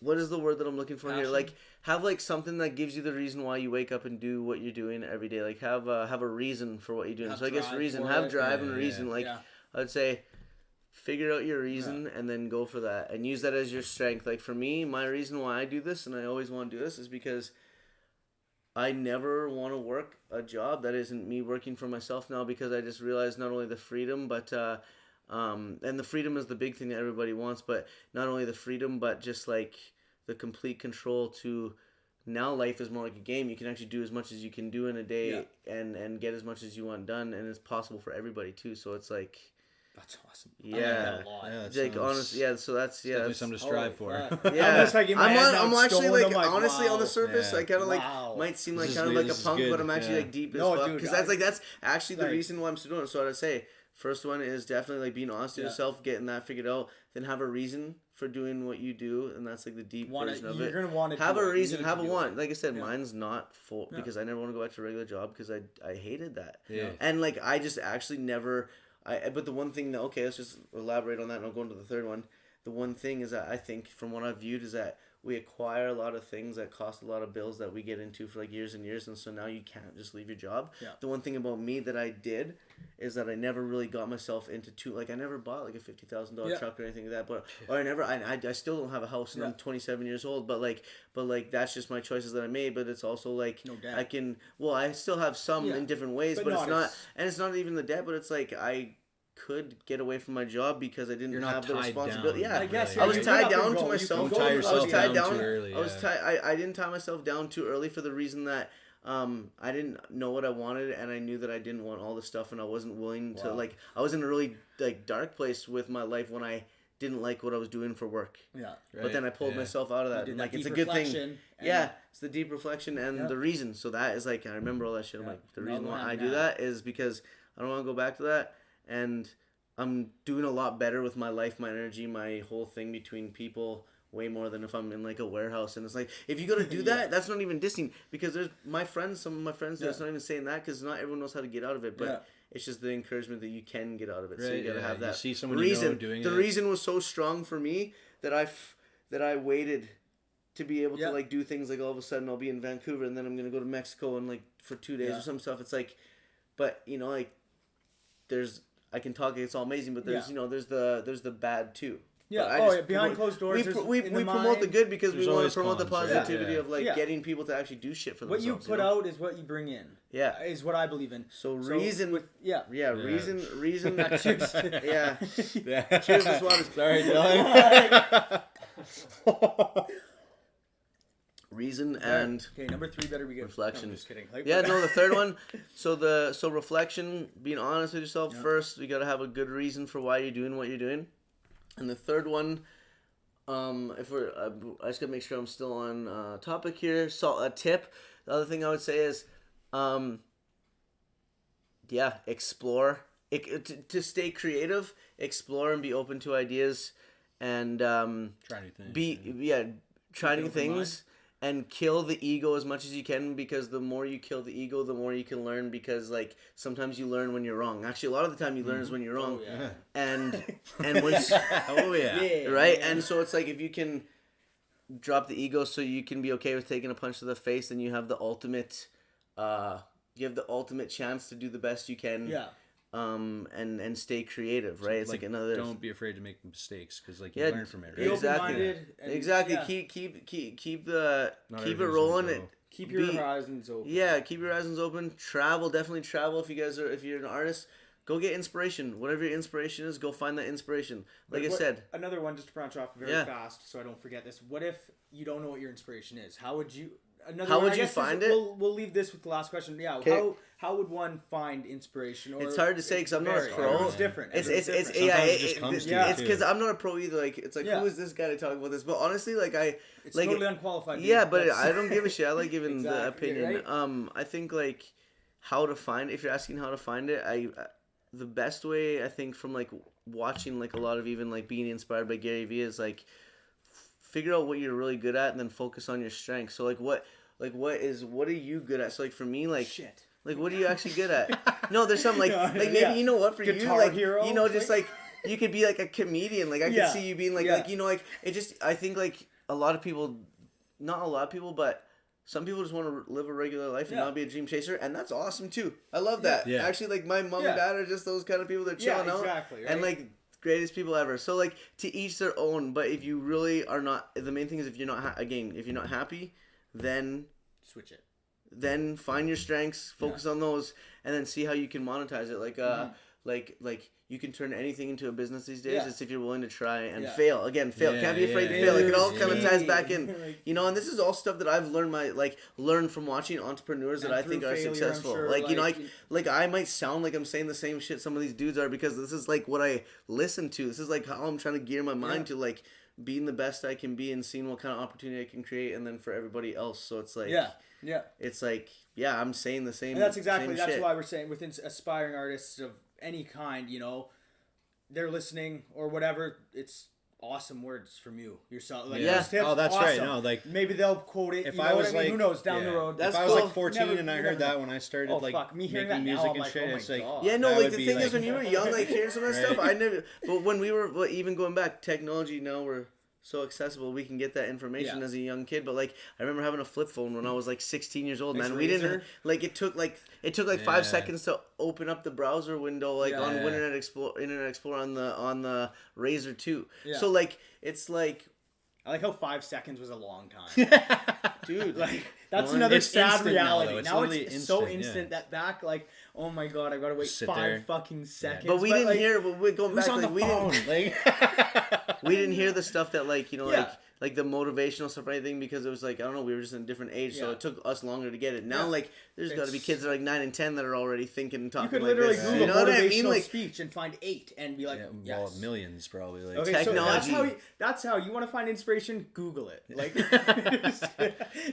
S1: what is the word that I'm looking for here? Like have like something that gives you the reason why you wake up and do what you're doing every day. Like have a reason for what you're doing. So I guess have drive and reason. Like I'd say figure out your reason and then go for that and use that as your strength. Like for me, my reason why I do this and I always want to do this is because I never want to work a job that isn't me working for myself now, because I just realized not only the freedom but and the freedom is the big thing that everybody wants, but not only the freedom, but just like the complete control to now life is more like a game. You can actually do as much as you can do in a day and get as much as you want done, and it's possible for everybody too. So it's like
S2: that's awesome.
S1: Yeah,
S2: I like that a lot.
S1: Like honestly, so that's
S3: definitely something to strive for.
S1: I'm actually like honestly on the surface, I kind of like might seem like kind of like a punk, but I'm actually like deep as fuck, because that's actually the reason why I'm still doing it. So I'd say. First one is definitely like being honest with yourself, getting that figured out. Then have a reason for doing what you do, and that's like the deep version of it.
S2: You're gonna want to
S1: have a reason, have a want. Like I said, mine's not full because I never want to go back to a regular job because I hated that. Yeah. And like I just actually never. But the one thing that let's just elaborate on that, and I'll go into the third one. The one thing is that I think from what I've viewed is that we acquire a lot of things that cost a lot of bills that we get into for like years and years, and so now you can't just leave your job. Yeah. The one thing about me that I did is that I never really got myself into I never bought like a $50,000 truck or anything like that, I still don't have a house and I'm 27 years old, but that's just my choices that I made. But it's also like I still have some in different ways, but it's not even the debt, but it's like I could get away from my job because I didn't
S3: You're not
S1: have the
S3: tied
S1: responsibility.
S3: down,
S1: Yeah,
S2: I guess
S3: really.
S1: I was
S2: you're
S1: tied
S2: not gonna
S1: down to
S2: go. You
S1: myself.
S2: can go
S3: tie
S2: to
S3: yourself
S2: the
S3: down
S2: other
S3: too
S2: end.
S3: early.
S1: I was I didn't tie myself down too early for the reason that I didn't know what I wanted, and I knew that I didn't want all the stuff, and I wasn't willing to I was in a really dark place with my life when I didn't like what I was doing for work.
S2: Yeah.
S1: But then I pulled myself out of that.
S2: did
S1: And,
S2: that
S1: it's a
S2: deep
S1: good thing.
S2: reflection, and-
S1: Yeah, it's the deep reflection and the reason. So that is I remember all that shit. I'm like, the reason why I do that is because I don't want to go back to that, and I'm doing a lot better with my life, my energy, my whole thing between people way more than if I'm in a warehouse. And it's if you go to do that, that's not even dissing, because there's some of my friends that's not even saying that, because not everyone knows how to get out of it, but it's just the encouragement that you can get out of it. So you gotta have that.
S3: You see someone
S1: reason.
S3: doing
S1: the
S3: it.
S1: reason was so strong for me that I waited to be able to do things. All of a sudden I'll be in Vancouver and then I'm gonna go to Mexico and for 2 days or some stuff. It's but I can talk. It's all amazing, but there's there's the bad too.
S2: Yeah. Behind closed doors.
S1: We promote the good because we want to promote the
S3: cons, right?
S1: positivity of getting people to actually do shit for
S2: what
S1: themselves.
S2: What you put out is what you bring in.
S1: Yeah,
S2: is what I believe in.
S1: So reason. Reason.
S2: Cheers.
S1: Yeah. Cheers to Swan.
S3: Sorry, Dylan.
S1: Reason and
S2: number 3 better be good.
S1: reflection.
S2: No, I'm just kidding.
S1: The third one. So reflection, being honest with yourself first. You got to have a good reason for why you're doing what you're doing. And the third one, I just gotta make sure I'm still on topic here. So a tip. The other thing I would say is, explore. To stay creative, explore and be open to ideas, and
S3: try new things.
S1: Try new things. And kill the ego as much as you can, because the more you kill the ego, the more you can learn, because sometimes you learn when you're wrong. Actually, a lot of the time you learn is when you're wrong.
S2: Oh, yeah.
S1: And once right? And so it's if you can drop the ego so you can be okay with taking a punch to the face, then you have the ultimate chance to do the best you can.
S2: Yeah.
S1: And stay creative, right? It's another.
S3: Don't be afraid to make mistakes, because you learn from it. Right?
S2: Be open-minded.
S1: Exactly.
S2: Yeah.
S1: Keep it rolling.
S2: Keep your horizons open.
S1: Yeah, keep your horizons open. Travel, definitely travel. If you're an artist, go get inspiration. Whatever your inspiration is, go find that inspiration. I said.
S2: Another one, just to branch off very fast, so I don't forget this. What if you don't know what your inspiration is? How would you? How would you find it? We'll leave this with the last question. Yeah.
S1: Okay.
S2: How would one find inspiration? Or
S1: it's hard to say because I'm not a pro.
S2: It's different.
S1: It's because I'm not a pro either. Who is this guy to talk about this? But honestly,
S2: it's totally unqualified.
S1: Yeah, but I don't give a shit. I like giving the
S2: Exactly,
S1: opinion.
S2: right?
S1: I think how to find. If you're asking how to find it, the best way I think from watching a lot of even being inspired by Gary Vee is figure out what you're really good at and then focus on your strengths. So what are you good at? So for me
S2: shit.
S1: What are you actually good at? No, there's some maybe you know what for
S2: Guitar
S1: you
S2: hero,
S1: you could be a comedian. I could see you being it just I think a lot of people, not a lot of people, but some people just want to live a regular life and not be a dream chaser, and that's awesome too. I love that.
S3: Yeah.
S1: Actually, my mom and dad are just those kind of people that chilling out.
S2: Exactly, right?
S1: And greatest people ever. So to each their own. But if you really are not, the main thing is if you're not if you're not happy, then
S2: switch it.
S1: Then find your strengths, focus on those, and then see how you can monetize it. You can turn anything into a business these days. It's if you're willing to try and fail. Again, fail. Can't be afraid to fail. It all kind of ties back in. And this is all stuff that I've learned learned from watching entrepreneurs that I think are successful.
S2: Sure,
S1: I might sound like I'm saying the same shit some of these dudes are, because this is what I listen to. This is how I'm trying to gear my mind to being the best I can be and seeing what kind of opportunity I can create, and then for everybody else. So it's it's I'm saying the same.
S2: And that's exactly
S1: shit.
S2: why we're saying within aspiring artists of any kind, they're listening or whatever. It's awesome words from you yourself. Tips,
S3: oh, that's
S2: awesome.
S3: right. No,
S2: maybe they'll quote it.
S3: If I was
S2: who knows down the road.
S3: If I was 14 and I heard that when I started
S2: me hearing
S3: making
S2: that
S3: music
S2: now,
S3: and shit,
S2: it's
S1: the thing is when you were young, hearing some of that stuff, I never. But when we were even going back, technology now we're so accessible, we can get that information as a young kid. But I remember having a flip phone when I was 16 years old, man. We didn't it took 5 seconds to open up the browser window on Internet Explorer on the Razor 2. So it's
S2: I like how 5 seconds was a long time.
S1: dude.
S2: Like that's
S3: Well,
S2: another
S3: it's
S2: sad
S3: instant now,
S2: reality.
S3: though. It's
S2: Now
S3: literally
S2: it's so
S3: instant, yeah.
S2: instant that back, like, oh my god, I gotta wait
S3: Sit
S2: 5
S3: there.
S2: fucking seconds.
S1: But we didn't
S2: like,
S1: hear. But we're going
S2: who's
S1: back.
S2: on
S1: Like,
S2: the
S1: we
S2: phone?
S1: didn't. We didn't hear the stuff that like
S2: Yeah.
S1: like the motivational stuff or anything because it was like I don't know, we were just in a different age, so
S2: Yeah.
S1: it took us longer to get it. Now
S2: Yeah.
S1: like there's got to be
S2: It's-
S1: kids that are like 9 and 10 that are already thinking and
S2: You
S1: talking
S2: could
S1: like
S2: literally
S1: this.
S2: Google
S1: You know what I
S2: motivational
S1: mean? Like
S2: speech and find 8 and be like,
S3: Yeah, well,
S2: yes.
S3: millions probably. Like,
S2: Okay,
S1: Technology.
S2: so that's how you want to find inspiration. Google it. Like,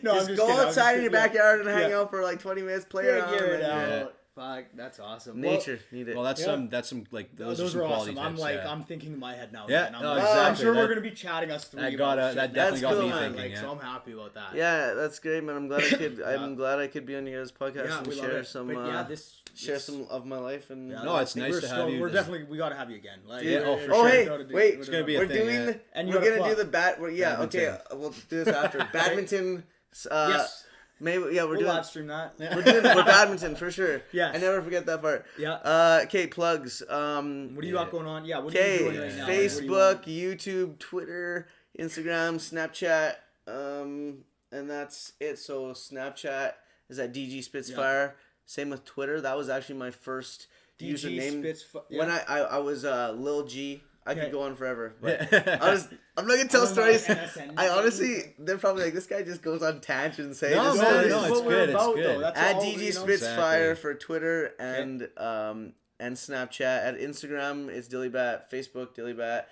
S2: no, I'm
S1: just go
S2: kidding, I'm
S1: outside in
S2: kidding.
S1: your backyard and hang
S2: Yeah.
S1: out for like 20 minutes, play around.
S2: Figure it
S1: and-
S2: out.
S3: Yeah.
S2: Fuck, that's awesome.
S1: Nature, need it.
S3: well, that's
S2: Yeah.
S3: some like
S2: Well,
S3: those are
S2: those
S3: some
S2: are
S3: quality
S2: awesome.
S3: tips.
S2: I'm like,
S3: yeah.
S2: I'm thinking in my head now.
S3: Yeah,
S2: and I'm,
S3: no,
S2: like,
S1: exactly.
S2: I'm sure
S3: That-
S2: we're gonna be chatting us through.
S3: that got
S2: shit.
S3: that definitely got
S1: cool,
S3: me
S1: man.
S3: thinking.
S2: Like,
S3: Yeah.
S2: so I'm happy about that.
S1: Yeah, that's great, man. I'm glad I could. I'm glad I could be on your guys' podcast
S2: Yeah,
S1: and
S2: we love
S1: share
S2: it.
S1: some.
S2: But yeah, this
S1: share
S2: this-
S1: some of my life and.
S2: yeah,
S3: No, it's
S2: we're
S3: nice to have
S2: still-
S3: you.
S2: We're
S3: This-
S2: definitely we gotta have you again. Like,
S1: Dude,
S3: oh, for
S1: oh
S3: sure.
S1: hey,
S2: Gotta do-
S1: wait!
S3: It's gonna be a
S1: we're
S3: thing,
S1: doing.
S3: yeah.
S2: And you
S1: we're
S2: got a
S1: gonna do
S2: club.
S1: the bat. Yeah, okay.
S3: Badminton.
S1: We'll do this after badminton.
S2: yes,
S1: Maybe yeah, we're
S2: we'll
S1: doing.
S2: live stream that.
S1: We're badminton for sure.
S2: Yes.
S1: I never forget that part.
S2: Yeah.
S1: Okay, plugs.
S2: What do you got going on? Yeah. What are
S1: Okay,
S2: you doing right now?
S1: Facebook, YouTube, Twitter, Instagram, Snapchat, and that's it. So Snapchat is at DG Spitfire. Same with Twitter. That was actually my first username. When I was Lil G. I could go on forever. But I'm not gonna tell stories. I honestly, they're probably like, this guy just goes on tangents and
S3: No,
S1: this
S3: man,
S1: story.
S3: no, it's good. It's good.
S1: At DG Spitfire
S3: Exactly.
S1: for Twitter and Snapchat. At Instagram, it's Dilly Bat. Facebook, Dilly Bat.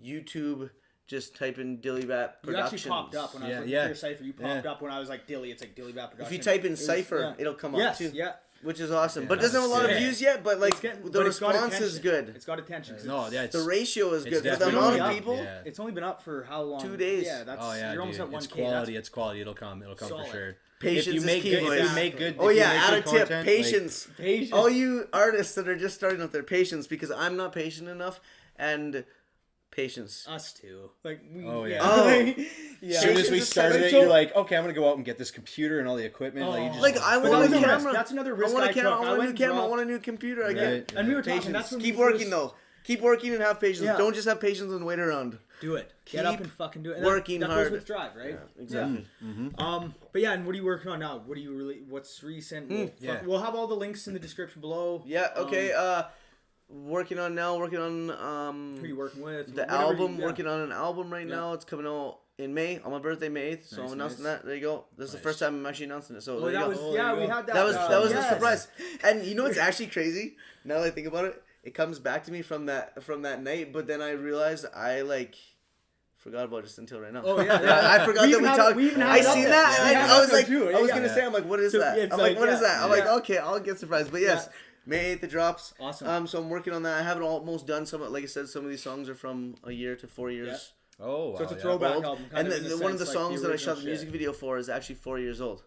S1: YouTube, just type in Dilly Bat
S2: You
S1: Productions.
S2: actually popped up when I was looking
S3: yeah.
S2: for your cipher. You popped up when I was like Dilly. It's like Dilly Bat
S1: If
S2: Productions.
S1: you type in
S2: It was-
S1: Cypher,
S2: yeah.
S1: it'll come up
S2: Yes,
S1: too.
S2: yeah.
S1: Which is awesome.
S3: Yeah,
S1: But it doesn't have a lot of
S2: that's
S1: views yet, but like
S2: It's getting-
S1: the
S2: but it's got
S1: response is
S2: attention.
S1: good.
S2: It's got attention. 'cause
S3: No, yeah, it's,
S1: The ratio is
S3: it's
S1: good. For the
S3: definitely
S1: amount
S2: up.
S1: of people,
S3: Yeah.
S2: It's only been up for how long?
S1: 2 days.
S2: Yeah, that's
S3: Oh yeah,
S2: you're almost
S3: dude.
S2: at 1K.
S3: It's quality. It's quality. It'll come
S2: Solid.
S3: for sure.
S1: patience
S3: if you make
S1: is key,
S3: good,
S1: boys.
S3: if you make good.
S1: Oh
S3: if you
S1: yeah,
S3: make
S1: add a
S3: good
S1: tip.
S3: content,
S1: Patience.
S2: Patience.
S1: All you artists that are just starting out there, patience, because I'm not patient enough, and patience.
S2: Us too. Like we.
S3: Oh, yeah.
S1: Oh.
S2: Like,
S3: As
S2: yeah.
S3: soon as we
S1: Patience is
S3: started it,
S1: essential.
S3: you're like, okay, I'm gonna go out and get this computer and all the equipment. Like, you just,
S1: Like I
S2: But
S1: want a
S2: that was a risk.
S1: camera.
S2: That's another
S1: I
S2: risk
S1: want a
S2: I
S1: camera.
S2: took.
S1: I
S2: I
S1: want a
S2: went
S1: new
S2: and
S1: camera. I
S2: dropped-
S1: want a new computer. I
S3: Right.
S1: get
S2: And we were talking.
S1: patience.
S2: That's when
S1: Keep
S2: we
S1: working
S2: first-
S1: though. Keep working and have patience.
S2: Yeah.
S1: Don't just have patience and wait around.
S2: Do it. Get
S1: Keep
S2: up and fucking do it. And
S1: working
S2: that
S1: hard.
S2: goes with drive, right?
S1: Exactly.
S2: But yeah, and what are you working on now? What do you really? What's recent?
S3: Yeah.
S2: We'll have all the links in the description below.
S1: Yeah. Okay. Working on
S2: Who are you working with?
S1: the
S2: Whatever
S1: album.
S2: you- yeah.
S1: Working on an album right now. It's coming out in May on my birthday, May 8th. So
S2: Nice,
S1: I'm announcing
S2: nice.
S1: that. There you go. This is the first time I'm actually announcing it. So
S2: Well,
S1: there you
S2: that
S1: go.
S2: was
S3: Oh,
S2: yeah.
S3: there you
S2: We
S3: go.
S2: had that.
S1: That was
S2: yes.
S1: a surprise. And you know what's actually crazy? Now that I think about it, it comes back to me from that night. But then I realized I forgot about it just until right now.
S2: Oh yeah,
S1: I forgot
S2: We
S1: that
S2: even
S1: we
S2: have
S1: talked.
S2: we even have
S1: I
S2: it up
S1: seen
S2: there.
S1: that.
S2: Yeah,
S1: And
S2: we have
S1: I
S2: it
S1: was
S2: up there
S1: like,
S2: too.
S1: I was
S2: Yeah.
S1: gonna say, I'm like, what is
S2: So,
S1: that?
S2: it's
S1: I'm like,
S2: like,
S1: what is
S2: yeah,
S1: that? I'm like,
S2: yeah.
S1: okay, I'll get surprised. But yes, May 8th it drops.
S2: Awesome.
S1: So I'm working on that. I have it almost done. Like I said, some of these songs are from a year to 4 years.
S3: oh, wow,
S2: So it's a
S3: yeah.
S2: throwback
S1: Old.
S2: album.
S1: And
S2: Kind of in
S1: one of the
S2: sense,
S1: songs
S2: like
S1: that I
S2: original
S1: shot the music
S2: shit.
S1: video for is actually 4 years old.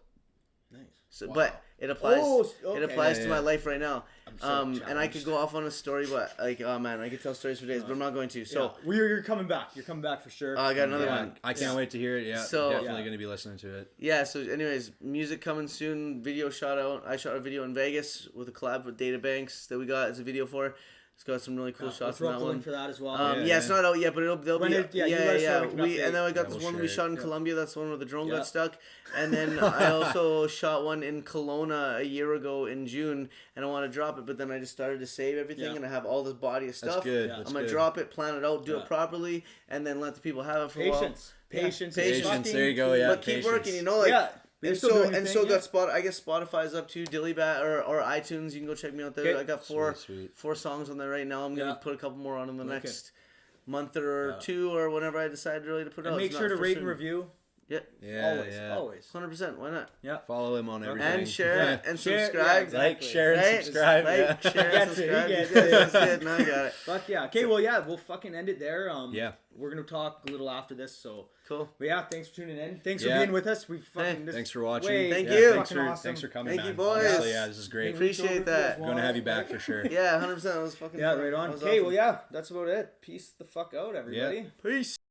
S2: Nice.
S1: So,
S2: Wow.
S1: but it applies.
S2: Oh,
S1: It
S2: okay.
S1: applies
S3: Yeah,
S1: to
S3: yeah.
S1: my life right now.
S2: so
S1: And I
S2: challenged.
S1: could go off on a story, but like, oh man, I could tell stories for days, but I'm not going to. So
S2: Yeah. You're coming back. You're coming back for sure.
S1: I got another
S3: Yeah,
S1: one.
S3: I can't wait to hear it. Yeah,
S1: So-
S3: definitely
S2: Yeah.
S3: gonna be listening to it.
S1: Yeah. So, anyways, music coming soon. Video shot out. I shot a video in Vegas with a collab with Data Banks that we got as a video for. It's got some really cool
S2: We'll
S1: shots in
S2: throw up
S1: that
S2: the
S1: one.
S2: link for that as well.
S1: Yeah, it's not out yet, but they'll
S2: When
S1: be.
S2: it- yeah, you let us know, we can update.
S1: And then I got
S3: Yeah,
S1: this
S3: we'll
S1: one
S3: share
S1: we
S3: it.
S1: shot in
S2: Yeah.
S1: Colombia. That's the one where the drone
S2: Yeah.
S1: got stuck. And then I also shot one in Kelowna a year ago in June, and I want to drop it, but then I just started to save everything,
S2: Yeah.
S1: and I have all this body of stuff.
S3: That's good.
S2: Yeah.
S3: That's
S1: I'm gonna
S3: good.
S1: drop it, plan it out, do
S2: Yeah.
S1: it properly, and then let the people have it for a while.
S2: Patience. Patience.
S1: Patience.
S2: is fucking
S3: There you go,
S2: key.
S3: yeah.
S1: But keep
S3: patience.
S1: working, you know, like.
S2: Yeah. They're
S1: And
S2: still
S1: so
S2: doing their thing,
S1: got Spot. I guess Spotify's up too. Dilly Bat or iTunes. You can go check me out there.
S2: Okay.
S1: I got
S3: Sweet.
S1: four songs on there right now. I'm gonna
S2: Yeah.
S1: put a couple more on in the
S2: Okay.
S1: next month or
S2: Yeah.
S1: two or whenever I decide really to put it
S2: And
S1: out.
S2: make
S1: It's
S2: sure
S1: not
S2: to
S1: for
S2: rate and
S1: certain.
S2: review.
S3: Yeah,
S2: Always.
S3: yeah.
S2: Always.
S1: 100%. Why not?
S2: Yeah.
S3: Follow him on everything.
S1: And share
S3: Yeah.
S1: and
S2: Share,
S1: subscribe.
S2: yeah, exactly.
S3: Like, share, and
S1: Right?
S3: subscribe.
S1: Like,
S3: yeah.
S1: share,
S2: He
S1: and
S2: gets it, he
S1: subscribe.
S2: gets
S1: You
S2: it.
S1: guys, that's good. Now I got it.
S2: Fuck yeah. Okay, well, yeah, we'll fucking end it there.
S3: Yeah.
S2: We're going to talk a little after this, so.
S1: Cool.
S2: But yeah, thanks for tuning in. Thanks
S3: Yeah.
S2: for being with us. We fucking. This
S1: Hey,
S3: Thanks for watching.
S2: way
S1: Thank
S3: Yeah,
S1: you.
S3: Thanks
S2: fucking
S3: for,
S2: awesome.
S3: thanks for coming,
S1: Thank you,
S3: man.
S1: boys.
S3: Honestly, yeah, this is great.
S1: Appreciate that.
S3: Going to have you back for sure.
S1: Yeah, 100%. That was fucking
S2: Yeah,
S1: fun.
S2: right on.
S1: That was
S2: Okay,
S1: awesome.
S2: well, yeah, that's about it. Peace the fuck out, everybody.
S1: Peace.